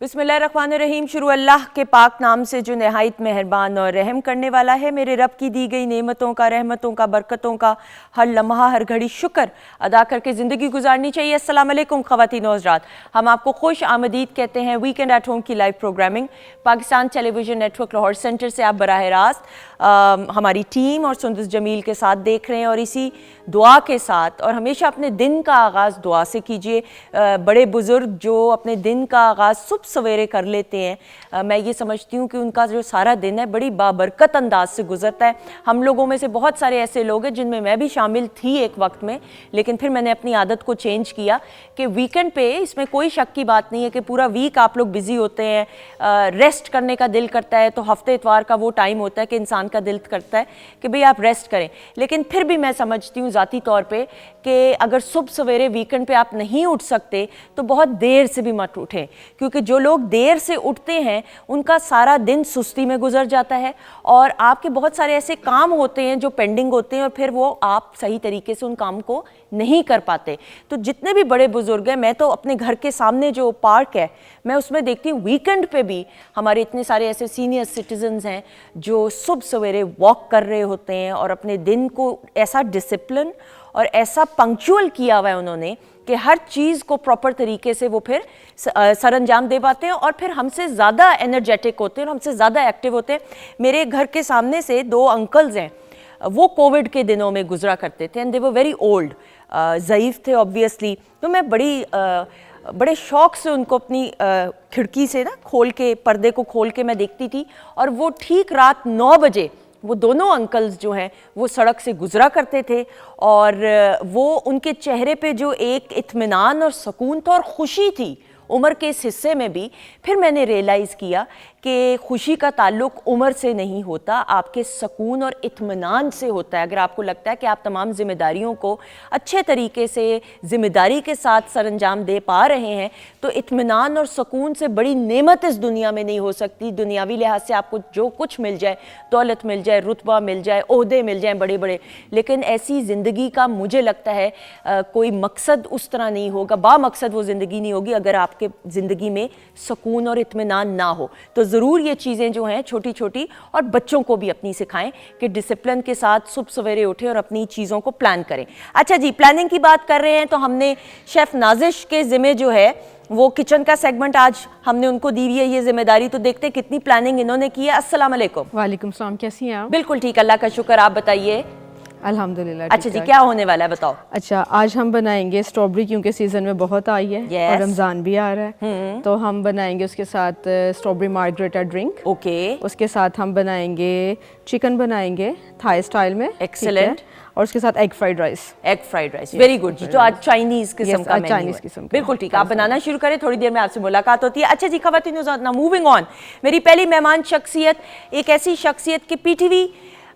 बिस्मिल्लाहिर्रहमानिर्रहीम। शुरू अल्लाह के पाक नाम से जो नहायत मेहरबान और रहम करने वाला है। मेरे रब की दी गई नेमतों का, रहमतों का, बरकतों का हर लम्हा हर घड़ी शुक्र अदा करके ज़िंदगी गुजारनी चाहिए। अस्सलाम वालेकुम ख़वातीन और हज़रात, हम आपको खुश आमदीद कहते हैं वीकेंड एट होम की live programming Pakistan television network Lahore centre से आप बराह रास्त हमारी टीम और सुंदस जमील के साथ देख रहे हैं। और इसी दुआ के साथ और हमेशा अपने दिन का आगाज़ दुआ से कीजिए। बड़े बुज़ुर्ग जो अपने दिन का आगाज़ सुबह सवेरे कर लेते हैं, मैं ये समझती हूँ कि उनका जो सारा दिन है बड़ी बाबरकत अंदाज से गुजरता है। हम लोगों में से बहुत सारे ऐसे लोग हैं जिनमें मैं भी शामिल थी एक वक्त में, लेकिन फिर मैंने अपनी आदत को चेंज किया कि वीकेंड पे, इसमें कोई शक की बात नहीं है कि पूरा वीक आप लोग बिज़ी होते हैं, रेस्ट करने का दिल करता है, तो हफ्ते इतवार का वो टाइम होता है कि इंसान का दिल करता है कि भाई आप रेस्ट करें। लेकिन फिर भी मैं समझती हूँ ज़ाती तौर पे कि अगर सुबह सवेरे वीकेंड पे आप नहीं उठ सकते तो बहुत देर से भी मत उठें, क्योंकि जो लोग देर से उठते हैं उनका सारा दिन सुस्ती में गुजर जाता है और आपके बहुत सारे ऐसे काम होते हैं जो पेंडिंग होते हैं और फिर वो आप सही तरीके से उन काम को नहीं कर पाते। तो जितने भी बड़े बुजुर्ग हैं, मैं तो अपने घर के सामने जो पार्क है मैं उसमें देखती हूँ वीकेंड पे भी हमारे इतने सारे ऐसे सीनियर सिटीजन्स हैं जो सुबह सवेरे वॉक कर रहे होते हैं और अपने दिन को ऐसा डिसिप्लिन और ऐसा पंक्चुअल किया हुआ है उन्होंने कि हर चीज़ को प्रॉपर तरीके से वो फिर सरअंजाम दे पाते हैं और फिर हमसे ज़्यादा एनर्जेटिक होते हैं और हमसे ज़्यादा एक्टिव होते हैं। मेरे घर के सामने से दो अंकल्स हैं, वो कोविड के दिनों में गुजरा करते थे and they were very old, ज़ईफ़ थे ऑब्वियसली। तो मैं बड़े शौक़ से उनको अपनी खिड़की से ना खोल के, पर्दे को खोल के मैं देखती थी और वो ठीक रात 9 बजे वो दोनों अंकल्स जो हैं वो सड़क से गुजरा करते थे और वो उनके चेहरे पे जो एक इत्मीनान और सुकून था और ख़ुशी थी उम्र के इस हिस्से में भी। फिर मैंने रियलाइज़ किया कि खुशी का ताल्लुक उम्र से नहीं होता, आपके सुकून और इत्मीनान से होता है। अगर आपको लगता है कि आप तमाम जिम्मेदारियों को अच्छे तरीके से ज़िम्मेदारी के साथ सरअंजाम दे पा रहे हैं तो इत्मीनान और सुकून से बड़ी नेमत इस दुनिया में नहीं हो सकती। दुनियावी लिहाज से आपको जो कुछ मिल जाए, दौलत मिल जाए, रुतबा मिल जाए, ओहदे मिल जाएँ बड़े बड़े, लेकिन ऐसी ज़िंदगी का मुझे लगता है कोई मकसद उस तरह नहीं होगा, बामकसद वो ज़िंदगी नहीं होगी अगर आपके ज़िंदगी में सुकून और इत्मीनान ना हो। तो ज़रूर ये चीज़ें जो हैं छोटी छोटी, और बच्चों को भी अपनी सिखाएं कि डिसिप्लिन के साथ सुबह सवेरे उठें और अपनी चीज़ों को प्लान करें। अच्छा जी, प्लानिंग की बात कर रहे हैं तो हमने शेफ़ नाजिश के ज़िम्मे जो है वो किचन का सेगमेंट आज हमने उनको दी हुई है ये जिम्मेदारी, तो देखते हैं कितनी प्लानिंग इन्होंने की है। अस्सलाम वालेकुम। वालेकुम सलाम, कैसी हैं आप? बिल्कुल ठीक, अल्लाह का शुक्र, आप बताइए। अल्हम्दुलिल्लाह। अच्छा जी, क्या होने वाला है बताओ। अच्छा, आज हम बनाएंगे स्ट्रॉबेरी, क्योंकि सीज़न में बहुत आई है और रमज़ान भी आ रहा है, तो हम बनाएंगे उसके साथ स्ट्रॉबेरी मार्गरेटा ड्रिंक। ओके। उसके साथ हम बनाएंगे चिकन, बनाएंगे थाई स्टाइल में। एक्सेलेंट। और उसके साथ egg fried rice. Egg fried rice, very good जी। तो आज चाइनीज़ किस्म का मेन्यू चाइनीज़ किस्म का। बिल्कुल ठीक है, आप बनाना शुरू करें, थोड़ी देर में आपसे मुलाकात होती है। अच्छा जी ख़वातीन, ना मूविंग ऑन, मेरी पहली मेहमान शख्सियत एक ऐसी शख्सियत कि पीटीवी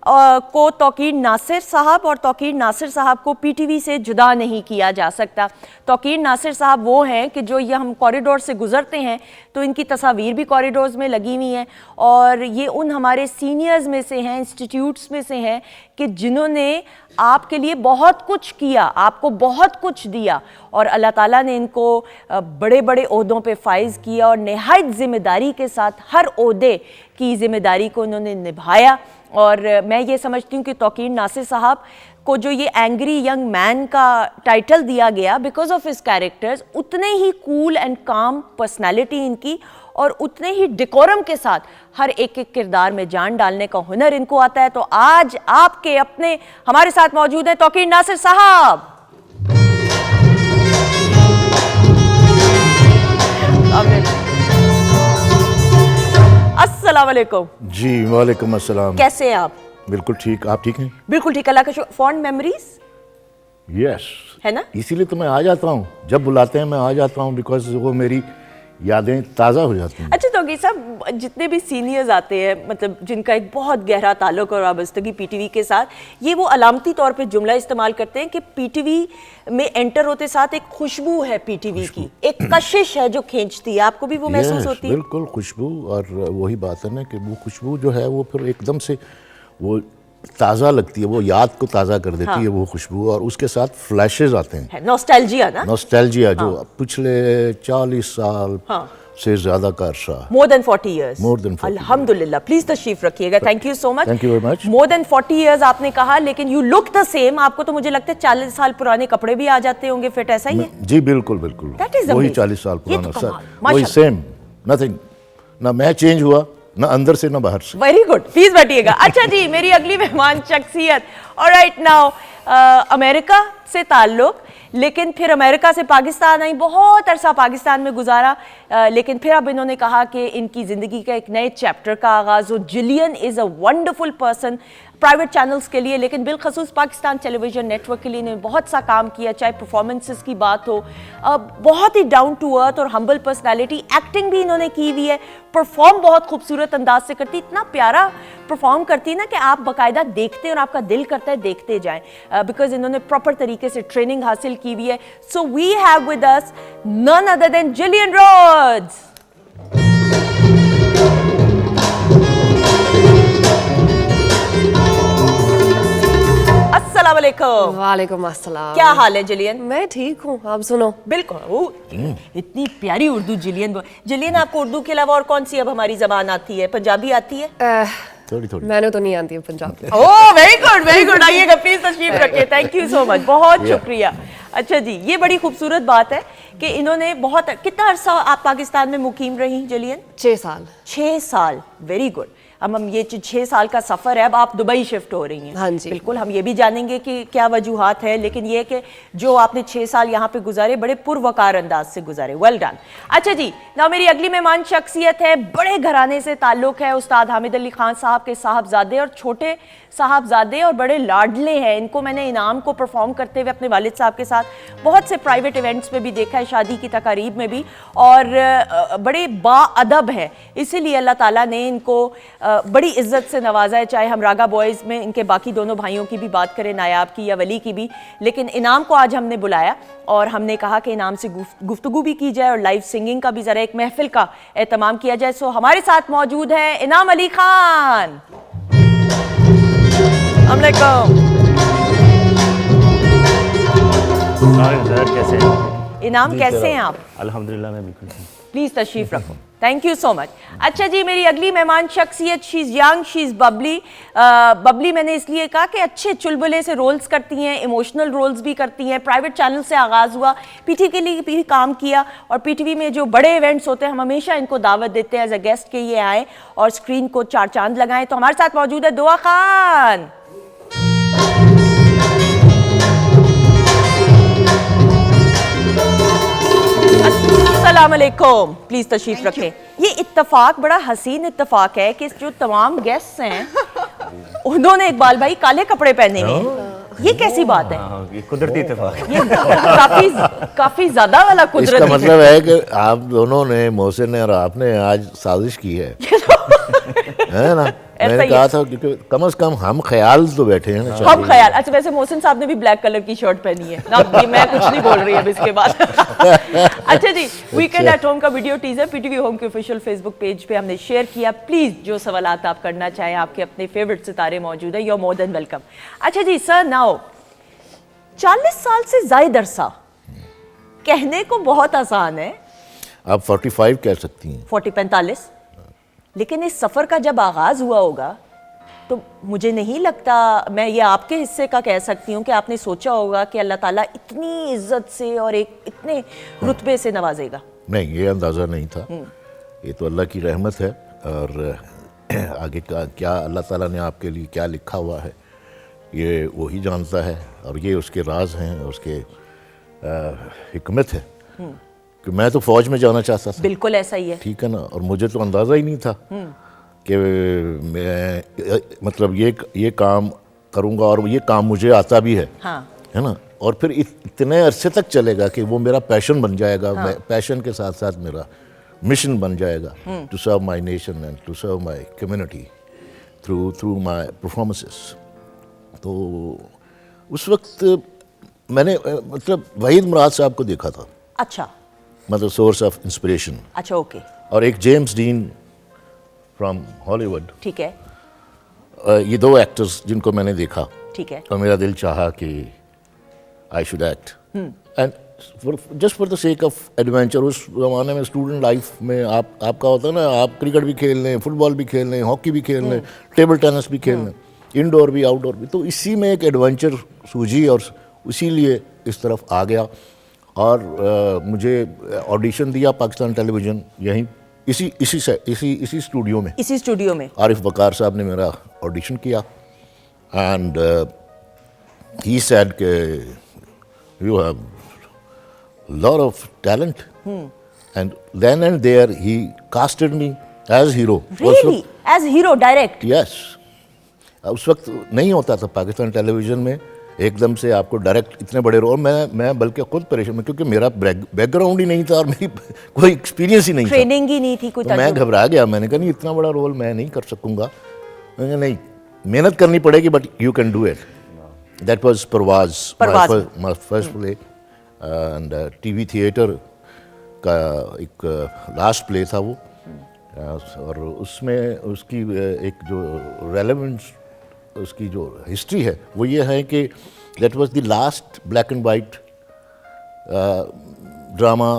को तौकीर नासिर साहब और तौकीर नासिर साहब को पीटीवी से जुदा नहीं किया जा सकता। तौकीर नासिर साहब वो हैं कि जो ये हम कॉरिडोर से गुज़रते हैं तो इनकी तस्वीर भी कॉरिडोर्स में लगी हुई हैं और ये उन हमारे सीनियर्स में से हैं, इंस्टीट्यूट्स में से हैं कि जिन्होंने आपके लिए बहुत कुछ किया, आपको बहुत कुछ दिया और अल्लाह ताला ने इनको बड़े बड़े ओहदों पे फाइज किया और नहायत ज़िम्मेदारी के साथ हर ओहदे की ज़िम्मेदारी को उन्होंने निभाया। और मैं ये समझती हूँ कि तौकीर नासिर साहब को जो ये एंग्री यंग मैन का टाइटल दिया गया बिकॉज ऑफ हिज कैरेक्टर्स, उतने ही कूल एंड काम पर्सनैलिटी इनकी और उतने ही डिकोरम के साथ हर एक एक किरदार में जान डालने का हुनर इनको आता है। तो आज आपके अपने हमारे साथ मौजूद हैं तौकीर नासिर साहब। अस्सलाम वालेकुम। जी वालेकुम अस्सलाम। कैसे हैं आप? बिल्कुल ठीक, आप ठीक हैं? बिल्कुल ठीक, अल्लाह का शुक्र। फॉन्ड मेमोरीज यस है ना, इसीलिए तो मैं आ जाता हूँ, जब बुलाते हैं मैं आ जाता हूँ, बिकॉज वो मेरी यादें ताज़ा हो जाती हैं। अच्छा तौकीर साहब, जितने भी सीनियर्स आते हैं, मतलब जिनका एक बहुत गहरा ताल्लुक और वाबस्तगी पीटीवी के साथ, ये वो अलामती तौर पे जुमला इस्तेमाल करते हैं कि पीटीवी में एंटर होते साथ एक खुशबू है पीटीवी की, एक कशिश है जो खींचती है। आपको भी वो महसूस होती है? बिल्कुल, खुशबू। और वही बात है ना कि वो खुशबू जो है वो फिर एकदम से वो ताज़ा लगती है, वो याद को ताज़ा कर देती है वो खुशबू, और उसके साथ फ्लैशेस आते हैं, नॉस्टैल्जिया ना, नॉस्टैल्जिया जो पिछले 40 साल से ज़्यादा का अरसा। More than 40 years. More than 40 अल्हम्दुलिल्लाह। प्लीज तशरीफ रखिएगा। Thank you so much. Thank you very much. More than 40 years आपने कहा, लेकिन यू लुक द सेम। आपको तो मुझे लगता है 40 साल पुराने कपड़े भी आ जाते होंगे फिट, ऐसा ही है? जी बिल्कुल बिल्कुल, That is वही amazing. 40 साल ये तो पुराना कमाल, सर, वही माशाल्लाह। सेम, नथिंग, ना मैं चेंज हुआ, ना अंदर से ना बाहर से। वेरी गुड, प्लीज बैठिएगा। अच्छा जी, मेरी अगली मेहमान शख्सियत, ऑलराइट नाउ, अमेरिका से ताल्लुक, लेकिन फिर अमेरिका से पाकिस्तान आई, बहुत अरसा पाकिस्तान में गुजारा, लेकिन फिर अब इन्होंने कहा कि इनकी ज़िंदगी का एक नए चैप्टर का आगाज़ हो। Jillian is a wonderful person, private channels के लिए, लेकिन बिलखसूस पाकिस्तान टेलीविज़न नेटवर्क के लिए इन्होंने बहुत सा काम किया, चाहे परफॉर्मेंसेस की बात हो, बहुत ही डाउन टू अर्थ और हम्बल पर्सनैलिटी। एक्टिंग भी इन्होंने की हुई है, परफॉर्म बहुत खूबसूरत अंदाज से करती, इतना प्यारा परफॉर्म करती ना कि आप बाकायदा देखते हैं और आपका दिल करता है देखते जाएं, बिकॉज इन्होंने प्रॉपर तरीके से ट्रेनिंग हासिल की हुई है। So we have with us none other than Jillian Rhodes. अस्सलाम वालेकुम। वालेकुम अस्सलाम। क्या हाल है जिलियन? मैं ठीक हूँ, आप सुनो। बिल्कुल। इतनी प्यारी उर्दू जिलियन। जिलियन, आपको उर्दू के अलावा और कौन सी अब हमारी जबान आती है? पंजाबी आती है? थोड़ी थोड़ी। मैंने तो नहीं आती है Punjabi. Oh very good, very good. आइएगा प्लीज, तशरीफ रखिए। थैंक यू सो मच, बहुत शुक्रिया। अच्छा जी, ये बड़ी खूबसूरत बात है कि इन्होंने बहुत, कितना अरसा आप पाकिस्तान में मुकीम रही जिलियन? 6 साल। 6 साल, वेरी गुड। अब हम ये 6 साल का सफ़र है, अब आप दुबई शिफ्ट हो रही हैं। हाँ जी। बिल्कुल, हम ये भी जानेंगे कि क्या वजूहात है, लेकिन ये कि जो आपने 6 साल यहाँ पे गुजारे, बड़े पुरवकार अंदाज से गुजारे। Well done. अच्छा जी, ना मेरी अगली मेहमान शख्सियत है, बड़े घराने से ताल्लुक़ है, उस्ताद हामिद अली खान साहब के साहबजादे और छोटे साहबजादे, और बड़े लाडले हैं। इनको मैंने इनाम को परफॉर्म करते हुए अपने वालिद साहब के साथ बहुत से प्राइवेट इवेंट्स में भी देखा है, शादी की तकारीब में भी, और बड़े बाअदब है, इसीलिए अल्लाह ताला ने इनको बड़ी इज्जत से नवाजा है। चाहे हम रागा बॉयज़ में इनके बाकी दोनों भाइयों की भी बात करें, नायाब की या वली की भी, लेकिन इनाम को आज हमने बुलाया और हमने कहा कि इनाम से गुफ्तगू भी की जाए और लाइव सिंगिंग का भी ज़रा एक महफिल का एहतमाम किया जाए। सो हमारे साथ मौजूद है इनाम अली खान। कैसे हैं? इनाम कैसे हैं आप? अल्हम्दुलिल्लाह मैं बिल्कुल ठीक। प्लीज तशरीफ रखो। Thank you so much. अच्छा जी, मेरी अगली मेहमान शख्सियत, she is young, she is Babli. Babli मैंने इसलिए कहा कि अच्छे चुलबुले से रोल्स करती हैं, इमोशनल रोल्स भी करती हैं। प्राइवेट चैनल से आगाज़ हुआ, पीटीवी के लिए भी काम किया, और पीटीवी में जो बड़े इवेंट्स होते हैं हम हमेशा इनको दावत देते हैं एज अ गेस्ट के ये आए और स्क्रीन को 4 चांद लगाएं। तो हमारे साथ मौजूद है दुआ खान। अस्सलाम वालेकुम, प्लीज तशरीफ रखें। ये इत्तेफाक बड़ा हसीन इत्तेफाक है कि जो तमाम गेस्ट्स हैं उन्होंने इकबाल भाई काले कपड़े पहने हुए हैं। ये कैसी बात है? ये कुदरती इत्तेफाक है। ये काफी ज्यादा वाला कुदरती। इसका मतलब है कि आप दोनों ने, मोहसिन ने और आपने आज साजिश की है, है ना? मैंने कहा था क्योंकि कम से कम हम ख्याल तो बैठे हैं ना। हम ख्याल। अच्छा, वैसे मोहसिन साहब ने भी ब्लैक कलर की शर्ट पहनी है ना, ये मैं कुछ नहीं बोल रही अब इसके बाद। अच्छा जी, वीकेंड एट होम का वीडियो टीजर पीटीवी होम के ऑफिशियल फेसबुक पेज पे हमने शेयर किया। प्लीज जो सवालात आप करना चाहें, आपके अपने फेवरेट सितारे मौजूद है, you are more than welcome. अच्छा जी सर, नाउ 40 साल से ज्यादा अरसा कहने को बहुत आसान है, आप 45 कह सकती हैं। 45, लेकिन इस सफ़र का जब आगाज़ हुआ होगा तो मुझे नहीं लगता, मैं ये आपके हिस्से का कह सकती हूँ कि आपने सोचा होगा कि अल्लाह ताला इतनी इज्जत से और एक इतने रुतबे से नवाजेगा। नहीं, ये अंदाज़ा नहीं था। ये तो अल्लाह की रहमत है, और आगे का क्या अल्लाह ताला ने आपके लिए क्या लिखा हुआ है ये वही जानता है, और ये उसके राज हैं, उसके हिकमत है। कि मैं तो फौज में जाना चाहता था। बिल्कुल ऐसा ही है। ठीक है ना, और मुझे तो अंदाज़ा ही नहीं था कि मैं मतलब ये काम करूँगा, और ये काम मुझे आता भी है। हाँ। है ना, और फिर इतने अरसे तक चलेगा कि वो मेरा पैशन बन जाएगा। हाँ। पैशन के साथ साथ मेरा मिशन बन जाएगा, to serve my nation and to serve my community through my performances. तो उस वक्त मैंने मतलब वहीद मुराद साहब को देखा था। अच्छा, मतलब सोर्स ऑफ इंस्पिरेशन। अच्छा, ओके, और एक जेम्स डीन फ्रॉम हॉलीवुड। ठीक है, ये 2 एक्टर्स जिनको मैंने देखा, ठीक है, और मेरा दिल चाहा कि I should act, and just for the sake of adventure. उस ज़माने में स्टूडेंट लाइफ में आपका होता है ना, आप क्रिकेट भी खेल लें, फुटबॉल भी खेल लें, हॉकी भी खेल लें, टेबल टेनिस भी खेल लें, इंडोर भी आउटडोर भी। तो इसी में एक एडवेंचर सूझी और इसीलिए इस तरफ आ गया। और मुझे ऑडिशन दिया पाकिस्तान टेलीविज़न, यहीं इसी स्टूडियो में, इसी स्टूडियो में आरिफ वकार साहब ने मेरा ऑडिशन किया। एंड ही सेड के you have lot of talent and then and there he casted me as hero. really as hero direct? Yes, उस वक्त नहीं होता था पाकिस्तान टेलीविज़न में एकदम से आपको डायरेक्ट इतने बड़े रोल। मैं बल्कि खुद परेशान, क्योंकि मेरा बैकग्राउंड ही नहीं था और मेरी कोई एक्सपीरियंस ही नहीं था, ट्रेनिंग ही नहीं थी, कोई तो मैं घबरा गया। मैंने कहा नहीं, इतना बड़ा रोल मैं नहीं कर सकूंगा। मैंने कहा नहीं, मेहनत करनी पड़ेगी, but you can do it. That was Parwaaz, my first play and TV theatre का एक लास्ट प्ले था वो। और उसमें उसकी एक जो रेलेवेंस, उसकी जो हिस्ट्री है वो ये है कि that was the last black and white drama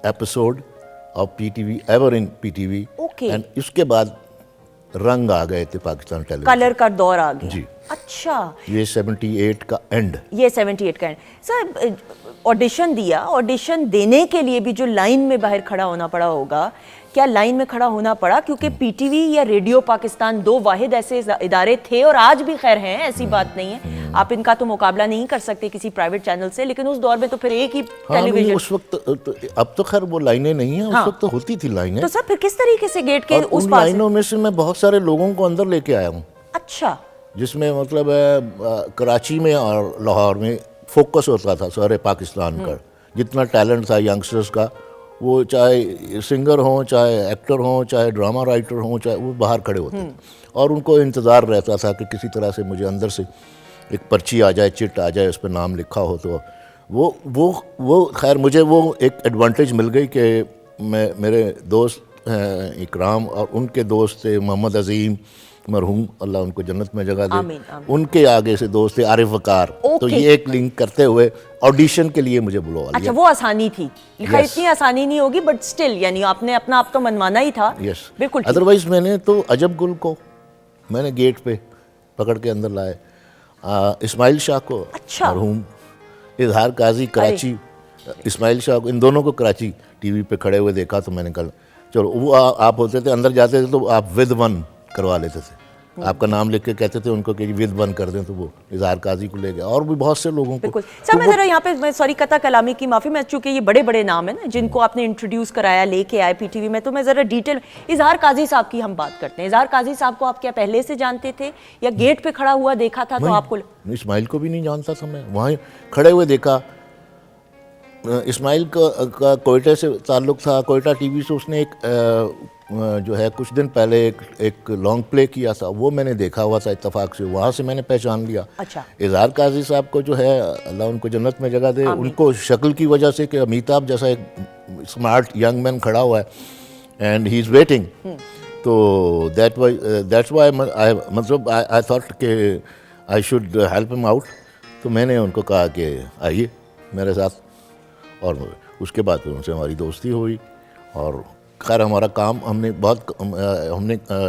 episode of PTV ever in PTV. Okay. And इसके बाद रंग आ गए थे पाकिस्तान टेलीविजन, कलर का दौर आ गया। जी। अच्छा, ये 78 का एंड। ये 78 का एंड। सर, ऑडिशन दिया, ऑडिशन देने के लिए भी जो लाइन में बाहर खड़ा होना पड़ा होगा, क्या लाइन में खड़ा होना पड़ा? क्योंकि पीटीवी या रेडियो पाकिस्तान दो वाहिद ऐसे इदारे थे और आज भी खैर हैं, ऐसी बात नहीं है, आप इनका तो मुकाबला नहीं कर सकते किसी प्राइवेट चैनल से, लेकिन उस दौर में तो फिर एक ही टेलीविजन। उस वक्त अब तो खैर वो लाइनें नहीं है, उस वक्त तो होती थी लाइनें। तो सर फिर किस तरीके से गेट के और उस उन पार से? लाइनों में से मैं बहुत सारे लोगों को अंदर लेके आया हूँ, अच्छा, जिसमें मतलब कराची में और लाहौर में फोकस होता था सारे पाकिस्तान का। जितना टैलेंट था यंगस्टर्स का, वो चाहे सिंगर हों, चाहे एक्टर हों, चाहे ड्रामा राइटर हों, चाहे वो बाहर खड़े होते थे और उनको इंतज़ार रहता था कि किसी तरह से मुझे अंदर से एक पर्ची आ जाए, चिट आ जाए, उस पर नाम लिखा हो। तो वो खैर मुझे वो एक एडवांटेज मिल गई कि मेरे दोस्त हैं इकराम और उनके दोस्त थे मोहम्मद अजीम मरहूम, अल्लाह उनको जन्नत में जगह दे, आमीन, आमीन। उनके आगे से दोस्त थे आरिफ वकार। तो ये एक लिंक करते हुए ऑडिशन के लिए मुझे बुलवा लिया। अच्छा, वो आसानी थी, लिखा इतनी आसानी नहीं होगी, बट स्टिल यानी आपने अपना आप तो मनमाना ही था। यस, बिल्कुल ठीक। अदरवाइज मैंने तो अजब गुल को मैंने गेट पे पकड़ के अंदर लाए, इस्माइल शाह को, अच्छा। मरहूम, इजहार काजी कराची, इस्माइल शाह को, इन दोनों को कराची टीवी पे खड़े हुए देखा। तो मैंने कहा चलो, वो आप होते थे अंदर जाते थे तो आप विद वन करवा लेते थे, आपका नाम लिख के कहते थे उनको कि विद वन कर दें, तो वो इजहार काजी को ले गया और भी बहुत से लोगों को। बिल्कुल सर, मैं जरा यहाँ पे, मैं सॉरी कता कलामी की माफ़ी, मैं चूंकि ये बड़े बड़े नाम है ना जिनको आपने इंट्रोड्यूस कराया, लेके आए पीटीवी में, तो मैं ज़रा डिटेल इजहार काजी साहब की हम बात करते हैं। इजहार काजी साहब को आप क्या पहले से जानते थे या गेट पे खड़ा हुआ देखा था तो आपको? इस्माइल को भी नहीं जानता था मैं, वहाँ खड़े हुए देखा। इस्माइल का कोयटा से ताल्लुक़ था, कोयटा टीवी से उसने एक जो है कुछ दिन पहले एक लॉन्ग प्ले किया था, वो मैंने देखा हुआ था इत्तेफाक से, वहाँ से मैंने पहचान लिया। अच्छा। इजहार काजी साहब को जो है अल्लाह उनको जन्नत में जगह दे, उनको शक्ल की वजह से कि अमिताभ जैसा एक स्मार्ट यंग मैन खड़ा हुआ है एंड ही इज़ वेटिंग, तो दैट्स वाई मतलब आई थॉट कि I should help him out. तो मैंने उनको कहा कि आइए मेरे साथ, और उसके बाद उनसे हमारी दोस्ती हुई। और खैर हमारा काम हमने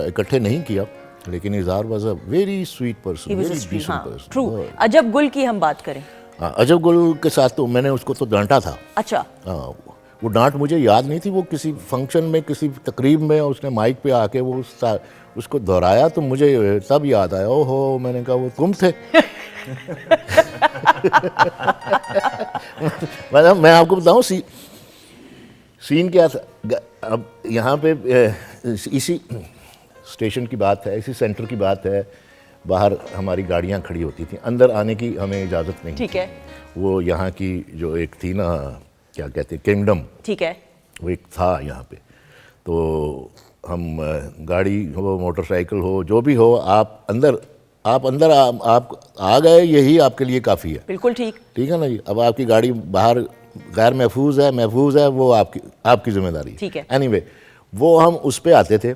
इकट्ठे नहीं किया, लेकिन Izhar was a very sweet person, very decent person. True. Ajab Gul की हम बात करें, अजब गुल के साथ तो मैंने उसको तो डांटा था। अच्छा, वो डांट मुझे याद नहीं थी, वो किसी फंक्शन में, किसी तकरीब में उसने माइक पे आके वो उसको दोहराया, तो मुझे तब याद आया, ओहो, मैंने कहा वो तुम थे। मतलब मैं आपको बताऊं सीन क्या था। अब यहाँ पे इसी स्टेशन की बात है, इसी सेंटर की बात है, बाहर हमारी गाड़ियाँ खड़ी होती थी, अंदर आने की हमें इजाज़त नहीं, ठीक है। वो यहाँ की जो एक थी ना, क्या कहते हैं, किंगडम, ठीक है, वो एक था यहाँ पे। तो हम गाड़ी हो, मोटरसाइकिल हो, जो भी हो, आप अंदर आप आ गए, यही आपके लिए काफ़ी है। बिल्कुल ठीक है ना जी। अब आपकी गाड़ी बाहर गैर महफूज है, वो आपकी जिम्मेदारी, ठीक है। एनीवे, वो हम उस पे आते थे।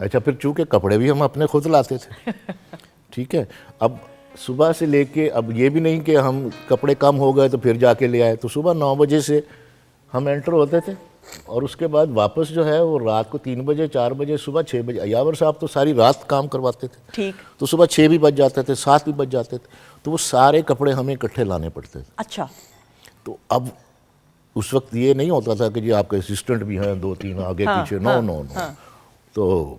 अच्छा, फिर चूँकि कपड़े भी हम अपने खुद लाते थे, ठीक है। अब सुबह से लेके अब ये भी नहीं कि हम कपड़े कम हो गए तो फिर जाके ले आए, तो सुबह 9 बजे से हम एंटर होते थे और उसके बाद वापस जो है वो रात को 3 बजे 4 बजे सुबह 6 बजे। यावर साहब तो सारी रात काम करवाते थे, ठीक। तो सुबह 6 भी बज जाते थे, 7 भी बज जाते थे, तो वो सारे कपड़े हमें इकट्ठे लाने पड़ते थे। अच्छा। तो अब उस वक्त ये नहीं होता था कि जी आपके असिस्टेंट भी हैं 2-3 आगे पीछे, नो। तो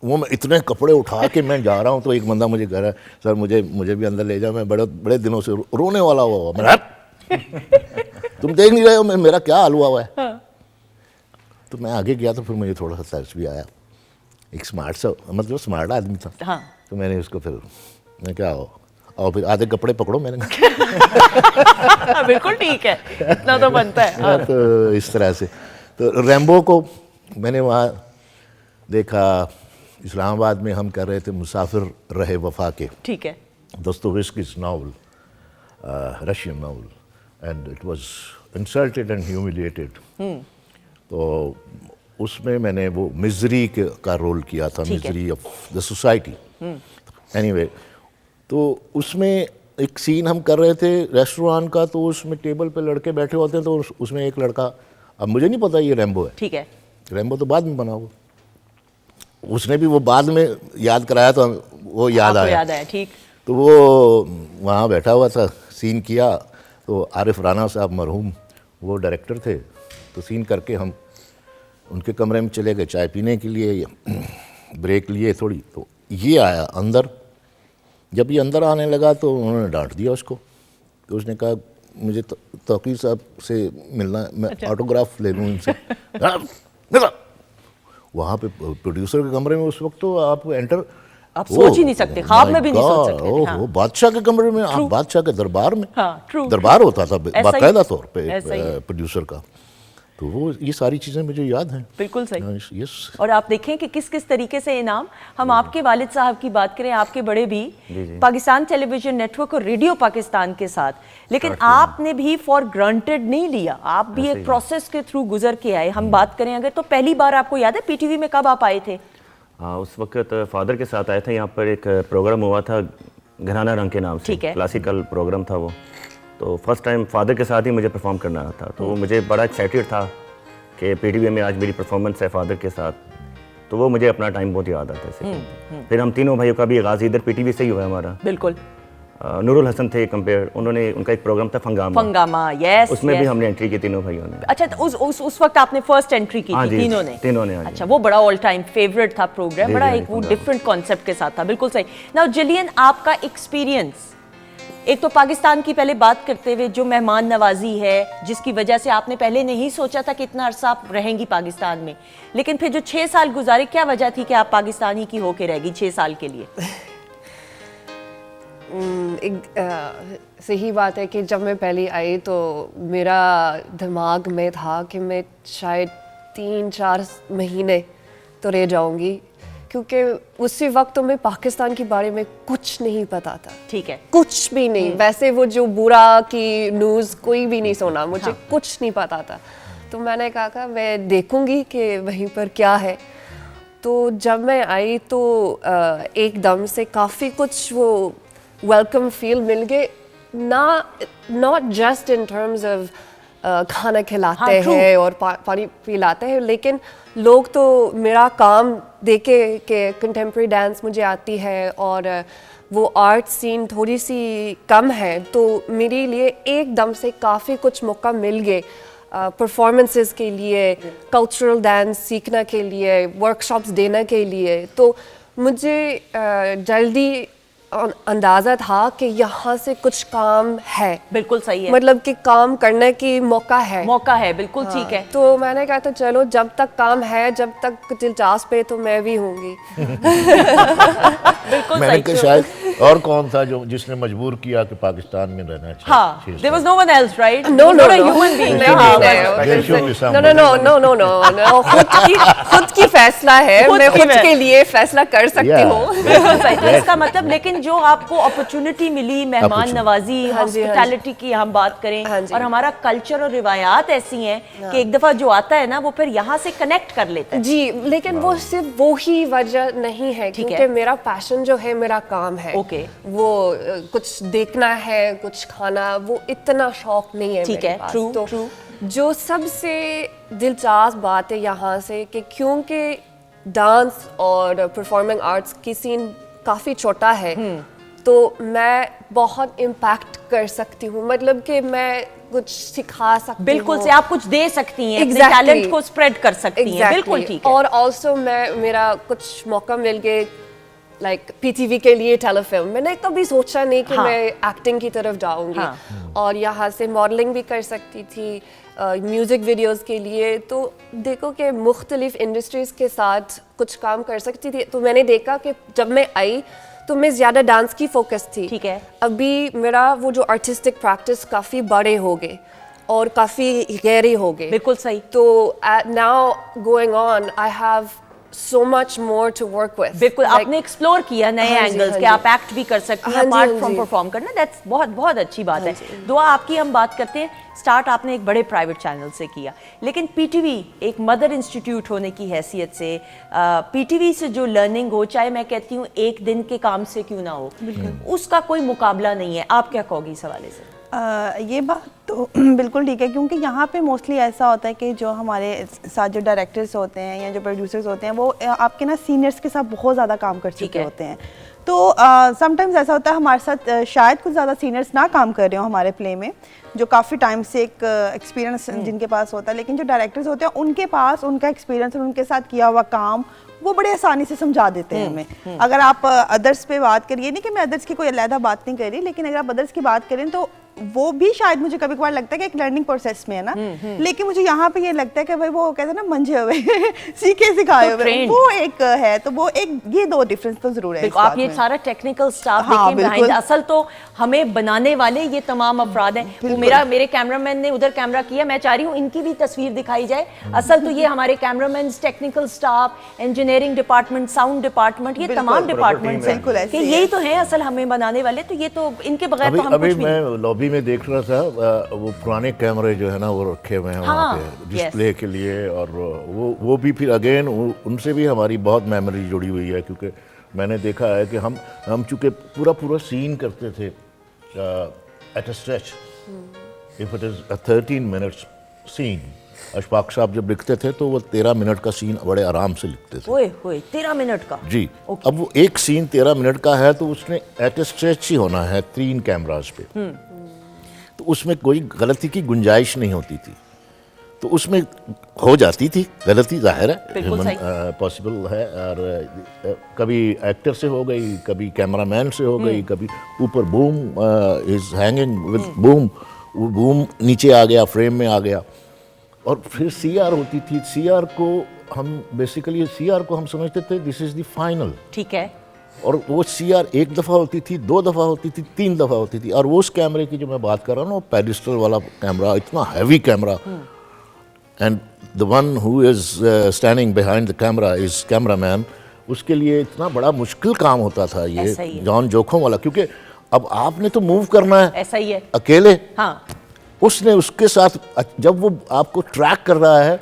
वो मैं इतने कपड़े उठा के मैं जा रहा हूँ, तो एक बंदा मुझे कह रहा है सर मुझे भी अंदर ले जाओ, मैं बड़े दिनों से रोने वाला हुआ मैं तुम देख नहीं रहे हो मेरा क्या हाल हुआ है। तो मैं आगे गया तो फिर मुझे थोड़ा सा तरस भी आया, एक स्मार्ट सा मतलब स्मार्ट आदमी था। हाँ। तो मैंने उसको फिर मैं क्या हो और फिर आधे कपड़े पकड़ो मैंने बिल्कुल ठीक है, इतना तो बनता है। हाँ। तो इस तरह से तो रैम्बो को मैंने वहाँ देखा। इस्लामाबाद में हम कर रहे थे मुसाफिर रहे वफा के, ठीक है। दोस्तोयेव्स्की's novel, Russian novel, and it was insulted and humiliated. तो उसमें मैंने वो मिजरी का रोल किया था, misery of the society. Anyway, तो उसमें एक सीन हम कर रहे थे रेस्टोरेंट का, तो उसमें टेबल पे लड़के बैठे होते हैं, तो उसमें एक लड़का, अब मुझे नहीं पता ये रैम्बो है, ठीक है। रैम्बो तो बाद में बना वो, उसने भी वो बाद में याद कराया तो वो याद आया, ठीक। तो वो वहाँ बैठा हुआ था, सीन किया, तो आरिफ राना साहब मरहूम वो डायरेक्टर थे, तो सीन करके हम उनके कमरे में चले गए चाय पीने के लिए, ब्रेक लिए थोड़ी, तो ये आया अंदर। जब ये अंदर आने लगा तो उन्होंने डांट दिया उसको, तो उसने कहा मुझे तौकीर साहब से मिलना है, मैं ऑटोग्राफ ले लूँ इनसे। वहाँ पे प्रोड्यूसर के कमरे में उस वक्त तो आप एंटर आप सोच ही नहीं सकते, ख्वाब में भी नहीं सोच सकते थे। हाँ। बादशाह के कमरे में, आप बादशाह के दरबार में, हाँ, दरबार होता था बाकायदा तौर पे ऐसा ही। प्रोड्यूसर का। तो वो ये सारी चीज़ें मुझे याद हैं। बिल्कुल सही। यस। और आप देखें कि किस किस तरीके से इनाम, हम आपके वालिद साहब की बात करें, आपके बड़े भी पाकिस्तान टेलीविजन नेटवर्क और रेडियो पाकिस्तान के साथ, लेकिन आपने भी फॉर ग्रांटेड नहीं लिया, आप भी एक प्रोसेस के थ्रू गुजर के आए। हम बात करें अगर तो पहली बार आपको याद है पीटीवी में कब आप आए थे? हाँ, उस वक्त फादर के साथ आए थे। यहाँ पर एक प्रोग्राम हुआ था घराना रंग के नाम से, क्लासिकल प्रोग्राम था वो। तो फर्स्ट टाइम फादर के साथ ही मुझे परफॉर्म करना था, तो मुझे बड़ा एक्साइटेड था कि पीटीवी में आज मेरी परफॉर्मेंस है फादर के साथ। तो वो मुझे अपना टाइम बहुत याद आता है। फिर हम तीनों भाइयों का भी आगाज़ इधर पीटीवी से ही हुआ हमारा। बिल्कुल। नूरुल हसन थे कंपेयर, उनका एक प्रोग्राम था फंगामा, यस, उसमें भी हमने एंट्री की तीनों भाइयों ने। अच्छा, तो उस वक्त आपने फर्स्ट एंट्री की थी तीनों ने? अच्छा, वो बड़ा ऑल टाइम फेवरेट था प्रोग्राम, बड़ा एक वो डिफरेंट कॉन्सेप्ट के साथ था। बिल्कुल सही। नाउ जिलियन, आपका एक्सपीरियंस, एक तो पाकिस्तान की पहले बात करते हुए जो मेहमान नवाजी है, जिसकी वजह से आपने पहले नहीं सोचा था कि इतना अरसा आप रहेंगी पाकिस्तान में, लेकिन फिर जो 6 साल गुजारे, क्या वजह थी कि आप पाकिस्तानी की होके रहेगी 6 साल के लिए? सही बात है कि जब मैं पहले आई तो मेरा दिमाग में था कि मैं शायद 3-4 महीने तो रह जाऊंगी, क्योंकि उसी वक्त तो मैं पाकिस्तान के बारे में कुछ नहीं पता था। ठीक है। कुछ भी नहीं। वैसे वो जो बुरा की न्यूज़ कोई भी नहीं सुना, मुझे कुछ नहीं पता था। तो मैंने कहा मैं देखूंगी कि वहीं पर क्या है। तो जब मैं आई तो एकदम से काफ़ी कुछ वो वेलकम फील मिल गए, not just in terms of खाना खिलाते हैं और पानी पिलाते हैं, लेकिन लोग तो मेरा काम देखे कि कंटेम्प्रेरी डांस मुझे आती है और वो आर्ट सीन थोड़ी सी कम है, तो मेरे लिए एकदम से काफ़ी कुछ मौका मिल गए परफॉर्मेंसेस के लिए, कल्चरल डांस सीखने के लिए, वर्कशॉप्स देने के लिए। तो मुझे जल्दी अंदाज़ा था कि यहाँ से कुछ काम है। बिल्कुल सही है, मतलब कि काम करने की मौका है। बिल्कुल ठीक है। तो मैंने कहा तो चलो, जब तक काम है, जब तक दिलचस्प है, तो मैं भी होंगी। बिल्कुल मैंने सही। कहा शायद और कौन था जो जिसने मजबूर किया कि पाकिस्तान में रहना चाहिए? हाँ, there was no one else, right? No. human being. No. खुद की फैसला है, मैं खुद के लिए फैसला कर सकती हूँ। बिल्कुल सही। इसका मतलब, लेकिन जो आपको अपॉर्चुनिटी मिली, मेहमान नवाजी, हॉस्पिटैलिटी की हम बात करें, और हमारा कल्चर और रिवायात ऐसी हैं कि एक दफा जो आता है ना, वो फिर यहाँ से कनेक्ट कर लेता है। जी, लेकिन वो सिर्फ वो ही वजह नहीं है, क्योंकि मेरा पैशन जो है मेरा काम है। ओके वो कुछ देखना है, कुछ खाना, वो इतना शौक नहीं है ठीक मेरे है, पास। true, तो true. जो सबसे दिलचस्प बात है यहाँ से कि क्योंकि डांस और परफॉर्मिंग आर्ट्स की सीन काफ़ी छोटा है, तो मैं बहुत इम्पैक्ट कर सकती हूँ, मतलब कि मैं कुछ सिखा सकती बिल्कुल हूँ। से आप कुछ दे सकती हैं, अपने Exactly. टैलेंट को स्प्रेड कर सकती हैं, बिल्कुल ठीक है। और ऑल्सो मेरा कुछ मौका मिल गए लाइक पीटीवी के लिए टेलीफिल्म, मैंने कभी सोचा नहीं कि हाँ. मैं एक्टिंग की तरफ जाऊंगी। हाँ. और यहाँ से मॉडलिंग भी कर सकती थी, म्यूज़िक वीडियोस के लिए। तो देखो कि मुख्तलिफ इंडस्ट्रीज़ के साथ कुछ काम कर सकती थी। तो मैंने देखा कि जब मैं आई तो मैं ज़्यादा डांस की फोकस थी। ठीक है। अभी मेरा वो जो आर्टिस्टिक प्रैक्टिस काफ़ी बड़े हो गए और काफ़ी गहरे हो गए। बिल्कुल सही। तो now going on I have so much more to work with. बिल्कुल आपने एक्सप्लोर किया नए हाँ जी, एंगल्स हाँ के, जी। आप एक्ट भी कर सकती हैं हाँ जी, अपार्ट हाँ फ्रॉम जी। परफॉर्म करना, दैट्स बहुत बहुत अच्छी बात है। दुआ आपकी हम बात करते हैं, स्टार्ट आपने एक बड़े प्राइवेट चैनल से किया, लेकिन पीटीवी एक मदर इंस्टीट्यूट होने की हैसियत से पीटीवी से जो लर्निंग हो, चाहे मैं कहती हूँ एक दिन के काम से क्यों ना हो, उसका कोई मुकाबला नहीं है। आप क्या कहोगी इस हवाले से? ये बात तो बिल्कुल ठीक है, क्योंकि यहाँ पे मोस्टली ऐसा होता है कि जो हमारे साथ जो डायरेक्टर्स होते हैं या जो प्रोड्यूसर्स होते हैं, वो आपके ना सीनियर्स के साथ बहुत ज़्यादा काम कर चुके होते हैं। तो समटाइम्स ऐसा होता है हमारे साथ शायद कुछ ज़्यादा सीनियर्स ना काम कर रहे हो हमारे प्ले में, जो काफ़ी टाइम से एक एक्सपीरियंस जिनके पास होता है, लेकिन जो डायरेक्टर्स होते हैं उनके पास उनका एक्सपीरियंस और उनके साथ किया हुआ काम वो बड़े आसानी से समझा देते हैं हमें। अगर आप अदर्स पे बात करिए, नहीं कि मैं अदर्स की कोई अलग बात नहीं कर रही, लेकिन अगर आप अदर्स की बात करें तो वो भी शायद मुझे कभी कभार लगता है कि एक लर्निंग प्रोसेस में है ना, लेकिन मुझे यहाँ पे ये लगता है कि भाई वो कहते हैं ना मंझे हुए सीखे सिखाए हुए, trained। वो एक है। तो वो एक ये दो डिफरेंस तो जरूर है। आप ये सारा टेक्निकल स्टाफ हाँ, देखें बिल्कुल। behind, असल तो हमें बनाने वाले ये तमाम अफराद हैं। वो मेरे कैमरामैन ने उधर कैमरा किया, मैं चाह रही हूँ इनकी भी तस्वीर दिखाई जाए। असल तो ये हमारे cameraman, technical staff, engineering department, sound department, ये तमाम डिपार्टमेंट्स हैं बिल्कुल ऐसे कि ही यही तो हैं असल हमें बनाने वाले। तो ये तो इनके बगैर तो हम अभी कुछ भी नहीं। मैं लॉबी में देख रहा था, वो पुराने कैमरे जो है ना वो रखे हुए हैं वहाँ पे डिस्प्ले के लिए, और वो भी फिर अगेन उनसे भी हमारी बहुत मेमोरी जुड़ी हुई है, क्योंकि मैंने देखा है कि हम चूँकि पूरा सीन करते थे at a stretch, if it is 13 minutes scene. Ashfaq sahab जब लिखते थे तो वो 13 मिनट का सीन बड़े आराम से लिखते थे। ओए होए 13 मिनट का जी। अब वो एक सीन 13 मिनट का है तो उसने एट ए स्ट्रेच ही होना है 3 कैमरास पे, तो उसमें कोई गलती की गुंजाइश नहीं होती थी। तो उसमें हो जाती थी गलती, जाहिर है पॉसिबल है, और कभी एक्टर से हो गई, कभी कैमरामैन से हो गई, कभी ऊपर boom is hanging with boom, वो बूम नीचे आ गया, फ्रेम में आ गया। और फिर सीआर होती थी। सीआर को हम बेसिकली हम समझते थे दिस इज द फाइनल, ठीक है। और वो सीआर एक दफ़ा होती थी, 2 दफ़ा होती थी, 3 दफ़ा होती थी। और वो उस कैमरे की जो मैं बात कर रहा हूँ ना, वो पेडिस्टल वाला कैमरा, इतना heavy camera, and the one who is standing behind the camera is cameraman. उसके लिए इतना बड़ा मुश्किल काम होता था ये, जान जोखों वाला, क्योंकि अब आपने तो मूव करना है, ऐसा ही है, अकेले। हाँ। उसने उसके साथ जब वो आपको ट्रैक कर रहा है,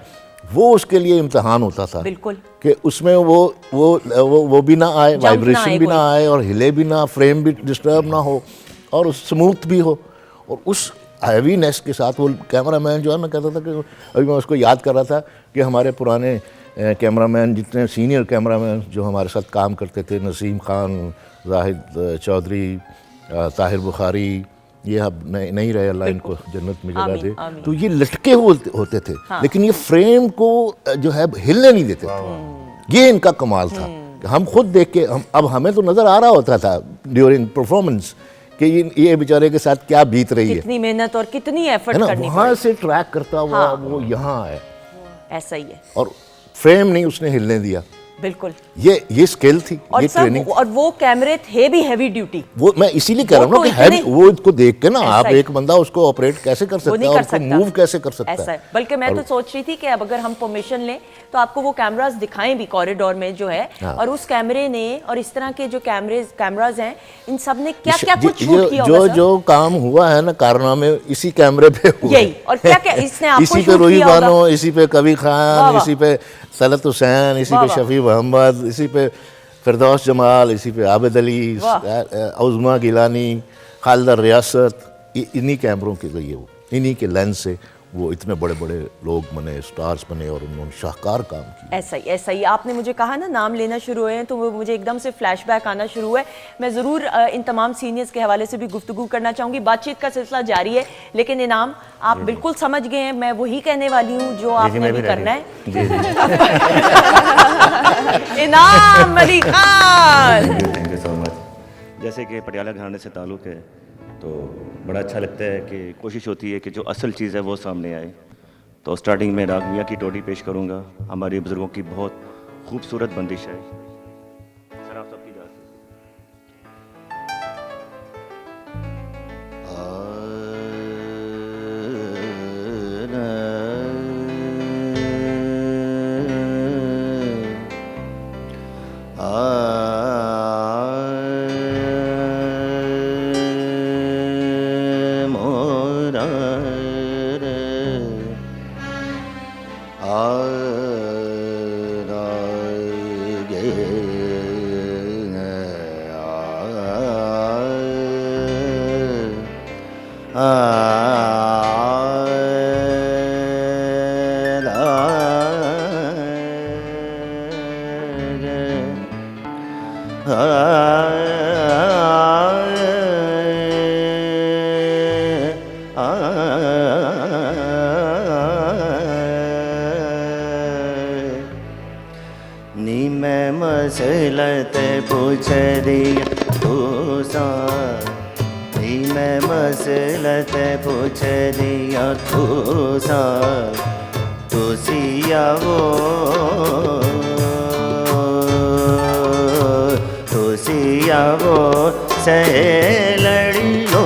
वो उसके लिए इम्तिहान होता था। बिल्कुल। कि उसमें वो भी ना आए, वाइब्रेशन भी ना आए, और हिले भी ना, फ्रेम भी डिस्टर्ब ना हो, और स्मूथ भी हो। और उस हैवीनेस के साथ वो कैमरामैन जो है, मैं कहता था कि अभी मैं उसको याद कर रहा था कि हमारे पुराने कैमरामैन, जितने सीनियर कैमरामैन जो हमारे साथ काम करते थे, नसीम खान, जाहिद चौधरी, ताहिर बुखारी, ये अब नहीं रहे, अल्लाह इनको जन्नत में जगह दे। तो ये लटके होते थे, लेकिन ये फ्रेम को जो है हिलने नहीं देते थे। ये इनका कमाल था। हम खुद देख के अब हमें तो नज़र आ रहा होता था ड्यूरिंग परफॉर्मेंस कि ये बेचारे के साथ क्या बीत रही है, कितनी मेहनत और कितनी एफर्ट है ना। करनी वहाँ से ट्रैक करता हुआ वो यहाँ आए, ऐसा ही है। और फ्रेम नहीं उसने हिलने दिया। बिल्कुल, ये स्किल थी, और ये ट्रेनिंग। और वो कैमरे थे भी हैवी ड्यूटी। वो मैं इसीलिए कह रहा हूँ ना कि हैवी, वो इसको देख के ना आप एक बंदा उसको ऑपरेट कैसे कर सकता है, और उसको मूव कैसे कर सकता ऐसा है। बल्कि मैं तो सोच रही थी कि अब अगर हम परमिशन लें तो आपको वो कैमरास दिखाएं भी कॉरिडोर में जो है, और उस कैमरे ने और इस तरह के जो कैमरास हैं, इन सब ने क्या क्या कुछ शूट किया होगा। जो काम हुआ है ना कारनामे, इसी कैमरे पे हुआ यही, और क्या क्या इसने आपको इसी पे रूही बानो, इसी पे कबीर खान, इसी पे सलत हुसैन, इसी पे शफी मोहम्मद, इसी पे फिरदौस जमाल, इसी पे आबिद अली, उज़मा गिलानी, खालिदा रियासत, इन्हीं कैमरों के लिए वो इन्हीं के लेंस से वो इतने बड़े बड़े लोग बने, स्टार्स बने और उन्होंने शाहकार काम किया। ऐसा ही आपने मुझे कहा ना नाम लेना शुरू हुए हैं तो वो मुझे एकदम से फ्लैशबैक आना शुरू हुआ है। मैं ज़रूर इन तमाम सीनियर्स के हवाले से भी गुफ्तगू करना चाहूँगी, बातचीत का सिलसिला जारी है। लेकिन इनाम आप बिल्कुल समझ गए हैं, मैं वही कहने वाली हूँ जो आपने भी करना है। इनाम Ali Khan, thank you so much. जैसे कि पटियाला घराने से ताल्लुक़ है तो बड़ा अच्छा लगता है कि कोशिश होती है कि जो असल चीज़ है वो सामने आए। तो स्टार्टिंग में राग मियाँ की टोटी पेश करूँगा, हमारे बुज़ुर्गों की बहुत खूबसूरत बंदिश है। सर आप सबकी इजाज़त नी मैं मसलत पूछ दिया तू सा, नी मैं मसलत पूछ दिया तू सा, तू सिया वो सहेलड़ियो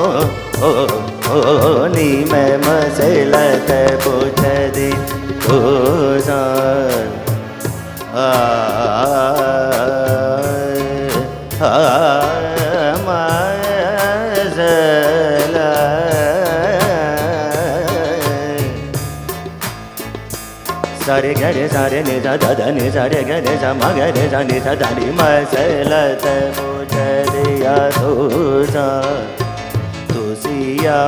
नी मैं मसलत पूछ दी तू सा, सारे गरे सारे ने जा दादा ने सारे गरे जा मगरे जा ने जा दादी मसलत पूछ दिया तू सा, तू सिया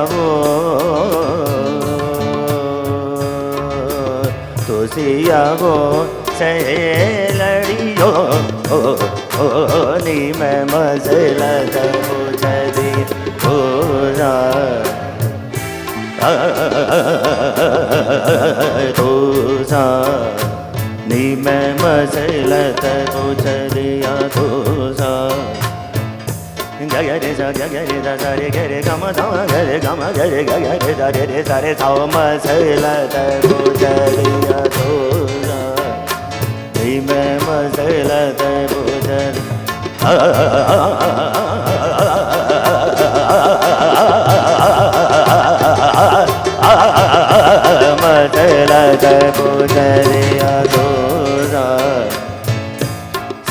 वो सहेलड़ियो नी मैं मसलत पूछ दी तू सा, तू सा नी मैं मसलत पूछ दिया तू सा, गरे सा सारे गरे गम गरे गम गरे गरे सारे रे सारे साओ मसलत पूछ दिया तू सा, नी मैं मसलत पूछ मसलत पूछ दिया तू सा,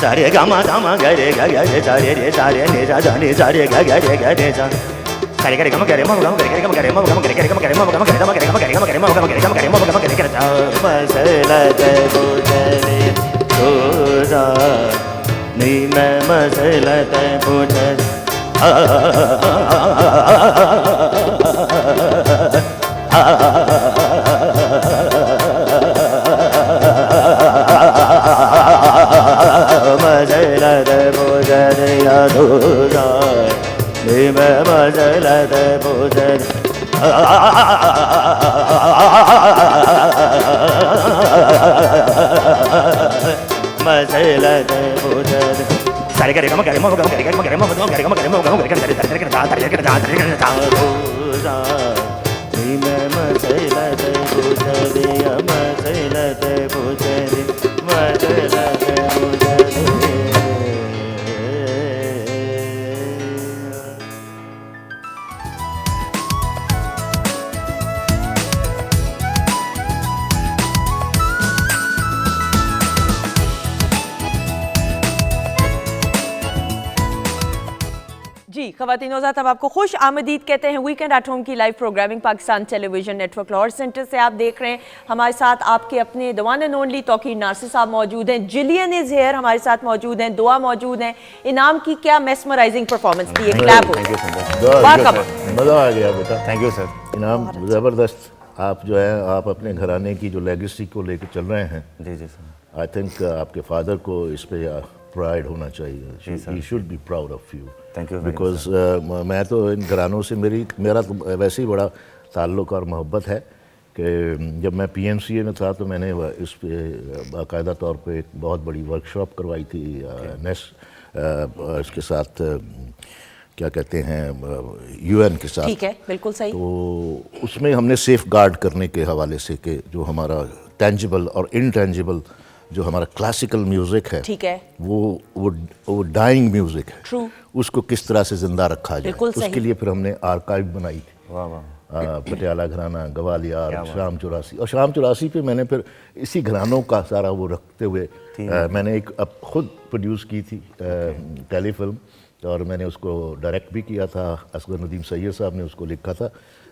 सारे गमा गमा गरे गरे सारे रे सारे ने जा ने सारे गरे गरे सा, सारे गरे गम गरे मम गम गरे गम गरे मम गम गरे गरे गम गरे मम गम गरे गम गरे गम गरे गम गरे मम गम गरे गम गरे मम गम गरे गरे मसलत पूछ दिया तू सा, नी मैं मसलत पूछ मसलत पूछ दिया तू सा, नी मैं मसलत पूछ मसलत पूछ सारे गरे गम गरे मम गम गरे गम गरे मम गम गरे गम गरे मम गम गरे गरे नी मैं मसलत पूछ दिया मसलत पूछ दी मसलत पूछ जी ख़वातीन नौज़ात, अब आपको खुश आमदीद कहते हैं वीकेंड एट होम की live programming Pakistan television network Lahore centre से आप देख रहे हैं। हमारे साथ आपके अपने the one and only Tauqeer Nasir sahab मौजूद हैं, जिलियन इज़ हियर हमारे साथ मौजूद हैं, दुआ मौजूद हैं। इनाम की क्या मेस्मराइजिंग परफॉर्मेंस दी, एक क्लैप हो। मज़ा आ गया बेटा, थैंक यू सर। इनाम ज़बरदस्त। आप जो है आप अपने घराने की जो लेगेसी को लेकर चल रहे हैं। जी जी सर। आई थिंक आपके फादर को इस पे प्राइड होना चाहिए। He should be proud of you. Thank you. Because मैं तो इन घरानों से मेरा तो वैसे ही बड़ा ताल्लुक़ और मोहब्बत है कि जब मैं PMCA में था तो मैंने इस पे बाकायदा तौर पे एक बहुत बड़ी वर्कशॉप करवाई थी इसके साथ क्या कहते हैं UN के साथ। ठीक है, बिल्कुल सही। तो उसमें हमने सेफ गार्ड करने के हवाले से कि जो हमारा टेंजिबल और इनटेंजिबल जो हमारा क्लासिकल म्यूजिक है, ठीक है, वो डाइंग म्यूजिक है, ट्रू, उसको किस तरह से जिंदा रखा जाए, सही। उसके लिए फिर हमने आर्काइव बनाई थी। वाह वाह। पटियाला घराना, ग्वालियर, शाम 84, और शाम 84 पे मैंने फिर इसी घरानों का सारा वो रखते हुए मैंने एक अब खुद प्रोड्यूस की थी टेलीफिल्म, और मैंने उसको डायरेक्ट भी किया था। असगर नदीम सैयद साहब ने उसको लिखा था।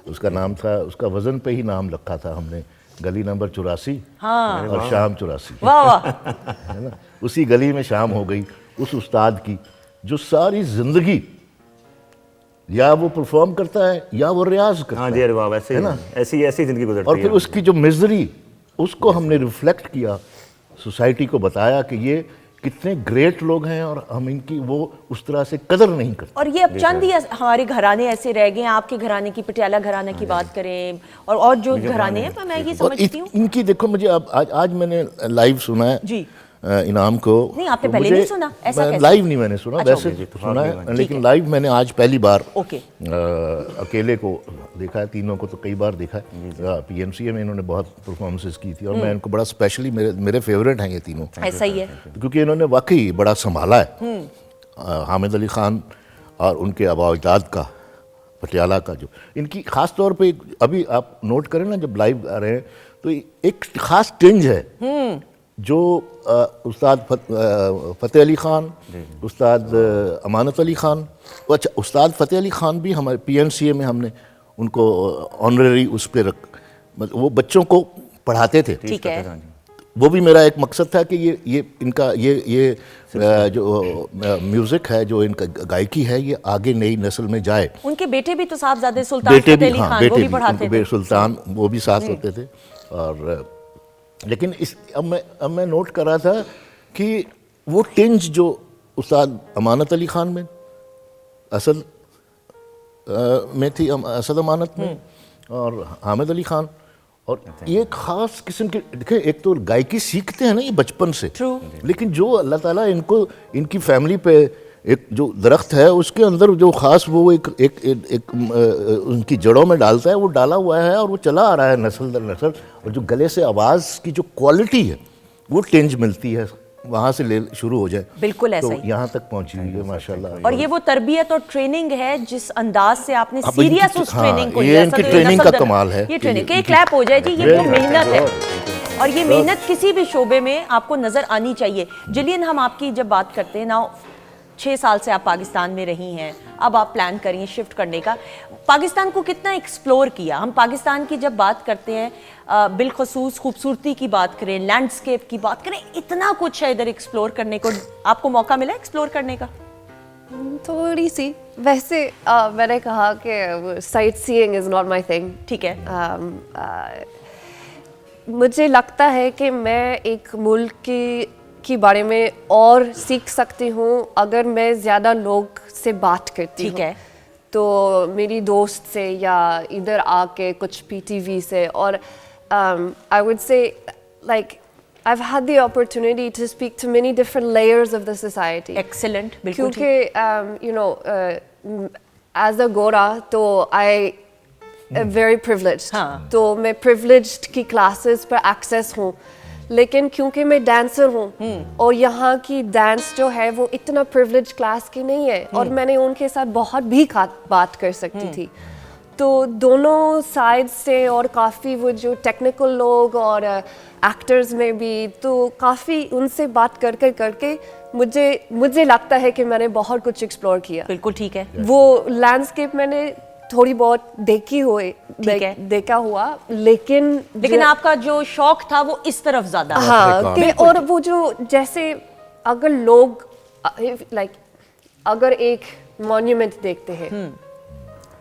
उसका नाम था, उसका वज़न पे ही नाम रखा था हमने, गली नंबर 84 और शाम 84। वाह वाह। है ना, उसी गली में शाम हो गई उस उस्ताद की जो सारी जिंदगी या वो परफॉर्म करता है या वो रियाज करता हाँ है। जी, अरे वाह, वैसे है ना, ऐसी ऐसी जिंदगी गुजरती और है। फिर उसकी जो मिजरी उसको हमने रिफ्लेक्ट किया, सोसाइटी को बताया कि ये कितने ग्रेट लोग हैं और हम इनकी वो उस तरह से कदर नहीं करते। और ये अब चंद ही हमारे घराने ऐसे रह गए हैं। आपके घराने की, पटियाला घराना की बात करें और जो घराने हैं, मैं ये समझती हूँ इनकी देखो, मुझे अब आज मैंने लाइव सुना है जी इनाम को। नहीं, आपने तो पहले मुझे- नहीं सुना? ऐसा कैसे? लाइव नहीं मैंने सुना, अच्छा, वैसे तो सुना है, ठीक लेकिन है। लाइव मैंने आज पहली बार ओके। अकेले को देखा है। तीनों को तो कई बार देखा है। PMCA में इन्होंने बहुत परफॉर्मेंसेस की थी और मैं इनको बड़ा स्पेशली, मेरे फेवरेट हैं ये तीनों, ऐसा ही है। क्योंकि इन्होंने वाकई बड़ा संभाला है। हामिद अली खान और उनके आबा-ओ-अजदाद का, पटियाला का जो इनकी ख़ास तौर पे, अभी आप नोट करें ना जब लाइव आ रहे हैं तो एक ख़ास टिंज है जो उस्ताद फ़तेह अली ख़ान, उस्ताद अमानत अली ख़ान, अच्छा उस्ताद फ़तेह अली ख़ान भी हमारे PMCA में हमने उनको ऑनररी उस पर मतलब वो बच्चों को पढ़ाते थे। ठीक है। वो भी मेरा एक मकसद था कि ये इनका ये जो म्यूज़िक है, जो इनका गायकी है, ये आगे नई नस्ल में जाए। उनके बेटे भी तो साहबजादे सुल्तान बेटे फतेह भी, अली हाँ खान, बेटे वो भी भी, पढ़ाते उनके थे। सुल्तान वो भी साथ होते थे। और लेकिन अब मैं नोट कर रहा था कि वो टिंज जो उस्ताद अमानत अली खान में, असद में थी, असद अमानत में, और हामिद अली खान, और ये खास किस्म के, देखें एक तो गायकी सीखते हैं ना ये बचपन से, लेकिन जो अल्लाह ताला इनको, इनकी फैमिली पे एक जो दरख्त है उसके अंदर जो खास वो एक उनकी जड़ों में डालता है, वो डाला हुआ है और वो चला आ रहा है नस्ल दर नस्ल। और जो गले से आवाज़ की जो क्वालिटी है वो टेंज मिलती है, वहाँ से ले शुरू हो जाए, बिल्कुल ऐसा तो ही। यहाँ तक पहुँची हुई है माशाल्लाह। और ये वो तरबियत और ट्रेनिंग है जिस अंदाज से आपने अब सीरियस इनकी- उस हाँ, ट्रेनिंग को ये लिया, इनकी ऐसा तो ट्रेनिंग नस्ल का दर- कमाल है ये कि ट्रेनिंग के इनकी- क्लैप हो जाए जी, ये वो Very मेहनत है good। और ये मेहनत किसी भी शोबे में आपको नजर आनी चाहिए। जिलियन, हम आपकी जब बात करते हैं ना, 6 साल से आप पाकिस्तान में रही हैं, अब आप प्लान करिए शिफ्ट करने का। पाकिस्तान को कितना एक्सप्लोर किया? हम पाकिस्तान की जब बात करते हैं, बिलखसूस खूबसूरती की बात करें, लैंडस्केप की बात करें, इतना कुछ है इधर एक्सप्लोर करने को। आपको मौका मिला एक्सप्लोर करने का? थोड़ी सी। वैसे मैंने कहा कि sight seeing is not my thing. ठीक है। मुझे लगता है कि मैं एक मुल्क के बारे में और सीख सकती हूँ अगर मैं ज़्यादा लोग से बात करती हूँ। ठीक है। तो मेरी दोस्त से या इधर आके कुछ PTV से, और I would say like I've had the opportunity to speak to many different layers of the society. Excellent, बिल्कुल ठीक। क्योंकि you know as a गोरा तो I very privileged। हाँ। तो मैं privileged की classes पर access हूँ, लेकिन क्योंकि मैं डांसर हूँ और यहाँ की डांस जो है वो इतना प्रिविलेज क्लास की नहीं है, और मैंने उनके साथ बहुत भी बात कर सकती थी। तो दोनों साइड से, और काफ़ी वो जो टेक्निकल लोग और एक्टर्स में भी, तो काफ़ी उनसे बात करके मुझे लगता है कि मैंने बहुत कुछ एक्सप्लोर किया। बिल्कुल ठीक है। वो लैंडस्केप मैंने थोड़ी बहुत देखा हुआ, लेकिन आपका जो शौक था वो इस तरफ ज्यादा। हाँ, और वो जो जैसे अगर लोग अगर एक मॉन्यूमेंट देखते हैं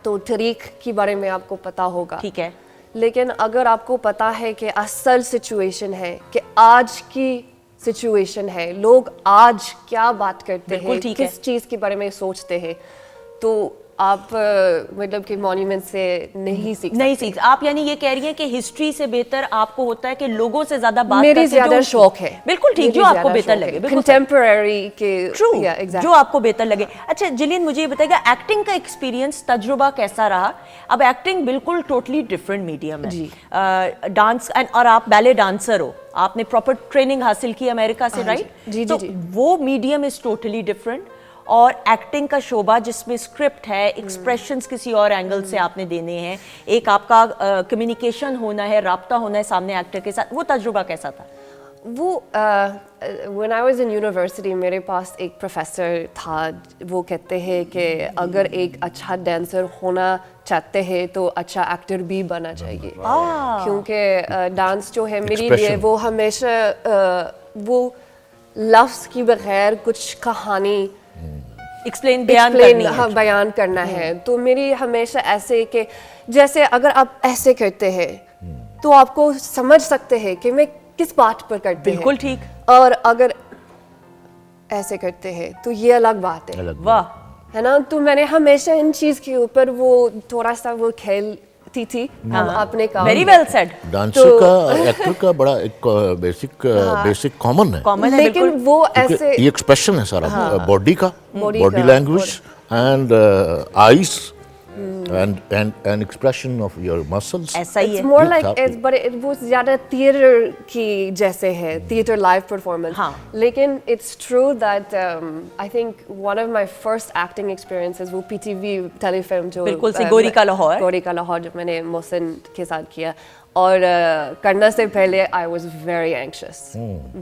तो तारीख के बारे में आपको पता होगा, ठीक है, लेकिन अगर आपको पता है कि असल सिचुएशन है कि आज की सिचुएशन है, लोग आज क्या बात करते हैं, किस चीज़ के बारे में सोचते हैं, तो आप मतलब कि मॉन्यूमेंट से नहीं सीख आप यानी ये कह रही हैं कि हिस्ट्री से बेहतर आपको होता है कि लोगों से ज्यादा बात मेरी ज्यादा शौक है। बिल्कुल ठीक, जो आपको बेहतर लगे, कंटेम्पररी के ट्रू, जो आपको बेहतर लगे। अच्छा जिलियन, मुझे ये बताइएगा एक्टिंग का एक्सपीरियंस, तजुर्बा कैसा रहा? अब एक्टिंग बिल्कुल टोटली डिफरेंट मीडियम है, डांस और आप बैले डांसर हो, आपने प्रॉपर ट्रेनिंग हासिल की अमेरिका से, राइट? जी, तो वो मीडियम इज टोटली डिफरेंट, और एक्टिंग का शोबा जिसमें स्क्रिप्ट है, एक्सप्रेशंस किसी और एंगल से आपने देने हैं, एक आपका कम्युनिकेशन होना है, राब्ता होना है सामने एक्टर के साथ, वो तजुर्बा कैसा था? वो when I was in university मेरे पास एक प्रोफेसर था, वो कहते हैं कि अगर एक अच्छा डांसर होना चाहते हैं तो अच्छा एक्टर भी बनना चाहिए, क्योंकि डांस जो है मेरे लिए वो हमेशा वो लफ्ज़ की बगैर कुछ कहानी बयान करना है। तो मेरी हमेशा ऐसे कि जैसे अगर आप ऐसे करते हैं तो आपको समझ सकते हैं कि मैं किस बात पर करते हैं, बिल्कुल ठीक, और अगर ऐसे करते हैं तो ये अलग बात है, वाह, है ना? तो मैंने हमेशा इन चीज़ के ऊपर वो थोड़ा सा वो खेलती थी हम अपने काम। Very well said. डांसर का एक्टर का बड़ा एक बेसिक कॉमन है, लेकिन वो ऐसे ये एक्सप्रेशन है सारा, बॉडी का, body language and eyes and expression of your muscles. ऐसा ही है। It's more like but वो ज़्यादा थिएटर की जैसे है, थिएटर लाइव परफॉर्मेंस। लेकिन it's true that I think one of my first acting experiences वो PTV टेलीफिल्म जो बिल्कुल सी गोरी का लाहौर जो मैंने मोहसिन के साथ किया, और करने से पहले I was very anxious,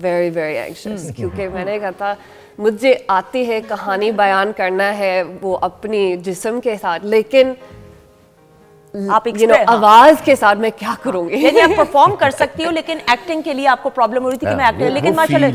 very anxious, क्योंकि मैंने कहा था मुझे आती है कहानी बयान करना है वो अपनी जिस्म के साथ, लेकिन आप आवाज के साथ मैं क्या करूंगी? यानी आप परफॉर्म कर सकती हो, लेकिन एक्टिंग के लिए आपको प्रॉब्लम हो रही थी कि मैं एक्टर, लेकिन माशाल्लाह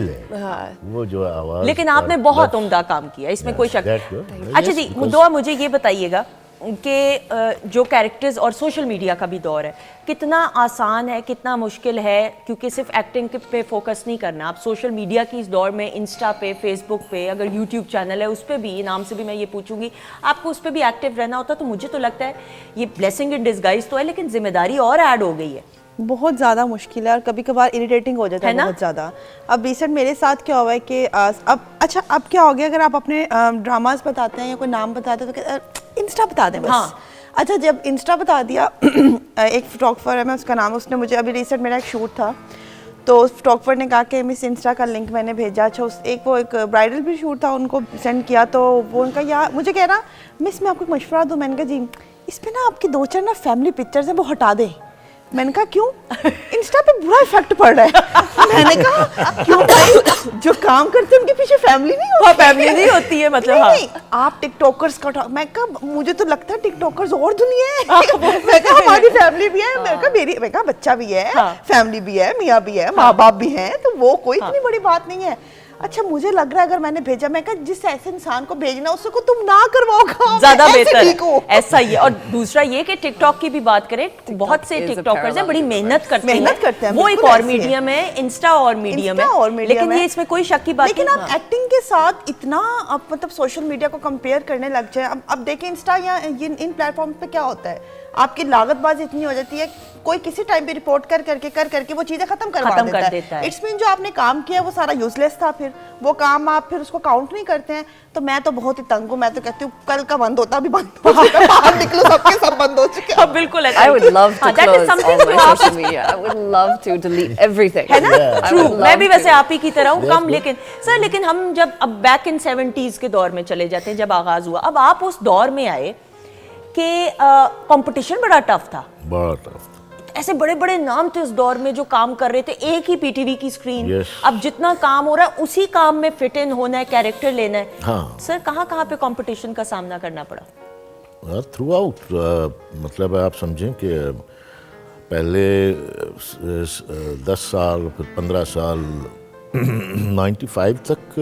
वो जो आवाज, लेकिन आपने बहुत उम्दा काम किया, इसमें कोई शक नहीं। अच्छा जी मुद्दा, मुझे ये बताइएगा कि जो कैरेक्टर्स और सोशल मीडिया का भी दौर है, कितना आसान है, कितना मुश्किल है, क्योंकि सिर्फ एक्टिंग पे फोकस नहीं करना, आप सोशल मीडिया की इस दौर में इंस्टा पे, फेसबुक पे, अगर यूट्यूब चैनल है उस पर भी, नाम से भी मैं ये पूछूंगी, आपको उस पर भी एक्टिव रहना होता, तो मुझे तो लगता है ये ब्लेसिंग इन डिस्गाइज तो है, लेकिन जिम्मेदारी और ऐड हो गई है, बहुत ज़्यादा मुश्किल है और कभी कभार इरिटेटिंग हो जाता है बहुत ज़्यादा। अब रिसेंट मेरे साथ क्या हुआ है कि अब क्या हो गया, अगर आप अपने ड्रामास बताते हैं या कोई नाम बताते हैं तो इंस्टा बता दें बस। अच्छा, जब इंस्टा बता दिया एक फोटोग्राफर है, मैं उसका नाम, उसने मुझे अभी रिसेंट मेरा एक शूट था, तो उस फोटोग्राफर ने कहा कि मिस इंस्टा का लिंक मैंने भेजा। अच्छा, एक ब्राइडल भी शूट था, उनको सेंड किया, तो वो उनका यार मुझे कह रहा मिस मैं आपको एक मशवरा दूँ। मैंने कहा जी, इस पर ना आपकी 2-4 ना फैमिली पिक्चर्स हैं वो हटा दें। मैंने कहा क्यों? इंस्टा पे बुरा इफेक्ट पड़ रहा है। मैंने कहा क्यों भाई, जो काम करते हैं उनके पीछे फैमिली नहीं होती है मतलब नहीं, आप टिकटॉकर्स का मैं कहा मुझे तो लगता है टिकटॉकर्स और दुनिया है। मैं कहा हमारी फैमिली भी है, मैं कहा बच्चा भी है, फैमिली भी है, मियाँ भी है, माँ बाप भी हैं, तो वो कोई इतनी बड़ी बात नहीं है। अच्छा, मुझे लग रहा है अगर मैंने भेजा, मैं कहा जिस ऐसे इंसान को भेजना उससे को तुम ना करवाओ काम, ज्यादा बेहतर ऐसा ही है। और दूसरा ये कि टिकटॉक की भी बात करें, बहुत से टिकटॉकर्स हैं, बड़ी मेहनत करते हैं, वो एक और मीडियम है, इंस्टा और मीडियम है, लेकिन ये इसमें कोई शक की बात नहीं। लेकिन आप एक्टिंग के साथ इतना आप मतलब सोशल मीडिया को कंपेयर करने लग जाए। अब देखिए इंस्टा या इन प्लेटफॉर्म पे क्या होता है, आपकी लागतबाजी इतनी हो जाती है, कोई किसी टाइम पे रिपोर्ट कर करके वो चीजें खत्म कर देता है। इट्स मीन जो आपने काम किया वो सारा यूजलेस था, फिर वो काम आप फिर उसको काउंट नहीं करते हैं। तो मैं तो बहुत ही तंग हूँ, मैं तो कहती हूँ कल का बंद होता, अभी बंद हो चुका, बाहर निकलो, सबके सब बंद हो चुके हैं। बिल्कुल, I would love to close all my social media. I would love to delete everything. है ना? True. मैं भी वैसे आप ही की तरह हूँ, कम, लेकिन हम जब अब बैक इन 70s के दौर में चले जाते हैं, जब आगाज हुआ, अब आप उस दौर में आए कि कंपटीशन बड़ा टफ था, ऐसे बड़े बड़े नाम थे उस दौर में जो काम कर रहे थे, एक ही पीटीवी की स्क्रीन। Yes. अब जितना काम हो रहा है उसी काम में फिट इन होना है, कैरेक्टर लेना है। हाँ। सर कहाँ पे कंपटीशन का सामना करना पड़ा? थ्रू आउट, मतलब आप समझें कि पहले 10 साल, फिर 15 साल, 95 तक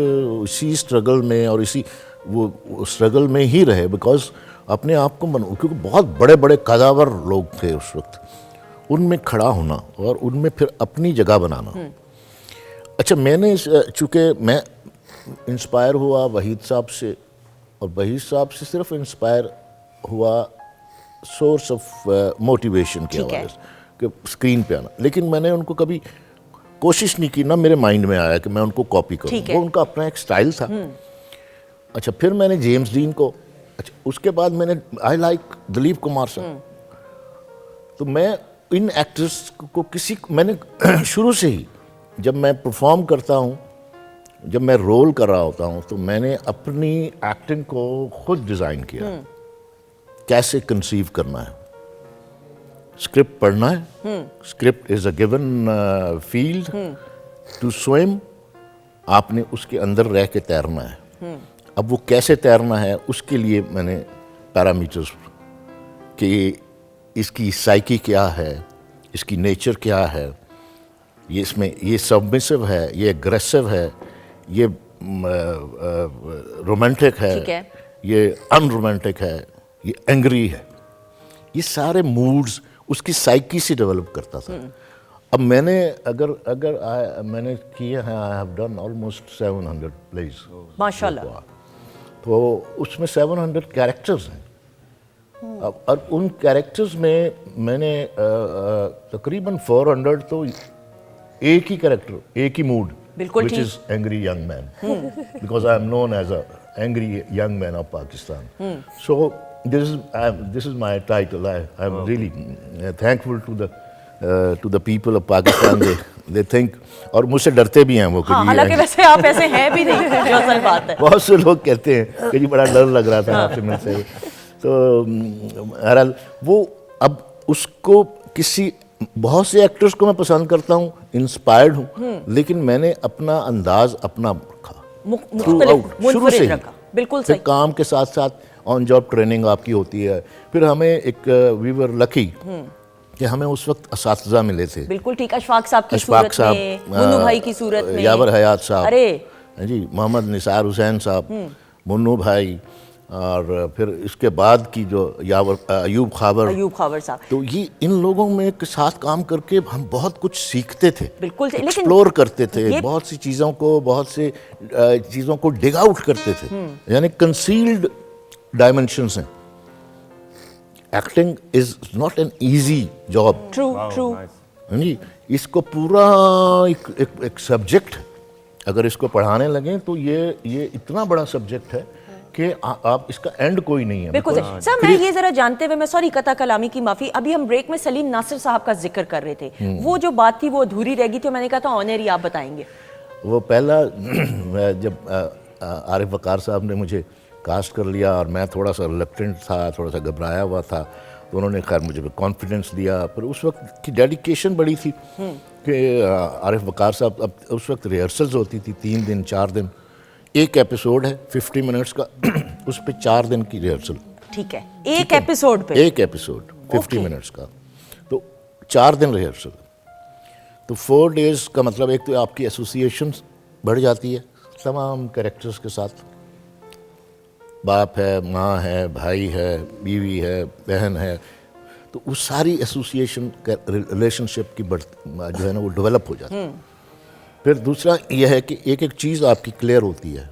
इसी स्ट्रगल में और इसी वो स्ट्रगल में ही रहे, बिकॉज अपने आप को क्योंकि बहुत बड़े बड़े कदावर लोग थे उस वक्त, उनमें खड़ा होना और उनमें फिर अपनी जगह बनाना। अच्छा, मैंने चूँकि मैं इंस्पायर हुआ वहीद साहब से, और वहीद साहब से सिर्फ इंस्पायर हुआ सोर्स ऑफ मोटिवेशन के हवाले से कि स्क्रीन पे आना, लेकिन मैंने उनको कभी कोशिश नहीं की, ना मेरे माइंड में आया कि मैं उनको कॉपी करूं। वो उनका अपना एक स्टाइल था। अच्छा, फिर मैंने जेम्स डीन को, अच्छा उसके बाद मैंने आई लाइक दिलीप कुमार साहब। तो मैं इन एक्टर्स को मैंने शुरू से ही जब मैं परफॉर्म करता हूँ, जब मैं रोल कर रहा होता हूँ, तो मैंने अपनी एक्टिंग को खुद डिज़ाइन किया। कैसे कंसीव करना है, स्क्रिप्ट पढ़ना है, script is a given field to swim, आपने उसके अंदर रह के तैरना है। अब वो कैसे तैरना है, उसके लिए मैंने पैरामीटर्स कि इसकी साइकी क्या है, इसकी नेचर क्या है, ये इसमें ये सबमिसिव है, ये एग्रेसिव है, ये रोमांटिक है, ये अनरोमांटिक है, ये एंग्री है, ये सारे मूड्स उसकी साइकी से डेवलप करता था। अब मैंने मैंने किए हैं, I have done almost 700 plays माशाल्लाह। तो उसमें 700 कैरेक्टर्स हैं। अब और उन कैरेक्टर्स में मैंने तकरीबन 400 तो एक ही कैरेक्टर, एक ही मूड, बिल्कुल which is angry young man, because I am known as a angry young man of Pakistan. So this is my title. I am really thankful to the people of Pakistan. They think, और मुझसे डरते भी हैं वो। हाँ, हालांकि वैसे आप ऐसे हैं भी नहीं, जो असल बात है। बहुत से लोग कहते हैं कि जी बड़ा डर लग रहा था आपसे मिलते हुए। तो बहरहाल वो अब उसको किसी बहुत से एक्टर्स को मैं पसंद करता हूँ, इंस्पायर्ड हूँ, लेकिन मैंने अपना अंदाज अपना रखा शुरू से ही। बिल्कुल फिर सही। काम के साथ साथ ऑन जॉब ट्रेनिंग आपकी होती है। फिर हमें एक वी वर लकी कि हमें उस वक्त असातिज़ा मिले थे। बिल्कुल ठीक, अशफाक साहब की अशफाक सूरत में, मुन्नू भाई की सूरत में, यावर हयात साहब, अरे जी, मोहम्मद निसार हुसैन साहब, मुन्नू भाई, और फिर इसके बाद की जो अयूब खावर साहब। तो ये इन लोगों में के साथ काम करके हम बहुत कुछ सीखते थे, बिल्कुल, लेकिन एक्सप्लोर करते थे, बहुत सी चीज़ों को, बहुत से चीज़ों को डिग आउट करते थे, यानी कंसील्ड डायमेंशंस हैं। Acting is not an easy job. True. जी, इसको पूरा एक सब्जेक्ट, अगर इसको पढ़ाने लगे तो ये इतना बड़ा सब्जेक्ट है कि आप इसका एंड कोई नहीं है। बिल्कुल सर, मैं ये जरा जानते हुए, मैं सॉरी कता कलामी की माफी, अभी हम ब्रेक में सलीम नासिर साहब का जिक्र कर रहे थे, वो जो बात थी वो अधूरी रह गई थी, मैंने कहा था ऑनर ही आप बताएंगे। वो पहला जब आरिफ वकार साहब ने मुझे कास्ट कर लिया और मैं थोड़ा सा रिलक्टेंट था, थोड़ा सा घबराया हुआ था, तो उन्होंने खैर मुझे कॉन्फिडेंस दिया। पर उस वक्त की डेडिकेशन बड़ी थी कि आरिफ वकार साहब, अब उस वक्त रिहर्सल्स होती थी 3 दिन 4 दिन, एक एपिसोड है 50 मिनट्स का, उस पे 4 दिन की रिहर्सल। ठीक है, एक एपिसोड पे, एक एपिसोड 50 मिनट्स का, तो 4 दिन रिहर्सल। तो 4 डेज का मतलब एक तो आपकी एसोसिएशन बढ़ जाती है तमाम कैरेक्टर्स के साथ, बाप है, माँ है, भाई है, बीवी है, बहन है, तो वो सारी एसोसिएशन रिलेशनशिप की जो है ना वो डेवलप हो जाती है। फिर दूसरा यह है कि एक एक चीज़ आपकी क्लियर होती है,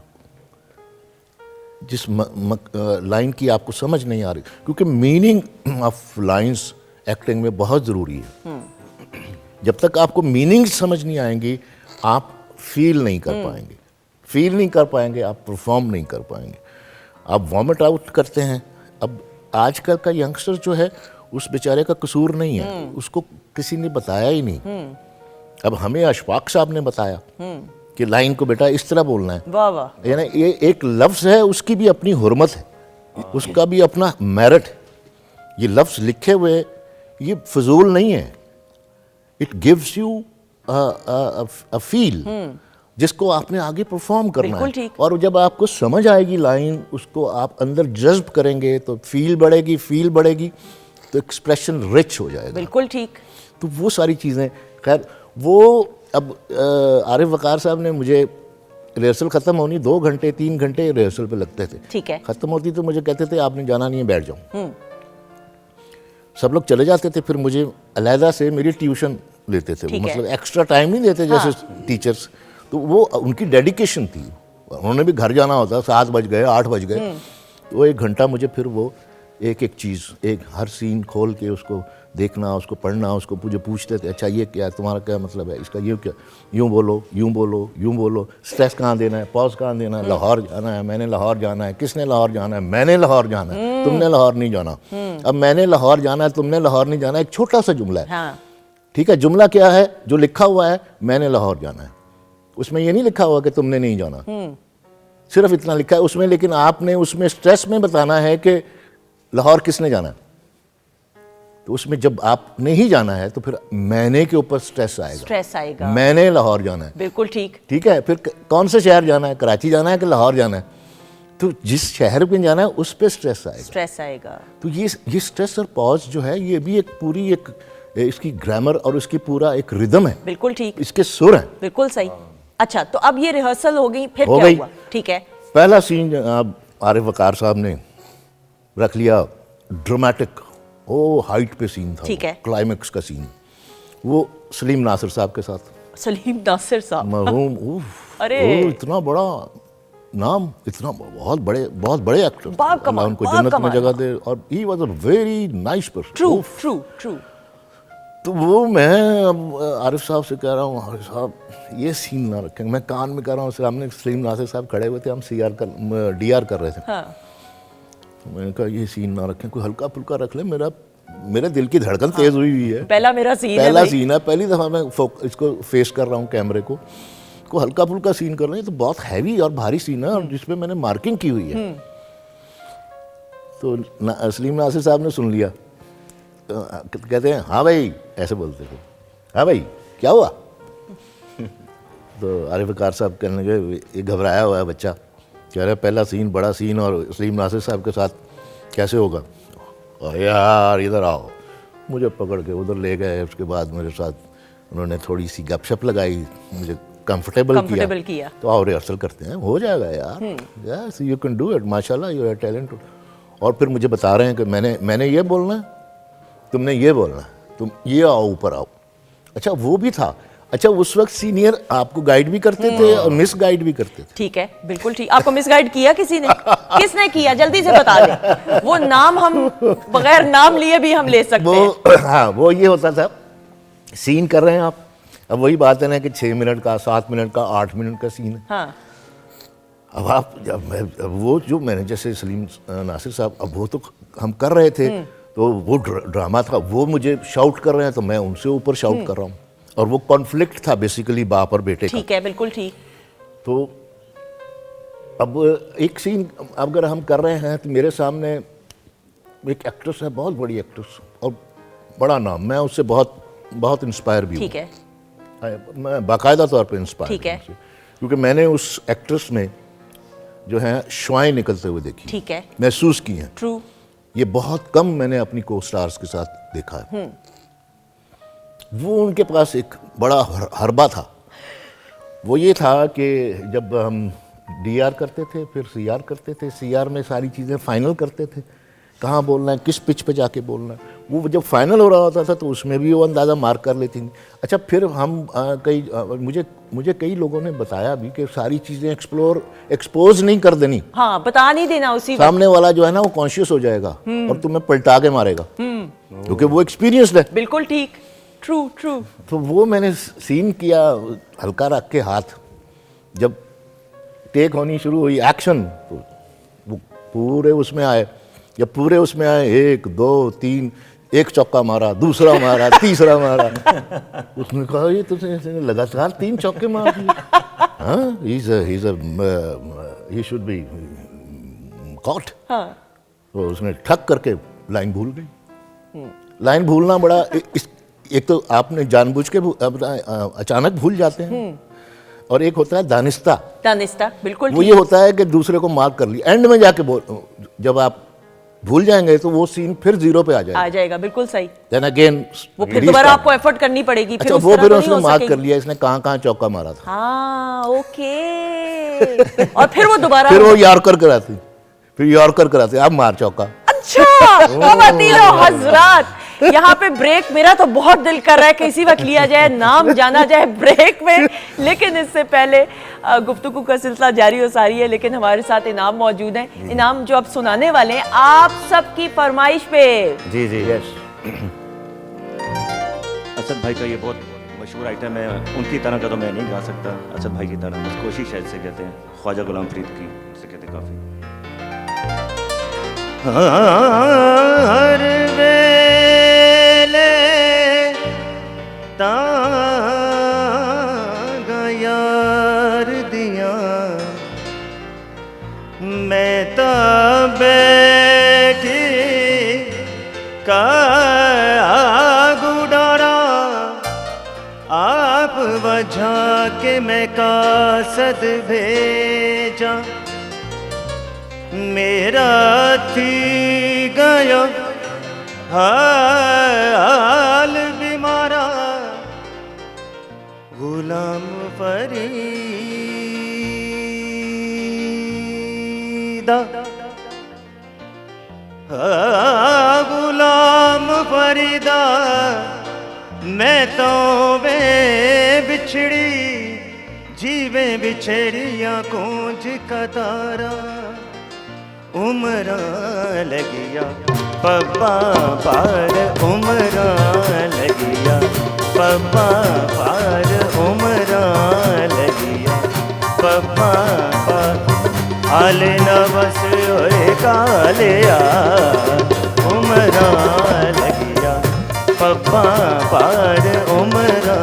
जिस लाइन की आपको समझ नहीं आ रही, क्योंकि मीनिंग ऑफ लाइंस एक्टिंग में बहुत ज़रूरी है। जब तक आपको मीनिंग समझ नहीं आएंगी, आप फील नहीं कर पाएंगे, आप परफॉर्म नहीं कर पाएंगे, आप वॉमिट आउट करते हैं। अब आजकल का यंगस्टर जो है, उस बेचारे का कसूर नहीं है, उसको किसी ने बताया ही नहीं। अब हमें अशफाक साहब ने बताया कि लाइन को बेटा इस तरह बोलना है। वाह वाह। यानी ये एक लफ्ज़ है, उसकी भी अपनी हुर्मत है, उसका भी अपना मेरिट है। ये लफ्ज़ लिखे हुए ये फजूल नहीं है, it gives you a feel जिसको आपने आगे परफॉर्म करना बिल्कुल है। ठीक। और जब आपको समझ आएगी लाइन, उसको आप अंदर जज्ब करेंगे तो फील बढ़ेगी तो एक्सप्रेशन रिच हो जाएगा। बिल्कुल ठीक। तो वो सारी चीज़ें, खैर वो अब आरिफ वकार साहब ने मुझे, रिहर्सल ख़त्म होनी 2 घंटे 3 घंटे रिहर्सल पे लगते थे। ठीक है। ख़त्म होती तो मुझे कहते थे आपने जाना नहीं है, बैठ जाओ। सब लोग चले जाते थे, फिर मुझे अलहदा से मेरी ट्यूशन लेते थे, ठीक है। मतलब एक्स्ट्रा टाइम नहीं देते जैसे टीचर्स। तो वो उनकी डेडिकेशन थी, उन्होंने भी घर जाना होता, 7 बज गए 8 बज गए, तो वो 1 घंटा मुझे फिर वो एक एक चीज़, एक हर सीन खोल के उसको देखना, उसको पढ़ना, उसको मुझे पूछते थे अच्छा ये क्या है, तुम्हारा क्या मतलब है, इसका ये क्या, यूँ बोलो यूँ बोलो यूँ बोलो, स्ट्रेस कहाँ देना है, पॉज कहाँ देना है, लाहौर जाना है, मैंने लाहौर जाना है, किसने लाहौर जाना है, मैंने लाहौर जाना है, तुमने लाहौर नहीं जाना। अब मैंने लाहौर जाना है, तुमने लाहौर नहीं जाना, एक छोटा सा जुमला है। हाँ। ठीक है, जुमला क्या है जो लिखा हुआ है, मैंने लाहौर जाना है, उसमें ये नहीं लिखा हुआ कि तुमने नहीं जाना, सिर्फ इतना लिखा है उसमें, लेकिन आपने उसमें स्ट्रेस में बताना है कि लाहौर किसने जाना है। तो उसमें जब आपने ही जाना है तो फिर मैंने के ऊपर स्ट्रेस आएगा, मैंने लाहौर जाना है। बिल्कुल ठीक। ठीक है, फिर कौन से शहर जाना है, कराची जाना है कि लाहौर जाना है, तो जिस शहर पे जाना है उस पे स्ट्रेस आएगा। तो ये स्ट्रेस और पॉज जो है, ये भी एक पूरी एक इसकी ग्रामर और उसकी पूरा एक रिदम है। बिल्कुल ठीक। इसके सुर हैं। बिल्कुल सही। अच्छा, तो अब ये रिहर्सल हो गई, फिर हो क्या गई। हुआ? ठीक है। पहला सीन आरिफ वकार साहब ने रख लिया ड्रामेटिक, वो हाइट पे सीन था, ठीक है। क्लाइमेक्स का सीन, वो सलीम नासिर साहब के साथ। सलीम नासिर साहब मरहूम, अरे वो इतना बड़ा नाम, इतना बहुत बड़े एक्टर, बाकमाल, उनको जन्नत में बाकमाल। जगह दे, और he was a very nice person. True. तो वो मैं अब आरिफ साहब से कह रहा हूँ, आरिफ साहब ये सीन ना रखें, मैं कान में कह रहा हूँ, सामने सलीम नासिर साहब खड़े हुए थे, हम डीआर कर रहे थे। हाँ। मैंने कहा ये सीन ना रखें, कोई हल्का फुल्का रख ले, मेरे दिल की धड़कन तेज हुई है, पहला मेरा सीन है, पहला सीन है, पहली दफ़ा मैं इसको फेस कर रहा हूँ कैमरे को हल्का फुल्का सीन कर रहे हैं, तो बहुत हैवी और भारी सीन है और जिसपे मैंने मार्किंग की हुई है। तो सलीम नासिर साहब ने सुन लिया, कहते हैं हाँ भाई, ऐसे बोलते थे, हाँ भाई क्या हुआ। तो आरिफ वकार साहब कहने लगे, ये घबराया हुआ है बच्चा, कह रहे पहला सीन बड़ा सीन और सलीम नासिर साहब के साथ कैसे होगा, यार इधर आओ। मुझे पकड़ के उधर ले गए, उसके बाद मेरे साथ उन्होंने थोड़ी सी गपशप लगाई, मुझे कंफर्टेबल किया। तो आओ रिहर्सल करते हैं, हो जाएगा यार, yes you can do it, माशाल्लाह यू आर टैलेंटेड। और फिर मुझे बता रहे हैं कि मैंने ये बोलना है, तुमने ये बोलना है, तुम ये आओ, ऊपर आओ। अच्छा वो भी था। अच्छा उस वक्त सीनियर आपको गाइड भी करते थे और मिस गाइड भी करते थे। ठीक है, बिल्कुल ठीक। आपको मिस गाइड किया किसी ने? किसने किया, जल्दी से बता दे। वो नाम हम बगैर नाम लिए भी हम ले सकते हैं। हाँ, वो ये होता था, सीन कर रहे हैं आप, अब वही बात है ना कि 6 मिनट का, 7 मिनट का, 8 मिनट का सीन है। हाँ। अब आप अब वो जो मैंने जैसे सलीम नासिर साहब, अब वो तो हम कर रहे थे, तो वो ड्रामा था, वो मुझे शाउट कर रहे हैं, तो मैं उनसे ऊपर शाउट कर रहा हूँ, और वो कॉन्फ्लिक्ट था बेसिकली बाप और बेटे का। ठीक है, बिल्कुल ठीक। तो अब एक सीन अगर हम कर रहे हैं, तो मेरे सामने एक एक्ट्रेस है, बहुत बड़ी एक्ट्रेस और बड़ा नाम, मैं उससे बहुत इंस्पायर भी हूँ। ठीक है, मैं बाकायदा तौर पे इंस्पायर ठीक है, क्योंकि मैंने उस एक्ट्रेस में जो है शुआएं निकलते हुए देखी, ठीक है, महसूस की हैं। ट्रू। ये बहुत कम मैंने अपनी को स्टार्स के साथ देखा है। वो उनके पास एक बड़ा हरबा था, वो ये था कि जब हम डीआर करते थे, फिर सीआर करते थे, सीआर में सारी चीज़ें फाइनल करते थे, कहाँ बोलना है, किस पिच पे जाके बोलना है, वो जब फाइनल हो रहा होता था तो उसमें भी वो अंदाज़ा मार्क कर लेती थी। अच्छा फिर हम मुझे कई लोगों ने बताया भी कि सारी चीज़ें एक्सपोज नहीं कर देनी। हाँ, बता नहीं देना उसी सामने वाला जो है ना वो कॉन्शियस हो जाएगा और तुम्हें पलटा के मारेगा, क्योंकि वो एक्सपीरियंस्ड है। बिल्कुल ठीक, ट्रू। तो वो मैंने सीन किया हल्का रख के हाथ, जब टेक होनी शुरू हुई एक्शन, तो वो पूरे उसमें आए, जब पूरे उसमें आए 1 2 3, एक चौका मारा, दूसरा मारा, तीसरा मारा, उसने कहा ये तो लगातार 3 चौके मार दिए। हाँ, he should be caught। हाँ। तो उसने ठक करके लाइन भूल गई। लाइन भूलना बड़ा एक तो आपने जानबूझ के अचानक भूल जाते हैं, और एक होता है दानिस्ता। बिल्कुल वो ये होता है कि दूसरे को मार्क कर लिया, एंड में जाके जब आप भूल जाएंगे तो वो सीन फिर 0 पे आ जाएगा। बिल्कुल सही। देन अगेन वो फिर दोबारा आपको एफर्ट करनी पड़ेगी। अच्छा, वो फिर उसने मार्क कर लिया इसने कहाँ चौका मारा था। हाँ, ओके। और फिर वो दोबारा फिर वो यॉर्कर कराती, अब मार चौका। अच्छा, लो हजरात, यहाँ पे ब्रेक मेरा तो बहुत दिल कर रहा है कि इसी वक्त लिया जाए, नाम जाना जाए ब्रेक में, लेकिन इससे पहले गुफ्तगू का सिलसिला जारी हो सारी है। लेकिन हमारे साथ इनाम मौजूद है, इनाम जो आप सुनाने वाले हैं आप सबकी फरमाइश पे। जी जी, यस। असद भाई का ये बहुत मशहूर आइटम है, उनकी तरह का तो मैं नहीं गा सकता, असद भाई की तरह, बस कोशिश है, इसे कहते हैं ख्वाजा गुलाम फरीद की, इसे कहते हैं काफ़ी। हर वेले तागा यार दिया, मैं ता बैठी का गुडारा, आप वजह के मैं कासद भेजा, मेरा थी गयो हाल बीमारा, गुलाम फरीदा, गुलाम फरीदा, मैं तो वे बिछड़ी जीवे बिछड़िया कूंज का तारा, उमरा लगिया पप्पा पार, उमरा लगिया पप्पा पार, उमरा लगिया पप्पा पार, आले न बस ओए कालिया, उमरा लगिया पप्पा पार, उमरा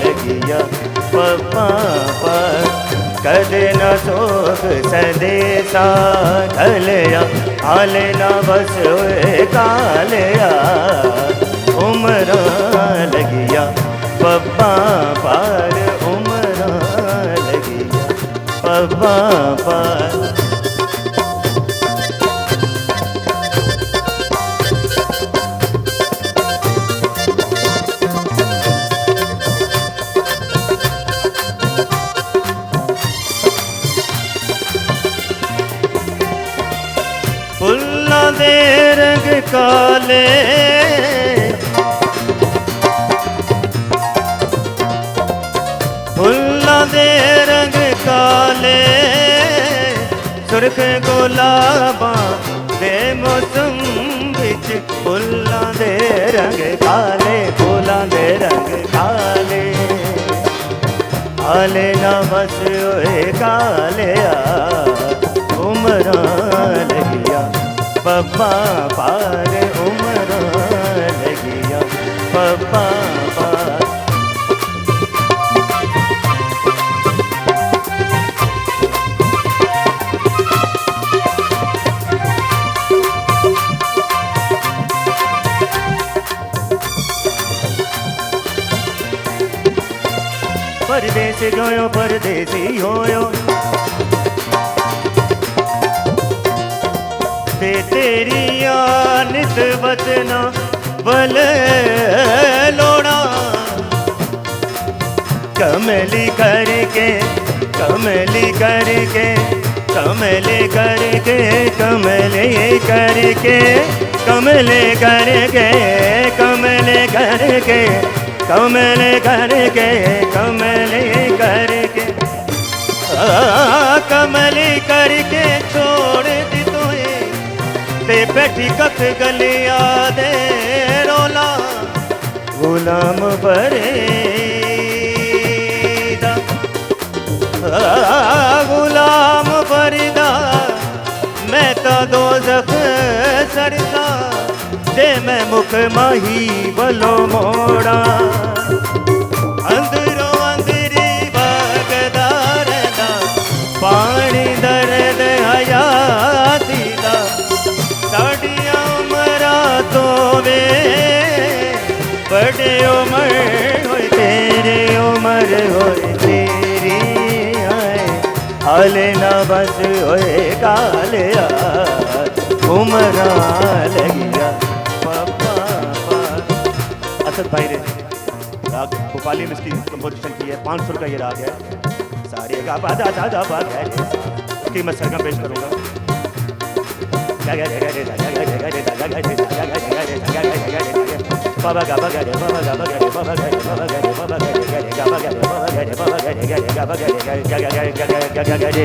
लगिया पप्पा पार, कदे न सोख संदेशा खलिया, आले न बस कालिया, उमरा लगिया पप्पा पार, उमरा लगिया पप्पा पार। फुल्ला दे रंग काले, फुल्ला दे रंग काले, सुर्ख गुलाबा दे मौसम बिच, फुल्ला दे रंग काले, फुल्ला दे रंग काले, आले ना बस ओए कालिया, उमरा लगिया पप्पा पार, उमरा लगिया पप्पा पार। परदेस गयो परदेसी होयो, ते तेरी नित बचना बल लोड़ा, कमली करके कमली करके कमले करके कमले करके कमले करके कमले करके कमले करके कमले करके कमली करके छोड़ दी तोए, ते बैठी कथ गलिया दे रोला, गुलाम फरीदा, गुलाम फरीदा, मैं तो दोज़ख सड़ता, जे मैं मुख माही बलो मोड़ा, अंदरों अंदरी बागदार दा, पानी दर्द हयाती दा, साड़िया उमरा तो वे बड़े आले ना बस ओए काले उमरा लगिया पापा असद भाई ने राग भोपाली में इसकी कंपोजिशन की है, 500 का ये राग है। सारे गा बा दा दा बा गा इसकी मैं सरगम पेश करूंगा। बाबा गाबा गा रे बाबा गाबा गा रे बाबा गा रे बाबा गा रे बाबा गा रे गाबा गा रे बाबा गा रे बाबा गा रे गाबा गा रे गा रे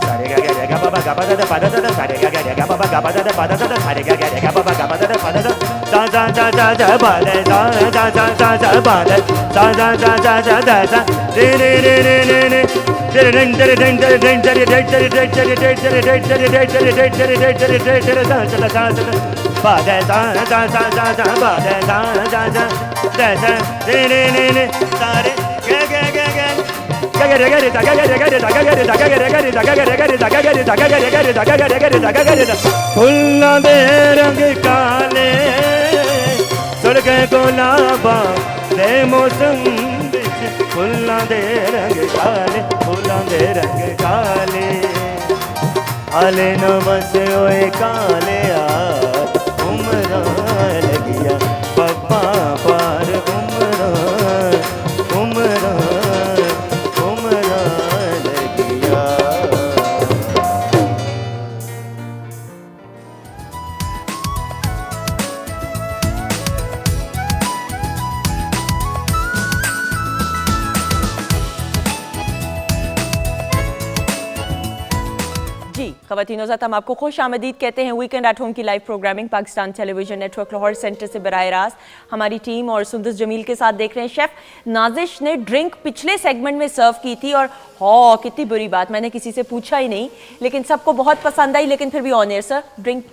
सारे गा गा गा बाबा गाबा दा पा दा सारे गा गा गा बाबा गाबा दा पा दा सारे गा गा गा बाबा गाबा दा पा दा दा दा दा दा दा बा दा दा दा दा दा दा बा दा दा दा दा दा दा दा दा रे रे रे रे रे रे तेरे रंग तेरे रंग तेरे रंग तेरे रंग तेरे रंग तेरे रंग तेरे रंग तेरे रंग तेरे रंग तेरे रंग तेरे रंग तेरे दा चला दा चला बा दा दा दा दा दा दा बा दा दा दा दा दा दा रे रे रे रे सारे गा गा गा गा फुल्लां दे रंग काले सुर्ग गुलाबा दे मौसम विच फुल्लां दे रंग काले फुल्लां दे रंग काले आले न बस ओए काले उमरा लगिया पप्पा पार उमरा उमरा उमरा लगिया। जी ख़वातीनो ज़ात, हम आपको खुश आमदीद कहते हैं वीकेंड एट होम की live programming Pakistan television network Lahore centre से बराह रास्त हमारी टीम और सुंदस जमील के साथ देख रहे हैं। शेफ़ नाजिश ने ड्रिंक पिछले सेगमेंट में सर्व की थी और कितनी बुरी बात, मैंने किसी से पूछा ही नहीं, लेकिन सबको बहुत पसंद आई, लेकिन फिर भी on air sir drink.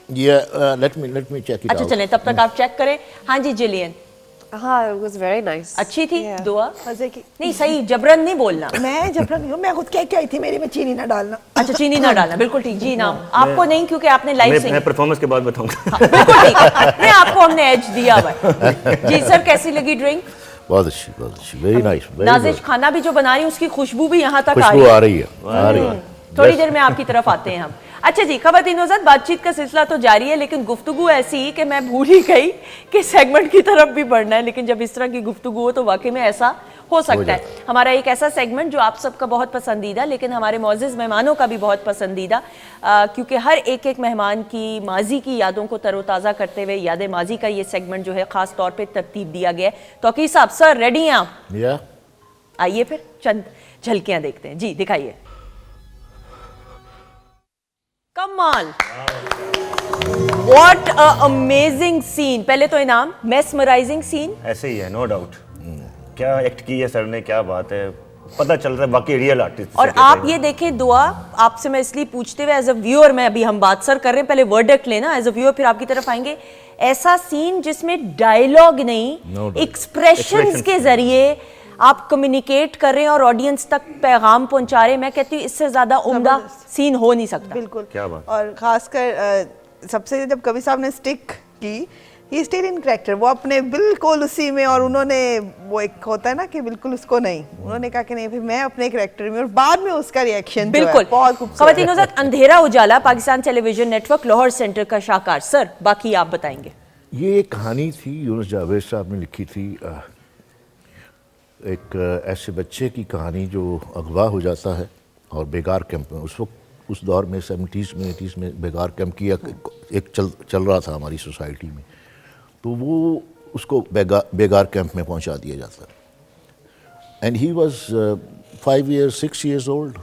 Let me check it. अच्छा चलें, तब तक आप चेक करें। हाँ जी जिलियन। हाँ, it was very nice. अच्छी थी दुआ। मजे की नहीं सही, जबरन नहीं बोलना। मैं जबरन नहीं हूँ, मैं खुद कह के आई थी मेरी में चीनी ना डालना। अच्छा चीनी ना डालना, बिल्कुल ठीक जी। नाम आपको नहीं, क्योंकि आपने लाइव से मैं परफॉर्मेंस के बाद बताऊंगा। बिल्कुल ठीक है, नहीं आपको हमने एज दिया हुआ है। जी सर, कैसी लगी ड्रिंक? बहुत अच्छी, वेरी नाइस। नाजिश खाना भी जो बना रही है उसकी खुशबू भी यहाँ तक खुशबू आ रही है। थोड़ी देर में आपकी तरफ आते हैं हम। अच्छा जी, ख़वातीनो ज़ात, बातचीत का सिलसिला तो जारी है, लेकिन गुफ्तगू ऐसी कि मैं भूल ही गई कि सेगमेंट की तरफ भी बढ़ना है, लेकिन जब इस तरह की गुफ्तगू हो तो वाकई में ऐसा हो सकता है। हमारा एक ऐसा सेगमेंट जो आप सबका बहुत पसंदीदा, लेकिन हमारे मौजूद मेहमानों का भी बहुत पसंदीदा, क्योंकि हर एक मेहमान की माजी की यादों को तरोताज़ा करते हुए याद माजी का ये सेगमेंट जो है ख़ास तौर पर तरतीब दिया गया है। तौकीर साहब, सर रेडी हैं आप? आइए फिर चंद झलकियाँ देखते हैं। जी दिखाइए। कमाल, व्हाट अ अमेजिंग सीन। पहले तो इनाम, मेस्मराइजिंग सीन। ऐसे ही है, नो डाउट। क्या एक्ट की है सर ने, क्या बात है, पता चल रहा है वाकई रियल आर्टिस्ट। और आप ये देखें दुआ, आपसे मैं इसलिए पूछते हुए एज अ व्यूअर, मैं अभी हम बात सर कर रहे हैं, पहले वर्डिक्ट लेना, एज अ व्यूअर फिर आपकी तरफ आएंगे। ऐसा सीन जिसमें डायलॉग नहीं, एक्सप्रेशंस के जरिए आप कम्युनिकेट कर रहे हैं और ऑडियंस तक पैगाम पहुंचा रहे हैं। मैं कहती हूँ इससे ज्यादा उम्दा सीन हो नहीं सकता। बिल्कुल, क्या बात। और खासकर सबसे जब कवि साहब ने स्टिक की, ही स्टिल इन कैरेक्टर, वो अपने बिल्कुल उसी में, और उन्होंने वो एक होता है ना कि बिल्कुल उसको नहीं, उन्होंने कहा कि नहीं फिर मैं अपने कैरेक्टर में, और बाद में उसका रिएक्शन बिल्कुल बहुत खूबसूरत। ख़वातीनो ज़ात, Andhera Ujala Pakistan television network Lahore centre का शाहकार। सर बाकी आप बताएंगे। ये एक कहानी थी, यूनुस जावेद साहब ने लिखी थी। एक ऐसे बच्चे की कहानी जो अगवा हो जाता है और बेगार कैंप में, उस वक्त उस दौर में 70s में 80s में बेगार कैंप की एक चल रहा था हमारी सोसाइटी में, तो वो उसको बेगार कैंप में पहुंचा दिया जाता। And he was 5 years 6 years old.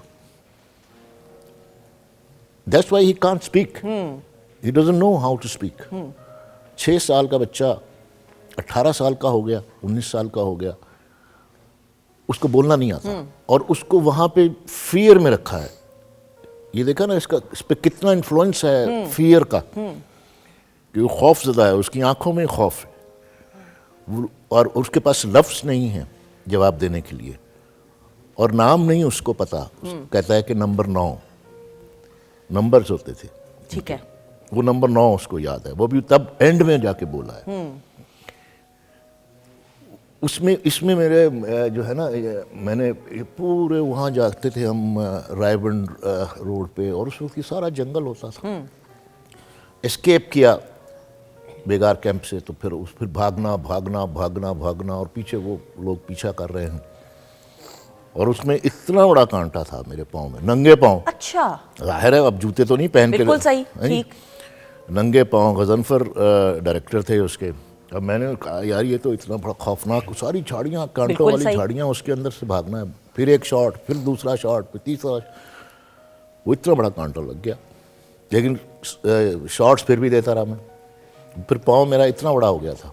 That's why he can't speak. He doesn't know how to speak. 6 साल का बच्चा 18 साल का हो गया, 19 साल का हो गया, उसको बोलना नहीं आता, और उसको वहाँ पे फियर में रखा है। ये देखा ना इस पे कितना इन्फ्लुएंस है फियर का, कि वो खौफ ज़दा है, उसकी आंखों में खौफ है, और उसके पास लफ्ज़ नहीं है जवाब देने के लिए, और नाम नहीं उसको पता। कहता है कि नंबर 9 नंबर्स होते थे, ठीक है, वो नंबर 9 उसको याद है, वो भी तब एंड में जाके बोला है। उसमें इसमें मेरे जो है ना मैंने ये पूरे वहाँ जाते थे हम रायबंड रोड पे, और उस वक्त ये सारा जंगल होता था। एस्केप किया बेगार कैंप से, तो फिर भागना भागना भागना भागना, और पीछे वो लोग पीछा कर रहे हैं, और उसमें इतना बड़ा कांटा था मेरे पाँव में, नंगे पाँव। अच्छा, जाहिर है अब जूते तो नहीं पहन के, बिल्कुल सही, नहीं? ठीक। नंगे पाँव। गजनफर डायरेक्टर थे उसके। अब मैंने कहा यार ये तो इतना बड़ा खौफनाक, सारी झाड़ियाँ, कांटों वाली झाड़ियाँ, उसके अंदर से भागना है, फिर एक शॉट, फिर दूसरा शॉट, फिर तीसरा। वो इतना बड़ा कांटा लग गया, लेकिन शॉट्स फिर भी देता रहा मैं। फिर पाँव मेरा इतना बड़ा हो गया था,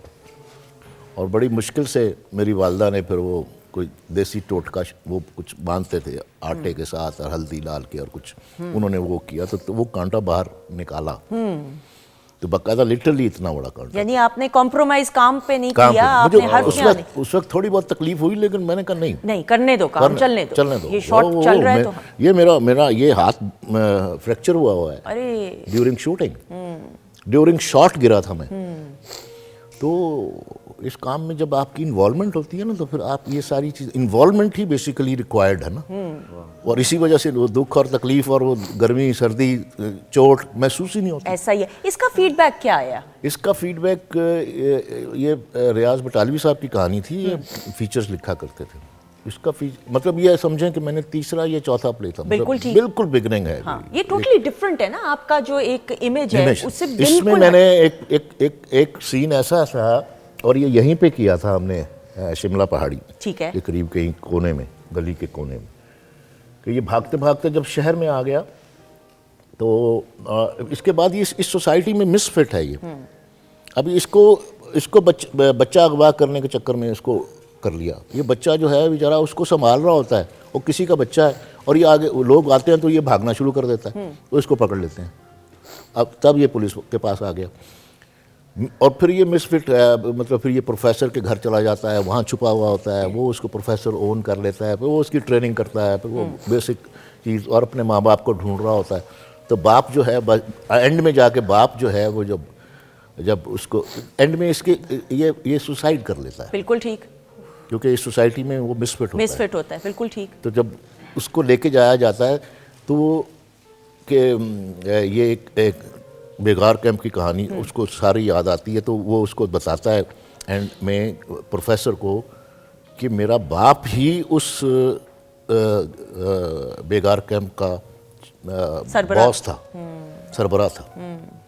और बड़ी मुश्किल से मेरी वालदा ने फिर वो कोई देसी टोटका वो कुछ बांधते थे आटे के साथ और हल्दी डाल के और कुछ, उन्होंने वो किया, तो वो कांटा बाहर निकाला। तो बकायदा लिटरली इतना बड़ा कांटा। यानी आपने कॉम्प्रोमाइज काम पे नहीं किया, आपने हर उस वक्त थोड़ी बहुत तकलीफ हुई, लेकिन मैंने कहा नहीं करने दो काम, चलने दो। ये शॉट चल रहा है तो ये मेरा ये हाथ फ्रैक्चर हुआ है। अरे ड्यूरिंग शूटिंग, ड्यूरिंग शॉट गिरा था मैं। तो इस काम में जब आपकी इन्वॉल्वमेंट होती है ना, तो फिर आप ये सारी चीज़, इन्वॉल्वमेंट ही बेसिकली रिक्वायर्ड है ना, और इसी वजह से वो दुख और तकलीफ और वो गर्मी सर्दी चोट महसूस ही नहीं होती। ऐसा ही है। इसका फीडबैक क्या आया? इसका फीडबैक ये रियाज बटालवी साहब की कहानी थी, ये फीचर्स लिखा करते थे। इसका मतलब ये समझें कि मैंने तीसरा या चौथा प्ले था, बिल्कुल ठीक, बिल्कुल बिगनिंग है। हाँ, ये टोटली डिफरेंट है ना, आपका जो एक इमेज है उससे बिल्कुल। इसमें मैंने एक सीन ऐसा था, और ये यहीं पे किया था हमने, शिमला पहाड़ी, ठीक है, के करीब कहीं कोने में, गली के कोने में। तो ये भागते भागते जब शहर में आ गया, तो इसके बाद ये इस सोसाइटी में मिसफिट है ये। अभी इसको बच्चा अगवा करने के चक्कर में इसको कर लिया। ये बच्चा जो है बेचारा, उसको संभाल रहा होता है, वो किसी का बच्चा है, और ये आगे लोग आते हैं तो ये भागना शुरू कर देता है, तो इसको पकड़ लेते हैं। अब तब ये पुलिस के पास आ गया, और फिर ये मिसफिट है, मतलब फिर ये प्रोफेसर के घर चला जाता है, वहाँ छुपा हुआ होता है, वो उसको प्रोफेसर ओन कर लेता है, फिर वो उसकी ट्रेनिंग करता है, फिर वो बेसिक चीज़, और अपने माँ बाप को ढूंढ रहा होता है। तो बाप जो है एंड में जाके बाप जो है वो जब उसको एंड में इसके ये सुसाइड कर लेता है। बिल्कुल ठीक, क्योंकि इस सोसाइटी में वो मिसफिट होता है। बिल्कुल ठीक। तो जब उसको लेके जाया जाता है, तो कि ये एक बेगार कैंप की कहानी उसको सारी याद आती है, तो वो उसको बताता है एंड में प्रोफेसर को कि मेरा बाप ही उस बेगार कैंप का बॉस था, सरबराह था।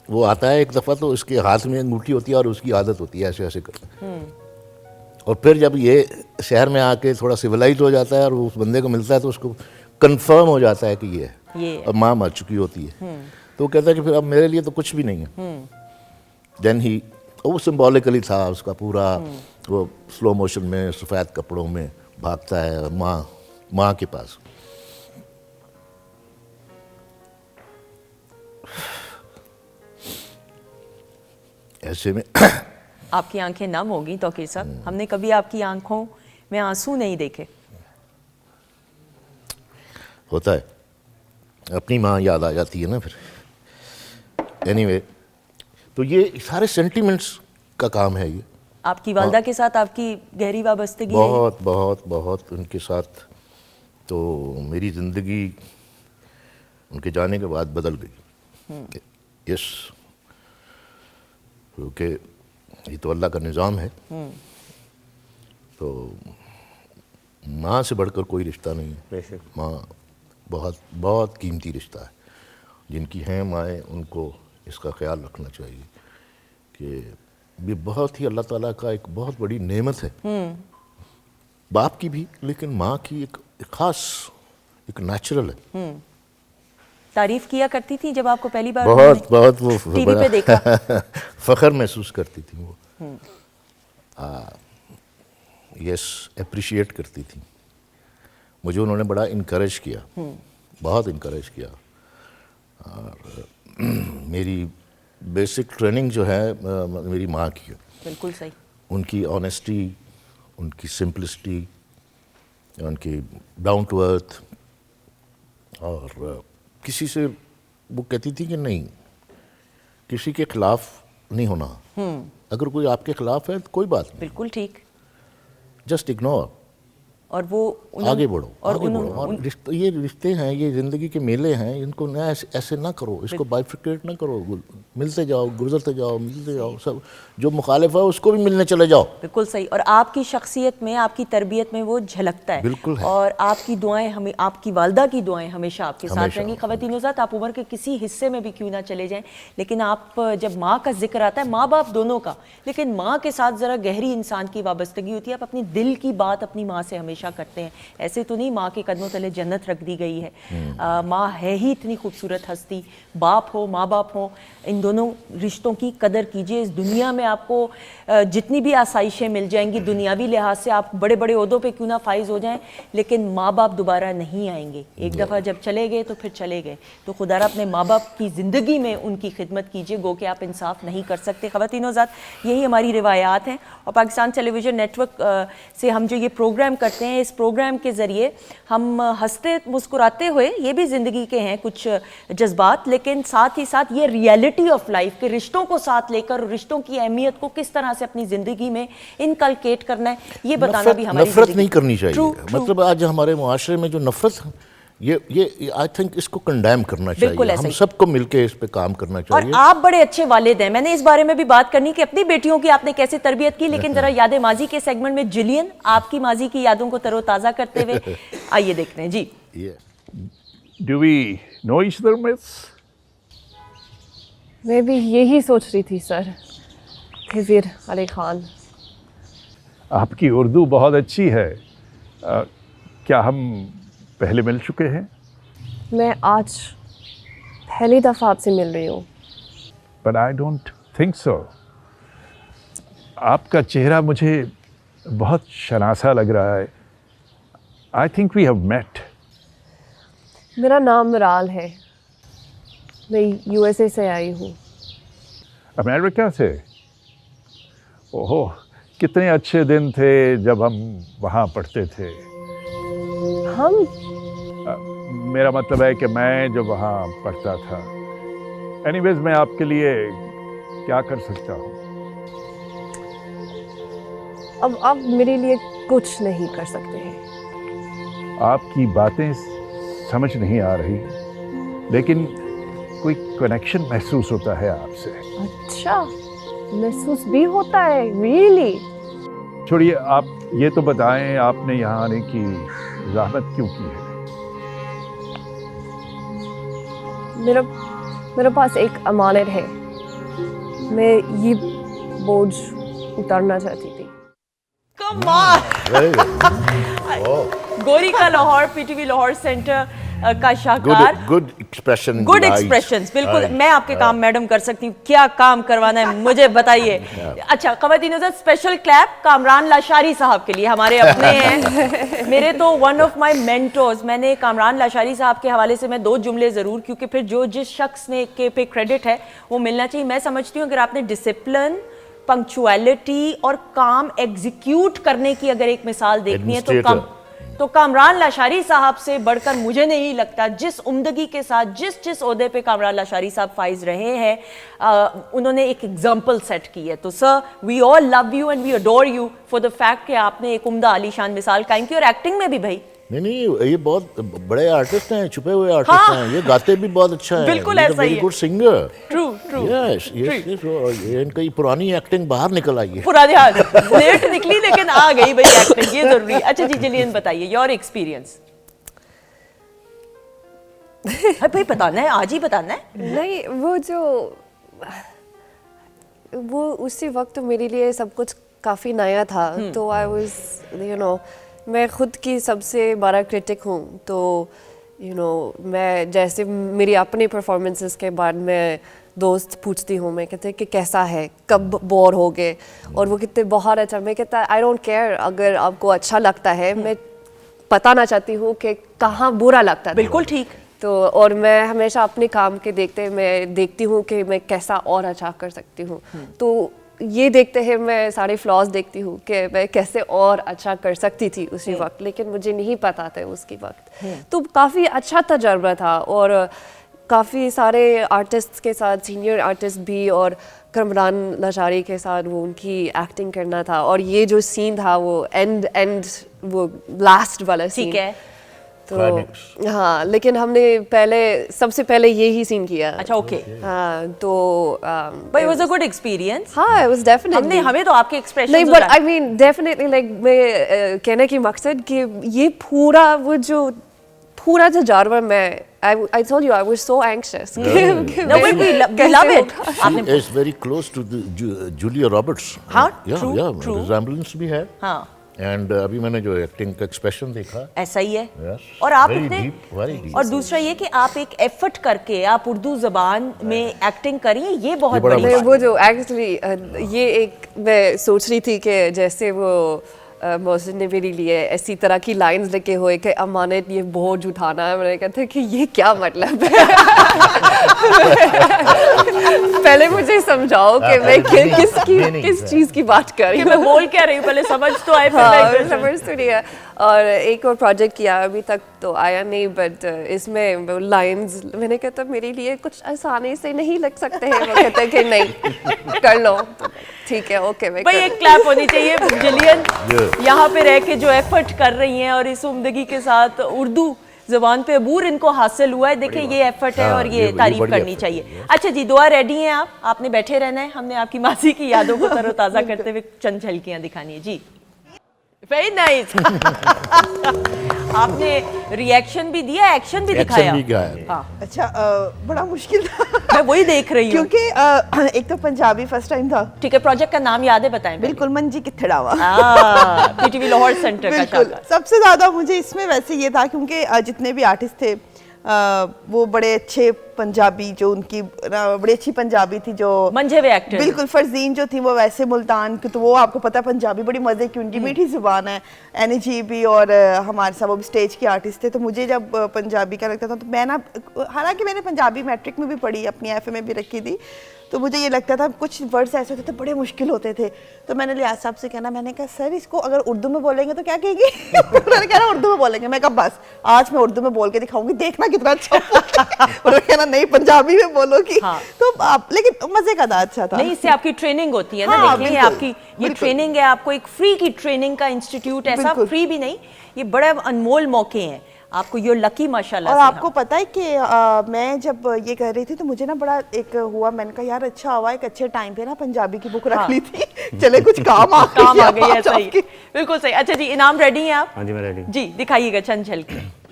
वो आता है एक दफ़ा, तो उसके हाथ में अंगूठी होती है और उसकी आदत होती है ऐसे ऐसे करना। और फिर जब ये शहर में आके थोड़ा सिविलाइज हो जाता है और उस बंदे को मिलता है, तो उसको कंफर्म हो जाता है कि ये है, और माँ मर चुकी होती है। तो वो कहता है कि फिर अब मेरे लिए तो कुछ भी नहीं है। देन ही वो सिम्बॉलिकली था उसका पूरा, वो स्लो मोशन में सफ़ेद कपड़ों में भागता है माँ के पास। ऐसे में आपकी आंखें नम होगी तौकीर साहब, हमने कभी आपकी आंखों में आंसू नहीं देखे। होता है, अपनी माँ याद आ जाती है ना फिर। एनीवे, तो ये सारे सेंटिमेंट्स का काम है ये। आपकी वालदा के साथ आपकी गहरी वाबस्तगी है? बहुत बहुत बहुत उनके साथ तो मेरी ज़िंदगी उनके जाने के बाद बदल गई। यस, क्योंकि ये तो अल्लाह का निज़ाम है। तो माँ से बढ़कर कोई रिश्ता नहीं है। माँ बहुत बहुत कीमती रिश्ता है। जिनकी हैं माएँ, उनको इसका ख्याल रखना चाहिए कि ये बहुत ही अल्लाह ताला का एक बहुत बड़ी नेमत है, बाप की भी, लेकिन माँ की एक ख़ास, एक नेचुरल है। तारीफ किया करती थी जब आपको पहली बार बहुत बहुत वो टीवी पे देखा? फ़ख्र महसूस करती थी वो। यस, अप्रिशिएट करती थी मुझे। उन्होंने बड़ा इनकरेज किया, बहुत इनकरेज किया। और मेरी बेसिक ट्रेनिंग जो है मेरी माँ की है। बिल्कुल सही। उनकी ऑनेस्टी, उनकी सिंपलिसिटी, उनकी डाउन टू अर्थ, और किसी से वो कहती थी कि नहीं, किसी के खिलाफ नहीं होना। अगर कोई आपके खिलाफ है तो कोई बात नहीं, बिल्कुल ठीक। जस्ट इग्नोर, और वो आगे बढ़ो, और आगे बढ़ो। और ये रिश्ते हैं, ये ज़िंदगी के मेले हैं, इनको ना ऐसे ना करो, इसको बाइफिकेट ना करो, मिलते जाओ, गुजरते जाओ, मिलते जाओ, सब जो मुखालिफ है उसको भी मिलने चले जाओ। बिल्कुल सही। और आपकी शख्सियत में, आपकी तरबियत में वो झलकता है। बिल्कुल है। और आपकी दुआएं हमें, आपकी वालदा की दुआएं हमेशा आपके साथ हमेशा। रहेंगी। ख़वातीनो ज़ात, आप उम्र के किसी हिस्से में भी क्यों ना चले जाएं, लेकिन आप जब माँ का जिक्र आता है, माँ बाप दोनों का, लेकिन माँ के साथ ज़रा गहरी इंसान की वाबस्तगी होती है। आप अपनी दिल की बात अपनी माँ से हमेशा करते हैं, ऐसे तो नहीं माँ के कदमों तले जन्नत रख दी गई है। माँ है ही इतनी खूबसूरत हस्ती। बाप हो, माँ बाप हो, इन दोनों रिश्तों की कदर कीजिए। इस दुनिया में आपको जितनी भी आसाइशें मिल जाएंगी, दुनियावी लिहाज से आप बड़े बड़े ओहदों पे क्यों ना फाइज हो जाएं, लेकिन माँ बाप दोबारा नहीं आएंगे। एक दफ़ा जब चले गए तो फिर चले गए। तो खुदारा अपने माँ बाप की ज़िंदगी में उनकी खिदमत कीजिए, गो कि आप इंसाफ नहीं कर सकते। ख़वातीनो ज़ात, यही हमारी रिवायात हैं। और पाकिस्तान टेलीविज़न नेटवर्क से हम जो ये प्रोग्राम करते हैं, इस प्रोग्राम के ज़रिए हम हंसते मुस्कुराते हुए, ये भी ज़िंदगी के हैं कुछ जज्बात, लेकिन साथ ही साथ ये रियलिटी ऑफ लाइफ के रिश्तों को साथ लेकर, रिश्तों की अहमियत को किस तरह से अपनी ज़िंदगी में इनकलकेट करना है, ये बताना भी हमारी नफरत नहीं करनी चाहिए। True. मतलब आज हमारे मुआशरे में जो नफरत, ये आई थिंक इसको कंडेम करना बिल्कुल चाहिए। ऐसा हम ही। सबको मिलके इस पे काम करना और चाहिए। आप बड़े अच्छे वालिद हैं। मैंने इस बारे में भी बात करनी कि अपनी बेटियों की आपने कैसे तरबियत की, लेकिन जरा याद माजी के सेगमेंट में जिलियन आपकी माजी की यादों को तरोताज़ा करते हुए आइए देखते हैं जी। Do we know each other, miss? मैं भी यही सोच रही थी सर। खिज़िर अली खान। आपकी उर्दू बहुत अच्छी है। क्या हम पहले मिल चुके हैं? मैं आज पहली दफ़ा आपसे मिल रही हूँ। But I don't think so. आपका चेहरा मुझे बहुत शनासा लग रहा है। I think we have met. मेरा नाम मिराल है। मैं यूएसए से आई हूँ। अमेरिका से? ओहो, कितने अच्छे दिन थे जब हम वहाँ पढ़ते थे। हम मेरा मतलब है कि मैं जब वहाँ पढ़ता था। एनीवेज, मैं आपके लिए क्या कर सकता हूँ? अब आप मेरे लिए कुछ नहीं कर सकते हैं। आपकी बातें समझ नहीं आ रही, लेकिन कोई कनेक्शन महसूस होता है आपसे। अच्छा, महसूस भी होता है? रियली? छोड़िए, आप ये तो बताएं, आपने यहाँ आने की ज़हमत क्यों की है? मेरे पास एक अमानत है। मैं ये बोझ उतारना चाहती थी। कमाल। Very good. गोरी का लाहौर, पीटीवी लाहौर सेंटर का शाहकार। गुड एक्सप्रेशन, गुड एक्सप्रेशंस, बिल्कुल। मैं आपके काम मैडम कर सकती हूँ, क्या काम करवाना है मुझे बताइए। अच्छा, ख़वातीनो ज़ात, स्पेशल क्लैप कामरान लाशारी साहब के लिए, हमारे अपने हैं। मेरे तो वन ऑफ माय मेंटोर्स। मैंने कामरान लाशारी साहब के हवाले से मैं 2 जुमले ज़रूर, क्योंकि फिर जो जिस शख्स ने के पे क्रेडिट है वो मिलना चाहिए। मैं समझती हूँ अगर आपने डिसिप्लिन, पंक्चुअलिटी और काम एग्जीक्यूट करने की अगर एक मिसाल देखनी है तो कामरान लाशारी साहब से बढ़कर मुझे नहीं लगता। जिस उम्दगी के साथ जिस ओहदे पे कामरान लाशारी साहब फाइज रहे हैं, उन्होंने एक एग्जाम्पल सेट की है। तो sir, we all love you and we adore you for the fact कि आपने एक उम्दा आलीशान मिसाल कायम की। और एक्टिंग में भी भाई, नहीं, ये बहुत बड़े आर्टिस्ट हैं, छुपे हुए आर्टिस्ट हैं। ये गाते भी बहुत अच्छा है। बिल्कुल ऐसा ही है। Good singer. ट्रू। यस, इनकी पुरानी एक्टिंग बाहर निकल आई है। पुरानी लेट निकली लेकिन आ गई भाई एक्टिंग, ये जरूरी है। अच्छा जी, जिलियन बताइए योर एक्सपीरियंस। भाई बताना है, आज ही बताना है। नहीं, वो उसी वक्त तो मेरे लिए सब कुछ काफ़ी नया था। तो आई वाज मैं खुद की सबसे बड़ा क्रिटिक हूँ। तो मैं जैसे मेरी अपनी परफॉर्मेंसेस के बाद मैं दोस्त पूछती हूँ, मैं कहते कि कैसा है, कब बोर हो गए, और वो कितने बहुत अच्छा। मैं कहता आई डोंट केयर अगर आपको अच्छा लगता है, मैं बताना चाहती हूँ कि कहाँ बुरा लगता है। बिल्कुल ठीक। तो और मैं हमेशा अपने काम के मैं देखती हूँ कि मैं कैसा और अच्छा कर सकती हूँ। तो ये देखते हैं, मैं सारे फ्लॉज देखती हूँ कि मैं कैसे और अच्छा कर सकती थी उसी वक्त, लेकिन मुझे नहीं पता था उसके वक्त। तो काफ़ी अच्छा तजर्बा था। और काफ़ी सारे आर्टिस्ट्स के साथ, सीनियर आर्टिस्ट भी, और कमरान लाचारी के साथ वो उनकी एक्टिंग करना था, और ये जो सीन था वो एंड वो लास्ट वाला सीन, ठीक है, तो हाँ, लेकिन हमने सबसे पहले ये ही सीन किया। अच्छा, ओके, हाँ, तो but it was a good experience. हाँ, इट वाज डेफिनेटली, हमें तो आपके एक्सप्रेशन नहीं, but I mean definitely, like मैं कहने की मकसद कि ये पूरा तजुर्बा मैं I told you I was so anxious. No, but we love it. She is very close to Julia Roberts. हाँ, yeah, resemblance भी है। हाँ, एंड अभी मैंने जो एक्टिंग का एक्सप्रेशन देखा, ऐसा ही है। yes, और आप very इतने deep, very deep. और दूसरा ये कि आप एक एफर्ट करके आप उर्दू जबान में एक्टिंग करिए, ये बहुत बड़ा बड़ी मुश्किल बात वो जो एक्चुअली ये एक मैं सोच रही थी कि जैसे वो मोहसिन ने मेरे लिए ऐसी तरह की लाइंस लिखे हुए कि अमानत ये बोझ उठाना है, मैंने कहा था कि ये क्या मतलब है। पहले मुझे समझाओ कि मैं किस चीज़ की बात कर रही कि मैं बोल क्या रही हूँ, पहले समझ तो आए, फिर मैं हाँ, समझ तो नहीं है। और एक और प्रोजेक्ट किया, अभी तक तो आया नहीं, बट इसमें लाइंस मैंने कहा था मेरे लिए कुछ आसानी से नहीं लग सकते हैं, वो कहते हैं कि नहीं कर लो, ठीक है, ओके, मैं भाई एक क्लैप होनी चाहिए जिलियन यहाँ पे रह के जो एफर्ट कर रही हैं और इस उम्दगी के साथ उर्दू ज़बान पे अबूर इनको हासिल हुआ है। देखिए ये एफर्ट है और ये तारीफ करनी चाहिए। अच्छा जी, दुआ रेडी हैं आप, आपने बैठे रहना है, हमने आपकी माजी की यादों को तरोताज़ा करते हुए चंद झलकियाँ दिखानी है जी। Very nice. आपने रिएक्शन भी दिया, एक्शन भी दिखाया। भी क्या है? हाँ, अच्छा, बड़ा मुश्किल था। मैं वही देख रही हूँ क्योंकि एक तो पंजाबी फर्स्ट टाइम था। ठीक है, प्रोजेक्ट का नाम याद है, बताएं। बिल्कुल, मंजी किथड़ावा। पीटीवी लाहौर सेंटर का बिल्कुल, शाखा। सबसे ज्यादा मुझे इसमें वैसे ये था क्योंकि जितने भी आर्टिस्ट थे वो बड़े अच्छे पंजाबी, जो उनकी बड़ी अच्छी पंजाबी थी, जो मंझे हुए एक्टर। बिल्कुल, फरजीन जो थी वो वैसे मुल्तान की, तो वो आपको पता है पंजाबी बड़ी मजे की, उनकी मीठी जुबान है। एनी जी भी और हमारे साथ वो भी स्टेज के आर्टिस्ट थे, तो मुझे जब पंजाबी का लगता था तो मैं ना, हालांकि मैंने पंजाबी मैट्रिक में भी पढ़ी, अपनी एफए में भी रखी थी, तो मुझे ये लगता था कुछ वर्ड्स ऐसे होते थे बड़े मुश्किल होते थे, तो मैंने लियाज साहब से कहना, मैंने कहा सर इसको अगर उर्दू में बोलेंगे तो क्या कहेगी? उन्होंने कहा उर्दू में बोलेंगे। मैं कहा बस आज मैं उर्दू में बोल के दिखाऊंगी, देखना कितना अच्छा। उन्होंने कहना नहीं पंजाबी में बोलोगी। हाँ। तो आप, लेकिन मजे का था, अच्छा था। नहीं, इससे आपकी ट्रेनिंग होती है ना। हाँ, देखिए आपकी ये ट्रेनिंग है, आपको एक फ्री की ट्रेनिंग का इंस्टीट्यूट, ऐसा फ्री भी नहीं, ये बड़े अनमोल मौके हैं आपको, यो लकी माशाल्लाह। और आपको पता है कि मैं जब ये कर रही थी तो मुझे ना बड़ा एक हुआ, मैंने कहा यार अच्छा हुआ एक अच्छे टाइम पे ना पंजाबी की बुक रख ली थी, चले कुछ काम आ गई है। सही, बिल्कुल सही। अच्छा जी, इनाम रेडी हैं आप? हाँ जी, मैं रेडी जी, दिखाइएगा चंद झलके।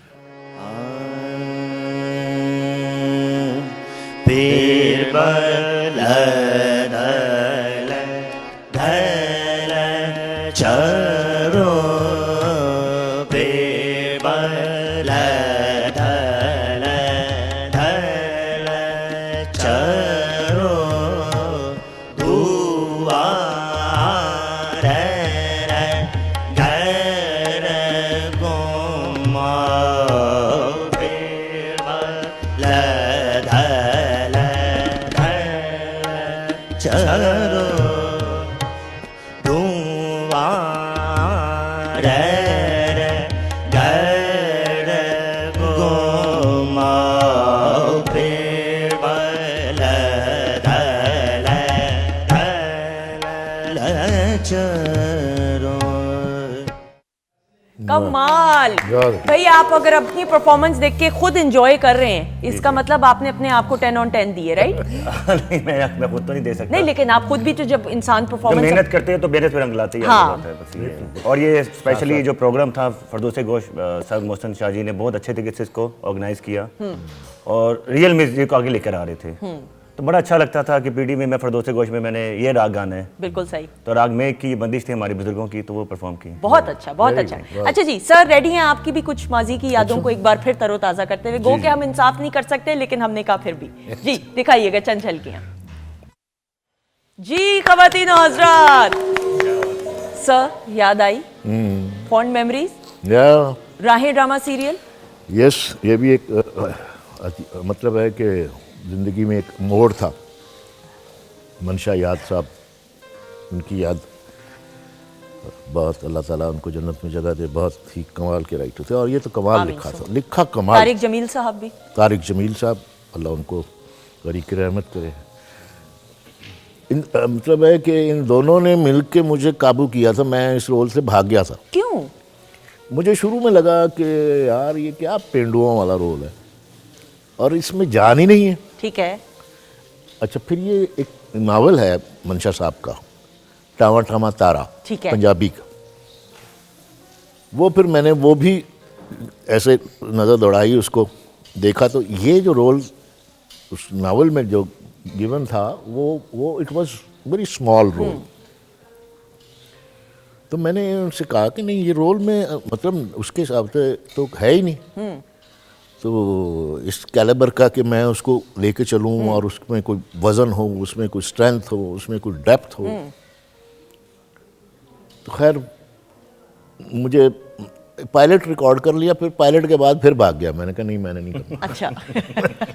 कमाल भाई, आप अगर अपनी परफॉर्मेंस देख के खुद एंजॉय कर रहे हैं, इसका मतलब आपने अपने आप को 10 on 10 दिए, राइट? नहीं, मैं खुद तो नहीं दे सकता। नहीं, लेकिन आप खुद भी तो जब इंसान परफॉर्मेंस मेहनत करते हैं तो मेहनत पे रंग लाते हैं। हाँ। बस ये। और ये स्पेशली जो प्रोग्राम था फरदौस गोश सर मोहसिन शाह जी ने बहुत अच्छे तरीके से इसको ऑर्गेनाइज किया और रियल म्यूजिक को आगे लेकर आ रहे थे, तो बड़ा अच्छा लगता था कि पीडी में मैं फरदौस गोश में मैंने ये राग गाना है। बिल्कुल सही। तो राग में की बंदिश थी हमारे बुजुर्गों की, तो वो परफॉर्म की। बहुत अच्छा, बहुत अच्छा। अच्छा जी, सर रेडी हैं आपकी भी कुछ माजी की यादों को एक बार फिर तरोताजा करते हुए? गो के हम इंसाफ नहीं कर सकते, लेकिन हमने कहा फिर भी। जी, दिखाइएगा चंद झलकियां। जी ख़वातीन और हज़रात, सर याद आई फॉन्ड मेमोरीज, राहें ड्रामा सीरियल? यस, ये भी एक मतलब है कि ज़िंदगी में एक मोड़ था। मंशा याद साहब, उनकी याद, बहुत अल्लाह ताला उनको जन्नत में जगह दे, बहुत ही कमाल के राइटर थे और ये तो कमाल लिखा था, लिखा कमाल। तारिक जमील साहब भी, तारिक जमील साहब अल्लाह उनको बड़ी की रहमत करे। मतलब है कि इन दोनों ने मिलके मुझे काबू किया था, मैं इस रोल से भाग गया था। क्यों? मुझे शुरू में लगा कि यार ये क्या पेंडुओं वाला रोल है और इसमें जान ही नहीं है। ठीक है। अच्छा, फिर ये एक नावल है मंशा साहब का, टामा टामा तारा, ठीक है, पंजाबी का। वो फिर मैंने वो भी ऐसे नज़र दौड़ाई, उसको देखा तो ये जो रोल उस नावल में जो गिवन था वो it was very small role. तो मैंने उनसे कहा कि नहीं, ये रोल में मतलब उसके हिसाब से तो है ही नहीं, तो इस कैलिबर का कि मैं उसको लेके चलूं और उसमें कोई वज़न हो, उसमें कोई स्ट्रेंथ हो, उसमें कोई डेप्थ हो। तो खैर मुझे पायलट रिकॉर्ड कर लिया, फिर पायलट के बाद फिर भाग गया। मैंने कहा नहीं, मैंने नहीं करना। अच्छा।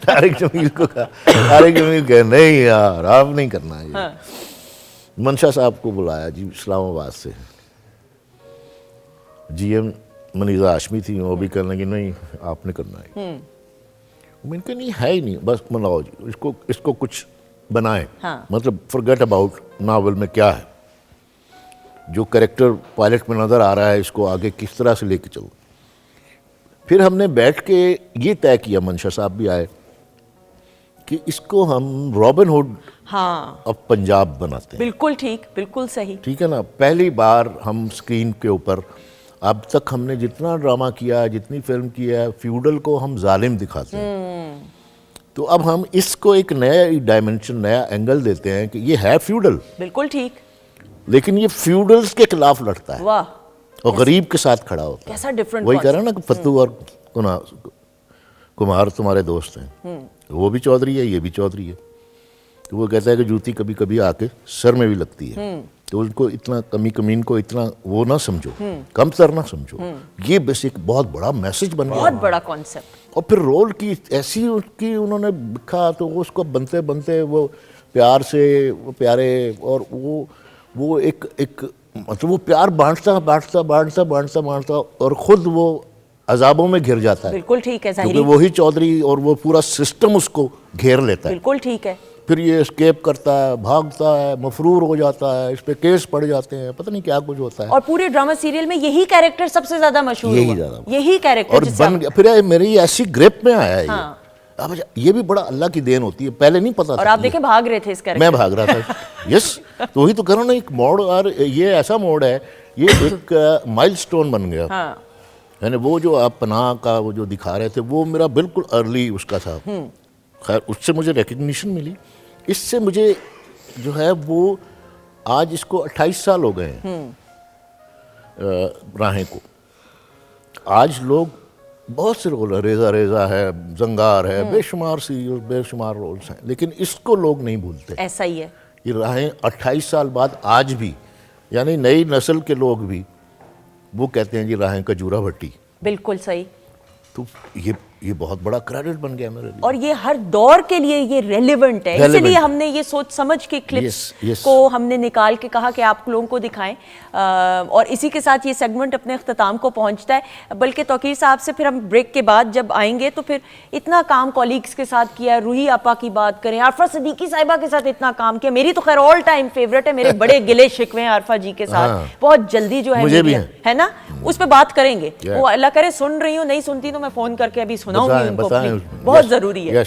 तारिक जमील को कहा, तारिक जमील कहे नहीं यार आप नहीं करना ये। हाँ। मंशा साहब को बुलाया जी इस्लामाबाद से, जीएम मनीज़ा हाशमी थी, वो भी कहने लगी नहीं आपने करना है। मैंने कहा नहीं है ही नहीं, बस बनाओ जी, इसको कुछ बनाएं। हाँ। मतलब फॉरगेट अबाउट नावल में क्या है, जो कैरेक्टर पायलट में नज़र आ रहा है इसको आगे किस तरह से लेके चलो। फिर हमने बैठ के ये तय किया, मंशा साहब भी आए, कि इसको हम रॉबिन हुड हाँ अब पंजाब बनाते हैं। बिल्कुल ठीक, बिल्कुल सही। ठीक है ना, पहली बार हम स्क्रीन के ऊपर, अब तक हमने जितना ड्रामा किया, जितनी फिल्म किया है, फ्यूडल को हम जालिम दिखाते हैं। तो अब हम इसको एक नया डायमेंशन, नया एंगल देते हैं कि ये है फ्यूडल, बिल्कुल ठीक, लेकिन ये फ्यूडल्स के खिलाफ लड़ता है। वाह। और गरीब के साथ खड़ा होता है। कैसा डिफरेंट। वही कह रहा ना कि फत्तू और कुमार तुम्हारे दोस्त हैं, वो भी चौधरी है, ये भी चौधरी है। तो वो कहता है कि जूती कभी कभी आके सर में भी लगती है, तो उनको इतना कमीन को इतना वो ना समझो, कम तर ना समझो। ये बस एक बहुत बड़ा मैसेज बन गया, बहुत बड़ा कॉन्सेप्ट। और फिर रोल की ऐसी उसकी उन्होंने लिखा, तो वो उसको बनते बनते वो प्यार से, वो प्यारे, और वो एक मतलब वो प्यार बांटता और खुद वो अजाबों में घिर जाता है। बिल्कुल ठीक है, क्योंकि वही चौधरी और वो पूरा सिस्टम उसको घेर लेता है। बिल्कुल ठीक है। फिर ये एस्केप करता है, भागता है, मफरूर हो जाता है, इस पे केस पड़ जाते हैं, पता नहीं क्या कुछ होता है। और पूरे ड्रामा सीरियल में यही कैरेक्टर सबसे ज्यादा मशहूर हुआ, यही कैरेक्टर और बन गया। फिर मेरी ऐसी ग्रिप में आया हाँ। अब ये भी बड़ा अल्लाह की देन होती है, पहले नहीं पता और था। आप देखें भाग रहे थे इस कैरेक्टर, मैं भाग रहा था। यस, तो वही तो कह रहा हूं ना, एक मोड़, और ये ऐसा मोड़ है, ये एक माइलस्टोन बन गया। हाँ। यानी वो जो आप पनाह का वो जो दिखा रहे थे, वो मेरा बिल्कुल अर्ली उसका था। खैर उससे मुझे रिकग्निशन मिली, इससे मुझे जो है वो आज इसको 28 साल हो गए हैं राहें को। आज लोग बहुत से रोल है, रेजा है, जंगार है, बेशुमार सीरियल, बेशुमार रोल्स हैं, लेकिन इसको लोग नहीं भूलते। ऐसा ही है। ये राहें 28 साल बाद आज भी, यानी नई नस्ल के लोग भी वो कहते हैं जी राहें का जूरा भट्टी। बिल्कुल सही। तो ये बहुत बड़ा क्रेडिट बन गया मेरे लिए, और ये हर दौर के लिए ये रेलेवेंट है, इसलिए हमने ये सोच समझ के क्लिप्स को हमने निकाल के कहा कि आप लोगों को दिखाएं। और इसी के साथ ये सेगमेंट अपने अख्ताम को पहुंचता है। बल्कि तौकीर साहब से फिर हम ब्रेक के बाद जब आएंगे तो फिर इतना काम कॉलीग्स के साथ किया, रूही आपा की बात करें, आरफा सिद्दीकी साहिबा के साथ इतना काम किया, मेरी तो खैर ऑल टाइम फेवरेट है, मेरे बड़े गिले शिकवे हैं आरफा जी के साथ। बहुत जल्दी जो है ना उस पर बात करेंगे। वो अल्लाह करे सुन रही हूँ, नहीं सुनती तो मैं फोन करके अभी सुनाऊंगी उनको, बहुत जरूरी है।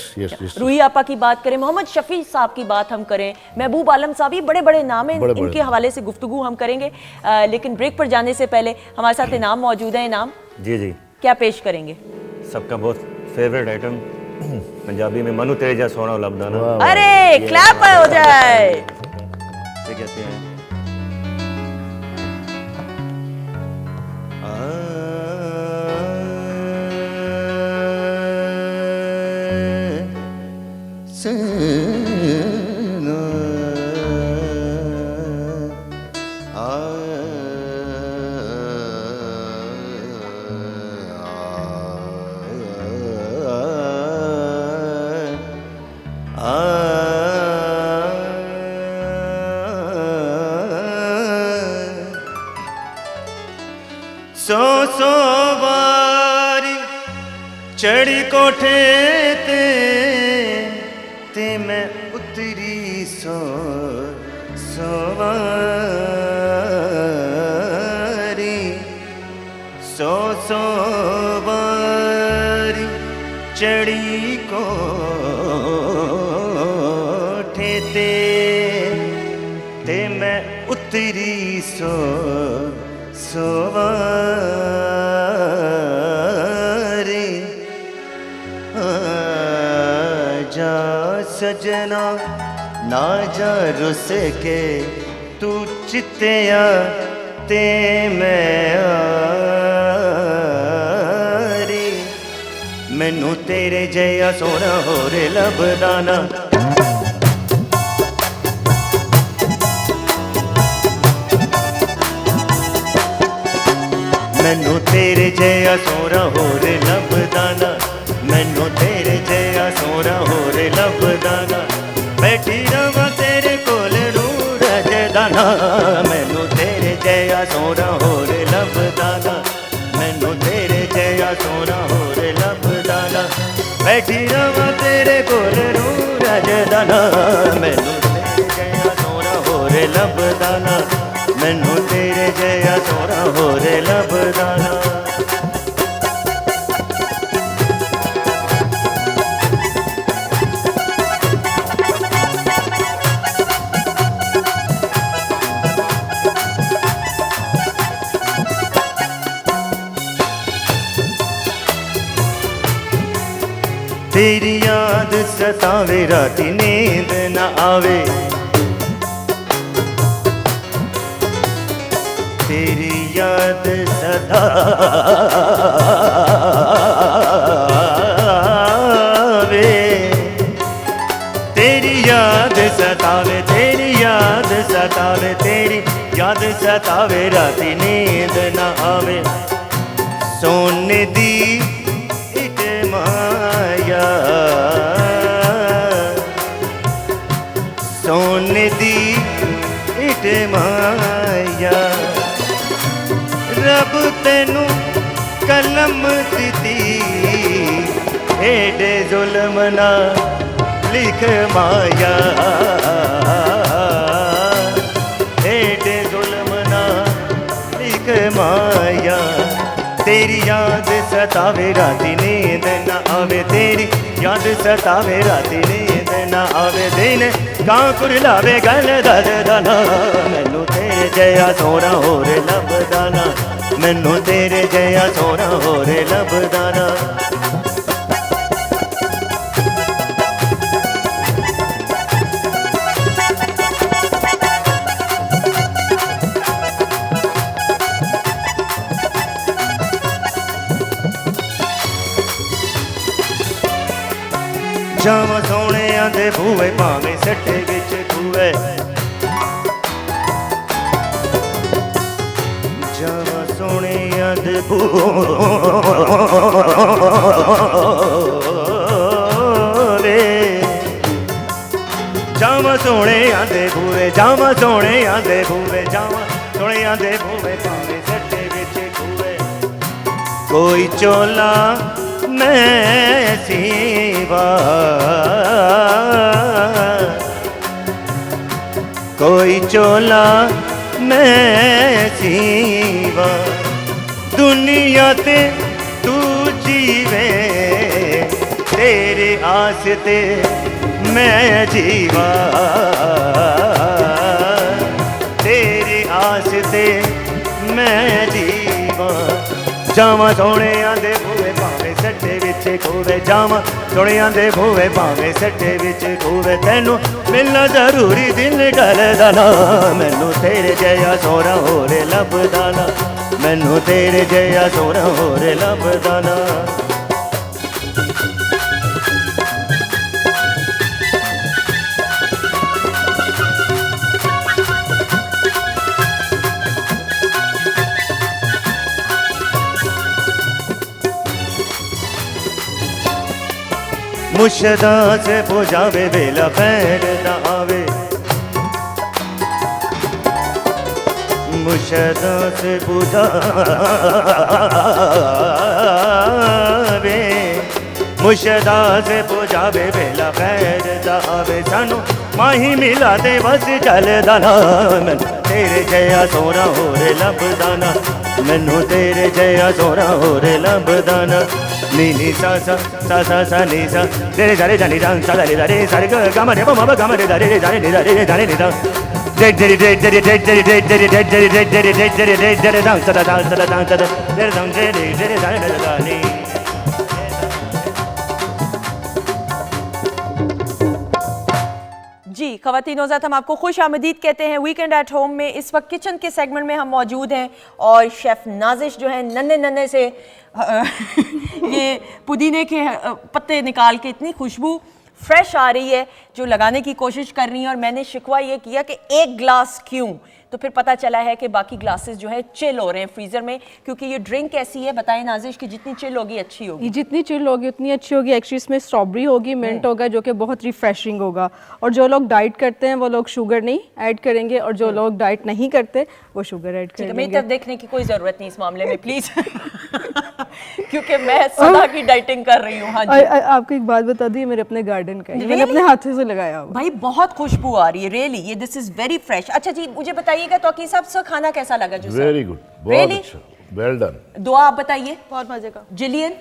रूही आपा की बात करें, मोहम्मद शफी साहब की बात हम करें, महबूब आलम साहब, ये बड़े बड़े नाम हैं, इनके हवाले से गुफ्तगू हम करेंगे। लेकिन ब्रेक पर जाने से पहले हमारे साथ इनाम मौजूद है। इनाम जी जी क्या पेश करेंगे? सबका बहुत फेवरेट आइटम पंजाबी में मनु तेरे जा सोना लबदाना। अरे क्लैप हो जाए। ये कहते हैं बारी चढ़ी कोठे ते ते मैं उतरी सवारी सवारी चढ़ी कोठे ते मैं उतरी सवारी आजा सजना ना जा रुस के तू चित्तिया ते मैं आरी मैनू तेरे जया सोना होर लभदा ना मैनू तेरे जया सोना होर लभदा ना मैनू तेरे जया सोना होर लभदा ना बैठी रवां तेरे कोल रजदा ना मैनू तेरे जया सोना होर लभदा ना मैनू तेरे जया सोना होर लभदा ना बैठी रवां तेरे कोल रजदा ना मैनू तेरे जया सोना होर लभदा ना मैनू तेरे जया सोना होर लभदा ना तेरी याद सतावे राती नींद न आवे तेरी याद सतावे तेरी याद सतावे तेरी याद सतावे तेरी याद सतावे राती नींद न आवे सोने दी सोने दी इट माया रब तेनू कलम दिती एडे जुल्म ना लिख माया एडे जुल्म ना लिख माया तेरी याद सतावे राती नींद न आवे तेरी याद सतावे राती नींद न आवे दिन कांकुर लावे गल दसदा ना मैनू तेरे जया सोना होर लभदा ना मैनू तेरे जया सोना होर लभदा ना जावां सोहणियां दे बूहे भावें सट्टे विच खूहे जावां सोहणियां दे बूहे जावां सोहणियां दे बूहे जावां सोहणियां दे बूहे जावां सोहणियां दे बूहे भावें सट्टे विच खूहे कोई चोला मैं सीवा कोई चोला मैं सीवा दुनिया ते तू जीवे तेरे आस ते मैं जीवा तेरे आस ते मैं जीवा जावां सोहणियां दे बूहे भावें सट्टे विच खूवे जावां सोहणियां दे बूहे भावें सट्टे विच खूवे तैनू मिलना जरूरी दिल डरदा ना मैनू तेरे जया सोना होर लभदा ना मैनू तेरे जया सोना होर लभदा ना मुशदा से बुझावे बेला पैर ना आवे मुशदा से बुझावे मुर्शदा से पुजावे बेला खैर दा आवे सानू माही मिला दे बस चलदा ना मैनू तेरे जया सोना होरे लभदा ना मैनू तेरे जया सोना होरे लभदा ना नी नी सा सा सा सा सा नी सा तेरे जारे जानी जान सा रे रे सारे ग ग म रे म ग म रे रे रे जाने रे रे जाने रे दा दे दे दे दे दे दे दे दे दे दे दे दे दे दे दे दे दे दे दा सा दा सा दा सा दा दे दा दे दे दे जाने रे दा नी जी ख़वातीन नौज़ात, हम आपको खुश आमदीद कहते हैं वीकेंड एट होम में। इस वक्त किचन के सेगमेंट में हम मौजूद हैं और शेफ़ नाजिश जो है नन्हे नन्हे से ये पुदीने के पत्ते निकाल के इतनी खुशबू फ्रेश आ रही है जो लगाने की कोशिश कर रही हैं। और मैंने शिकवा ये किया कि एक ग्लास क्यों, तो फिर पता चला है कि बाकी ग्लासेस जो है चिल हो रहे हैं फ्रीज़र में, क्योंकि ये ड्रिंक ऐसी है, बताएं नाजिश, कि जितनी चिल होगी अच्छी होगी। जितनी चिल होगी उतनी अच्छी होगी। एक्चुअली इसमें स्ट्रॉबेरी होगी, मिंट होगा, जो कि बहुत रिफ्रेशिंग होगा। और जो लोग डाइट करते हैं वो लोग शुगर नहीं ऐड करेंगे, और जो लोग डाइट नहीं करते वो शुगर ऐड करेंगे। मेरी तरफ देखने की कोई ज़रूरत नहीं इस मामले में प्लीज़ क्योंकि मैं सदा की डाइटिंग कर रही हूँ। हाँ जी, आपको एक बात बता दी, मेरे अपने गार्डन का है, मैंने अपने हाथों से लगाया हुआ। भाई बहुत खुशबू आ रही है रियली, ये दिस इज वेरी फ्रेश। अच्छा जी, मुझे बताइएगा तौकीर साहब से खाना कैसा लगा? जो वेरी गुड, बहुत अच्छा, वेल डन। दुआ आप बताइए। बहुत मजे का। जिलियन,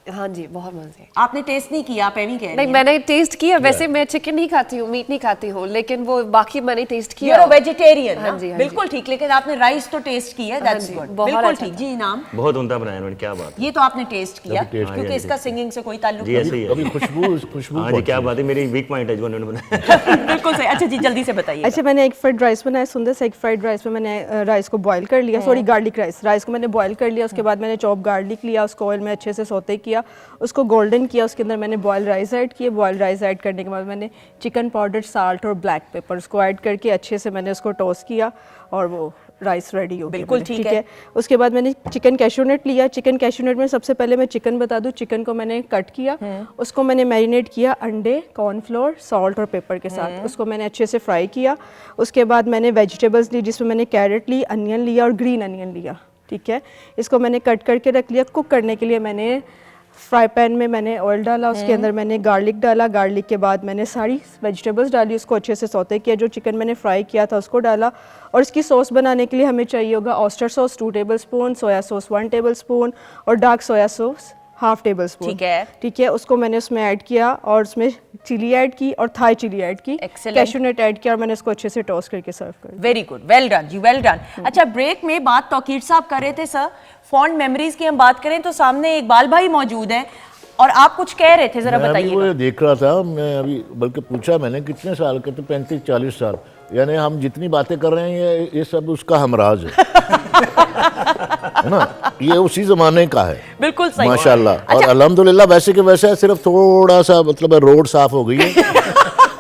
हाँ जी, बहुत मजे। आपने टेस्ट नहीं किया, आप एवी कह रही नहीं, हैं। मैंने टेस्ट किया। वैसे मैं चिकन नहीं खाती हूँ, मीट नहीं खाती हूँ, लेकिन वो बाकी मैंने टेस्ट किया। You're a vegetarian, हाँ जी, हाँ बिल्कुल ठीक, लेकिन आपने राइस तो टेस्ट किया, दैट्स जी, गुड, बहुत बिल्कुल अच्छा ठीक। जी नाम बहुत उम्दा बनाया उन्होंने, क्या बात है। ये तो आपने टेस्ट किया, अभी taste क्योंकि किया। इसका सिंगिंग से कोई ताल्लुक जी ऐसे ही है। अभी खुशबू खुशबू हाँ जी, क्या बात है, मेरी वीक पॉइंट है जो उन्होंने बनाया। बिल्कुल सही। अच्छा जी, जल्दी से बताइए। अच्छा, मैंने एक फ्राइड राइस बनाया, सुंदर सा एक फ्राइड राइस में मैंने राइस को बॉईल कर लिया, सॉरी गार्लिक राइस को मैंने बॉईल कर लिया। उसके बाद मैंने चॉप गार्लिक लिया, उसको ऑयल में अच्छे से सौते किया, उसको गोल्डन किया। उसके अंदर मैंने बॉयल राइस ऐड किए। बॉयल राइस ऐड करने के बाद मैंने चिकन पाउडर, साल्ट और ब्लैक पेपर उसको ऐड करके अच्छे से मैंने उसको टोस्ट किया और वो राइस रेडी हो गया। बिल्कुल ठीक है। उसके बाद मैंने चिकन कैशूनट लिया। चिकन कैशूनट में सबसे पहले मैं चिकन बता दूं, चिकन को मैंने कट किया, उसको मैंने मैरिनेट किया अंडे, कॉर्नफ्लोर, सॉल्ट और पेपर के साथ। उसको मैंने अच्छे से फ्राई किया। उसके बाद मैंने वेजिटेबल्स ली, जिसमें मैंने कैरेट ली, अनियन लिया और ग्रीन अनियन लिया। ठीक है, इसको मैंने कट करके रख लिया। कुक करने के लिए मैंने फ्राई पैन में मैंने ऑयल डाला, उसके अंदर मैंने गार्लिक डाला। गार्लिक के बाद मैंने सारी वेजिटेबल्स डाली, उसको अच्छे से सौते किया। जो चिकन मैंने फ्राई किया था उसको डाला। और इसकी सॉस बनाने के लिए हमें चाहिए होगा oyster sauce 2 tablespoon, soya sauce 1 tablespoon और डार्क सोया सॉस 1/2 टेबलस्पून। ठीक है, ठीक है, उसको मैंने उसमें ऐड किया और उसमें चिली ऐड की और थाई चिली ऐड की, कैशूनट ऐड किया और मैंने उसको अच्छे से टोस्ट करके सर्व कर दिया। वेरी गुड, वेल डन जी, वेल डन। अच्छा, ब्रेक में बात तौकीर साहब कर रहे थे सर, फॉन्ड मेमोरीज की हम बात करें तो सामने इकबाल भाई मौजूद हैं और आप कुछ कह रहे थे, जरा बताइए। वो देख रहा था मैं अभी, बल्कि पूछा मैंने कितने साल के, तो 35-40 साल। यानी हम जितनी बातें कर रहे हैं ये सब उसका हमराज है है ना, ये उसी जमाने का है। बिल्कुल सही, माशाल्लाह। अच्छा। और अल्हम्दुलिल्लाह वैसे के वैसे सिर्फ थोड़ा सा मतलब रोड साफ हो गई है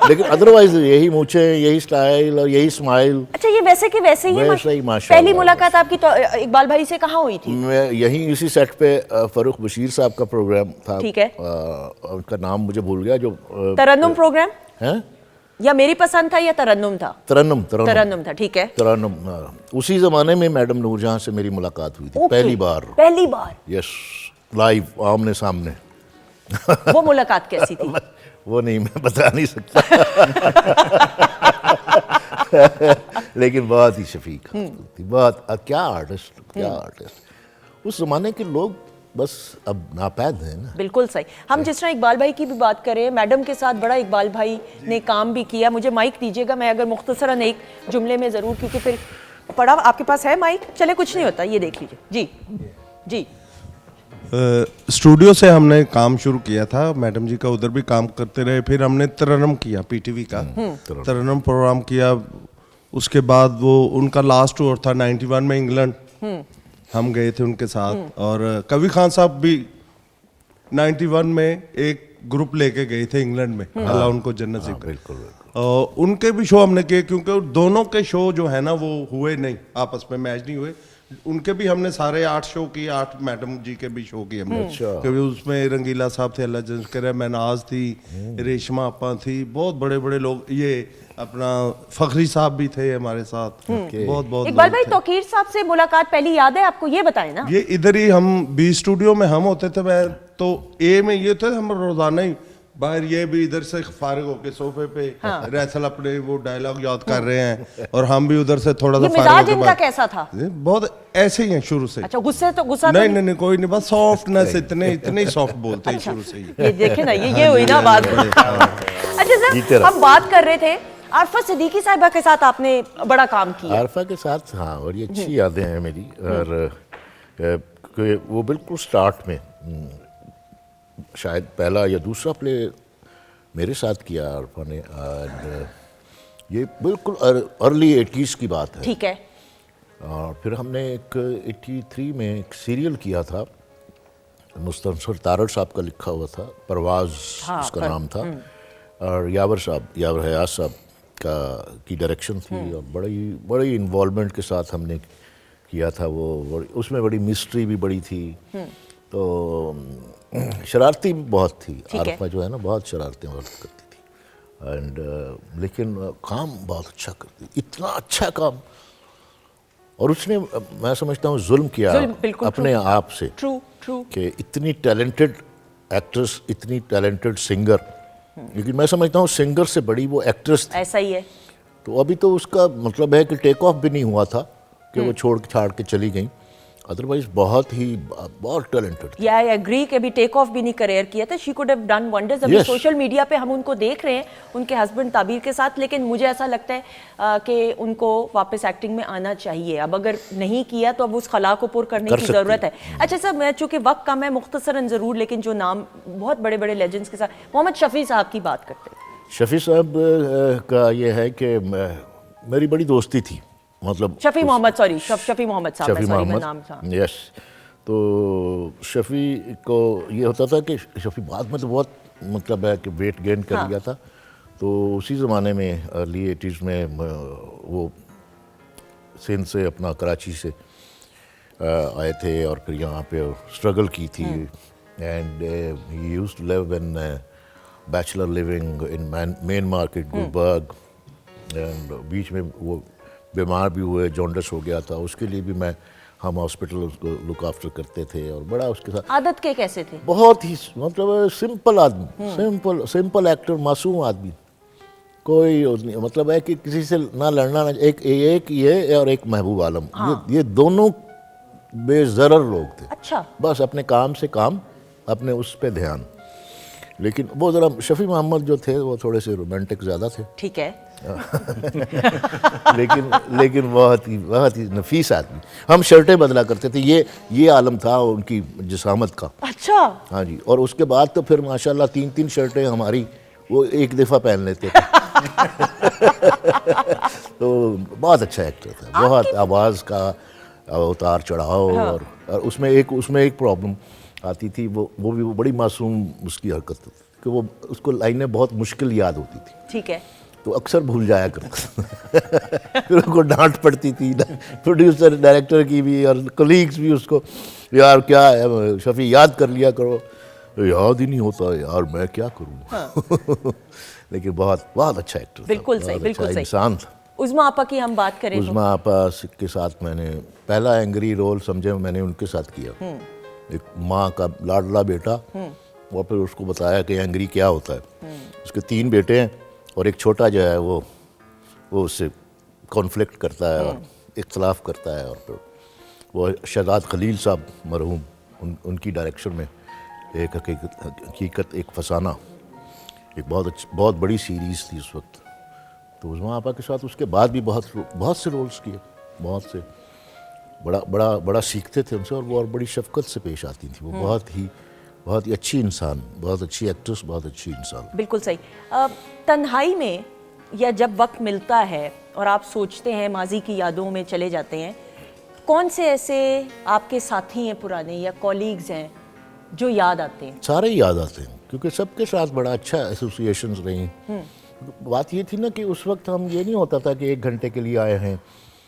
लेकिन अदरवाइज यही मूछे, यही स्टाइल और यही स्माइल। अच्छा, ये वैसे के वैसे ही है। वैसे ही माशाल्लाह। पहली मुलाकात आपकी तो इकबाल भाई से कहाँ हुई थी? मैं यहीं इसी सेट पे फरूख बशीर साहब का प्रोग्राम था। ठीक है। उनका नाम मुझे भूल गया, जो तरन्नुम प्रोग्राम है, या मेरी पसंद था या तरन्नुम था? तरन्नुम था, ठीक है। तरन्नुम, उसी जमाने में मैडम नूरजहां से मेरी मुलाकात हुई थी पहली बार। यस, लाइव आमने सामने। वो मुलाकात कैसी थी? वो नहीं, मैं बता नहीं सकता लेकिन बहुत ही शफीक थी, बहुत। क्या आर्टिस्ट उस जमाने के लोग बस अब नापैद हैं ना। बिल्कुल सही। हम जिस तरह इकबाल भाई की भी बात करें, मैडम के साथ बड़ा इकबाल भाई ने काम भी किया। मुझे माइक दीजिएगा, मैं अगर मुख्तसरन एक जुमले में ज़रूर, क्योंकि फिर पड़ा आपके पास है माइक, चले कुछ नहीं होता, ये देख लीजिए। जी जी। स्टूडियो से हमने काम शुरू किया था, मैडम जी का उधर भी काम करते रहे। फिर हमने तरन्नुम किया, पीटीवी का तरन्नुम प्रोग्राम किया। उसके बाद वो उनका लास्ट टूर था 91 में इंग्लैंड, हम गए थे उनके साथ। और कबीर खान साहब भी 91 में एक ग्रुप लेके गए थे इंग्लैंड में, अल्लाह उनको जन्नत से। बिल्कुल। उनके भी शो हमने किए, क्योंकि दोनों के शो जो है ना वो हुए नहीं, आपस में मैच नहीं हुए। उनके भी हमने सारे 8 शो किए, 8 मैडम जी के भी शो किए हमने। क्योंकि उसमें रंगीला साहब थे, अल्लाह जज़ मैनाज थी, रेशमा अपा थी, बहुत बड़े बड़े लोग, ये अपना फखरी साहब भी थे हमारे साथ, बहुत बहुत इकबाल लोग भाई, थे। तौकीर साहब से मुलाकात पहली याद है आपको, ये बताएं ना। ये इधर ही हम बी स्टूडियो में हम होते थे, मैं तो ए में ये थे, हम रोजाना ही बाहर, ये भी इधर से फारिग होके सोफे पे रैसल अपने वो डायलॉग याद कर रहे हैं, और हम भी उधर से थोड़ा सा ये फारिग मिजाज होके इनका बाहर- कैसा था? बहुत ऐसे ही हैं शुरू से। अच्छा, गुस्सा तो नहीं नहीं नहीं, कोई नहीं, बस सॉफ्टनेस, इतने ही सॉफ्ट बोलते हैं शुरू से ही। ये देखे ना, ये हुई ना बात। अच्छा जीते सर, रहो। हम बात कर रहे थे आरफा सिद्दीकी साहिबा के साथ आपने बड़ा काम किया। आरफा के साथ, हाँ, और ये अच्छी यादें हैं मेरी। और कि वो बिल्कुल स्टार्ट में शायद पहला या दूसरा प्ले मेरे साथ किया आरफा ने, और ये बिल्कुल अर्ली 80s की बात है। ठीक है। और फिर हमने एक 83 में एक सीरियल किया था, मुस्तनसर तारड़ साहब का लिखा हुआ था, परवाज़ उसका नाम था, और यावर हयात साहब की डायरेक्शन थी, और बड़ी इन्वॉल्वमेंट के साथ हमने किया था वो। उसमें बड़ी मिस्ट्री भी बड़ी थी, तो शरारती भी बहुत थी। आरफा जो है ना, बहुत शरारतें बहुत करती थी, एंड लेकिन काम बहुत अच्छा करती, इतना अच्छा काम। और उसने, मैं समझता हूँ, जुल्म किया अपने आप से, कि इतनी टैलेंटेड एक्ट्रेस, इतनी टैलेंटेड सिंगर, लेकिन मैं समझता हूँ सिंगर से बड़ी वो एक्ट्रेस थी। ऐसा ही है। तो अभी तो उसका मतलब है कि टेक ऑफ भी नहीं हुआ था कि वो छोड़ के चली गई, अदरवाइज बहुत टैलेंटेड थी। या आई एग्री कि अभी टेक ऑफ भी नहीं करियर किया था, she could have done wonders. अभी सोशल मीडिया पे हम उनको देख रहे हैं उनके हस्बैंड ताबीर के साथ, लेकिन मुझे ऐसा लगता है कि उनको वापस एक्टिंग में आना चाहिए। अब अगर नहीं किया तो अब उस खला को पूर करने की ज़रूरत है। अच्छा सर, मैं चूँकि वक्त कम है, मुख्तसरन ज़रूर, लेकिन जो नाम बहुत बड़े बड़े लेजेंड्स के साथ, मोहम्मद शफ़ी साहब की बात करते हैं। शफ़ी साहब का ये है कि मेरी बड़ी दोस्ती थी, मतलब शफ़ी मोहम्मद साहब, नाम था। यस। तो शफ़ी को ये होता था कि शफ़ी बाद में तो बहुत मतलब है कि वेट गेन कर लिया था, तो उसी ज़माने में अर्ली 80s में वो सिंध से, अपना कराची से आए थे, और फिर यहाँ पे स्ट्रगल की थी, and he used to live in bachelor living in main market Gulberg, and बीच में वो बीमार भी हुए, जॉन्डिस हो गया था, उसके लिए भी हम हॉस्पिटल उसको लुक आफ्टर करते थे, और बड़ा उसके साथ। आदत के कैसे थे? बहुत ही मतलब सिंपल आदमी, सिंपल एक्टर, मासूम आदमी, कोई मतलब है कि किसी से ना लड़ना, एक ये और एक महबूब आलम, ये दोनों बेज़रर लोग थे। अच्छा। बस अपने काम से काम, अपने उस पे ध्यान। लेकिन वो ज़रा शफ़ी मोहम्मद जो थे वो थोड़े से रोमांटिक ज़्यादा थे। ठीक है। लेकिन बहुत ही नफीस आदमी। हम शर्टें बदला करते थे, ये आलम था उनकी जिसामत का। अच्छा। हाँ जी। और उसके बाद तो फिर माशाल्लाह 3 शर्टें हमारी वो एक दफ़ा पहन लेते थे। तो बहुत अच्छा एक्टर था, बहुत आवाज़ का उतार चढ़ाव। और उसमें एक प्रॉब्लम आती थी, वो भी बड़ी मासूम उसकी हरकत थी कि वो उसको लाइनें बहुत मुश्किल याद होती थी। ठीक है। तो अक्सर भूल जाया करता। फिर उनको डांट पड़ती थी, प्रोड्यूसर डायरेक्टर की भी और कलीग्स भी उसको, यार क्या है शफ़ी, याद कर लिया करो। याद ही नहीं होता यार, मैं क्या करूँ। हाँ। लेकिन बहुत अच्छा एक्टर, बिल्कुल सही, बिल्कुल सही इंसान था। उज़मा आपा की हम बात करें, उज़मा आपा के साथ मैंने पहला एंग्री रोल समझे मैंने उनके साथ किया। एक माँ का लाडला बेटा, और फिर उसको बताया कि एंग्री क्या होता है। उसके 3 बेटे हैं, और एक छोटा जो है वो उससे कॉन्फ्लिक्ट करता है और इख्तलाफ करता है। और फिर वो शहजाद खलील साहब मरहूम, उनकी डायरेक्शन में एक हकीकत एक फसाना, एक बहुत बड़ी सीरीज़ थी उस वक्त। तो उज़मा आपा के साथ उसके बाद भी बहुत से रोल्स किए, बहुत से, बड़ा सीखते थे उनसे, और वो और बड़ी शफकत से पेश आती थी। वो बहुत ही अच्छी इंसान, बहुत अच्छी एक्ट्रेस, बहुत अच्छी इंसान। बिल्कुल सही। तन्हाई में या जब वक्त मिलता है और आप सोचते हैं, माजी की यादों में चले जाते हैं, कौन से ऐसे आपके साथी हैं पुराने या कॉलीग्स हैं जो याद आते हैं? सारे ही याद आते हैं, क्योंकि सबके साथ बड़ा अच्छा एसोसिएशंस रही। बात ये थी ना कि उस वक्त हम ये नहीं होता था कि 1 घंटे के लिए आए हैं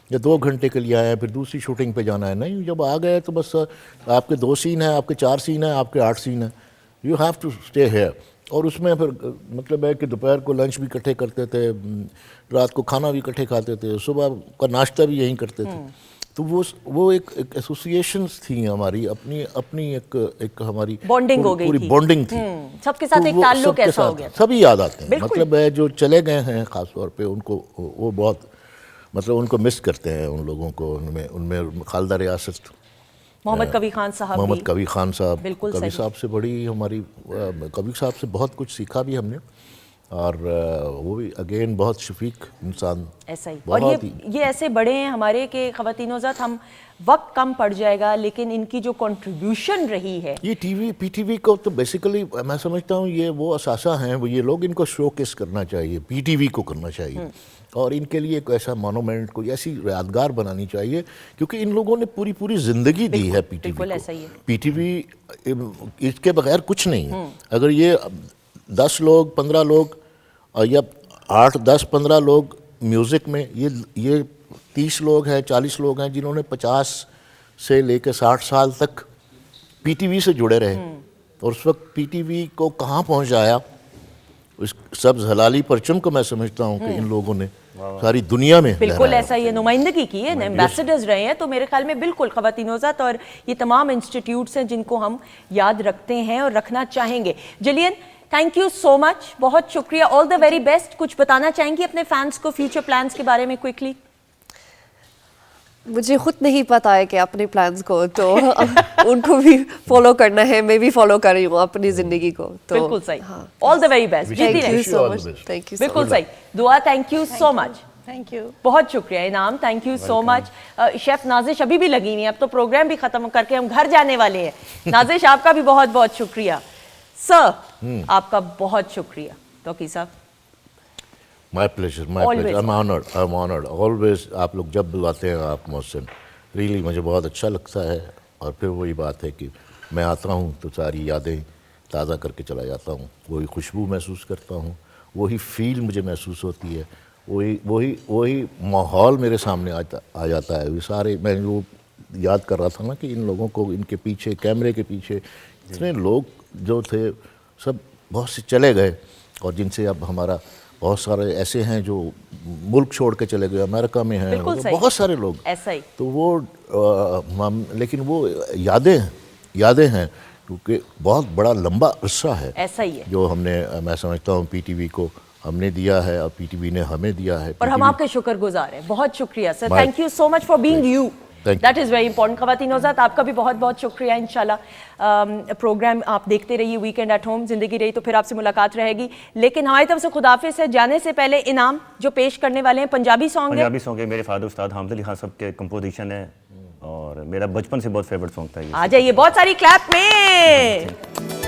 या 2 घंटे के लिए आए हैं फिर दूसरी शूटिंग पे जाना है, नहीं, जब आ गए तो बस आपके 2 सीन हैं, आपके 4 सीन हैं, आपके 8 सीन हैं, you have to stay here. और उसमें फिर मतलब है कि दोपहर को लंच भी इकट्ठे करते थे, रात को खाना भी इकट्ठे खाते थे, सुबह का नाश्ता भी यहीं करते थे। तो वो एक एसोसिएशंस थी हमारी, अपनी एक हमारी बॉन्डिंग हो गई पूरी थी। बॉन्डिंग थी। सबके साथ तो एक वो ताल्लुक सबके ऐसा हो साथ गया। सभी याद आते हैं, बिल्कुल। मतलब है जो चले गए हैं ख़ास तौर पे उनको वो बहुत मतलब उनको मिस करते हैं उन लोगों को। उनमें खालदा रियासत, मोहम्मद कबीर खान साहब मोहम्मद भी। कबीर खान साहब, बिल्कुल कबीर सही। साहब से बड़ी हमारी कबीर साहब से बहुत कुछ सीखा भी हमने, और वो भी अगेन बहुत शफीक इंसान, ऐसा ही। और बहुत ये ऐसे बड़े हैं हमारे कि ख़वातीनो-ज़ात, हम वक्त कम पड़ जाएगा लेकिन इनकी जो कंट्रीब्यूशन रही है, ये पीटीवी को तो बेसिकली मैं समझता हूँ ये वो असासा हैं, वो ये लोग इनको शोकेस करना चाहिए, पीटीवी को करना चाहिए, और इनके लिए एक ऐसा मोनूमेंट, कोई ऐसी यादगार बनानी चाहिए, क्योंकि इन लोगों ने पूरी ज़िंदगी दी है पीटीवी बिल्कुल को। ऐसा ही है। पीटीवी इसके बगैर कुछ नहीं है। अगर ये 10 लोग 15 लोग या 8 10 15 लोग म्यूज़िक में, ये 30 लोग हैं 40 लोग हैं जिन्होंने 50 से लेकर 60 साल तक पीटीवी से जुड़े रहे, और उस वक्त पीटीवी को कहाँ पहुँचाया, उस सब्ज़ हलाली परचम को मैं समझता हूँ कि इन लोगों ने सारी दुनिया में बिल्कुल लहराया। ऐसा ही है, नुमाइंदगी की है, एम्बेसडर्स रहे हैं। तो मेरे ख्याल में बिल्कुल ख़वातीनो-ज़ात और ये तमाम इंस्टीट्यूट्स हैं जिनको हम याद रखते हैं और रखना चाहेंगे। Jillian, thank you so much, बहुत शुक्रिया, ऑल द वेरी बेस्ट। कुछ बताना चाहेंगी अपने फैंस को फ्यूचर प्लान्स के बारे में क्विकली? मुझे खुद नहीं पता है कि अपने प्लान्स को, तो उनको भी फॉलो करना है, मैं भी फॉलो कर रही हूँ अपनी ज़िंदगी को। तो बिल्कुल सही, all the very best. Thank you wish you so all the much, best. Thank you. बिल्कुल सही, दुआ, thank you so much. Thank you. बहुत शुक्रिया इनाम, thank you so much. Chef Nazish अभी भी लगी नहीं है, अब तो प्रोग्राम भी खत्म करके हम घर जाने वाले हैं। नाजिश आपका भी बहुत बहुत शुक्रिया। सर आपका बहुत शुक्रिया। तौकीर साहब, my pleasure, Always. I am honoured always. आप लोग जब बुलाते हैं आप मोहसिन, रियली मुझे बहुत अच्छा लगता है। और फिर वही बात है कि मैं आता हूँ तो सारी यादें ताज़ा करके चला जाता हूँ, वही खुशबू महसूस करता हूँ, वही फील मुझे महसूस होती है, वही माहौल मेरे सामने आ जाता है। ये सारे मैं वो याद कर रहा था ना कि इन लोगों को, इनके पीछे, कैमरे के पीछे इतने लोग जो थे, सब बहुत से चले गए, और जिनसे अब हमारा बहुत सारे ऐसे हैं जो मुल्क छोड़ के चले गए, अमेरिका में हैं, बिल्कुल सही। बहुत सारे लोग, ऐसा ही। तो वो लेकिन वो यादें हैं क्योंकि बहुत बड़ा लंबा अरसा है ऐसा ही है। जो हमने, मैं समझता हूँ पीटीवी को हमने दिया है और पीटीवी ने हमें दिया है। और हम PTV आपके शुक्रगुजार हैं, बहुत शुक्रिया sir, My- thank you so much for being you, Thank you. That is very important. ख़वातीनो-ज़ात आपका भी बहुत बहुत शुक्रिया। इंशाल्लाह प्रोग्राम आप देखते रहिए, वीकेंड एट होम। ज़िंदगी रही तो फिर आपसे मुलाकात रहेगी, लेकिन हमारी तरफ से खुदाफिज़ है। जाने से पहले इनाम जो पेश करने वाले हैं पंजाबी सॉन्ग है। पंजाबी सॉन्ग है, मेरे फादर उस्ताद हामिद अली खान साहब के कंपोजिशन है, और मेरा बचपन से बहुत फेवरेट सॉन्ग था ये। आ जाइए, बहुत सारी क्लैप में।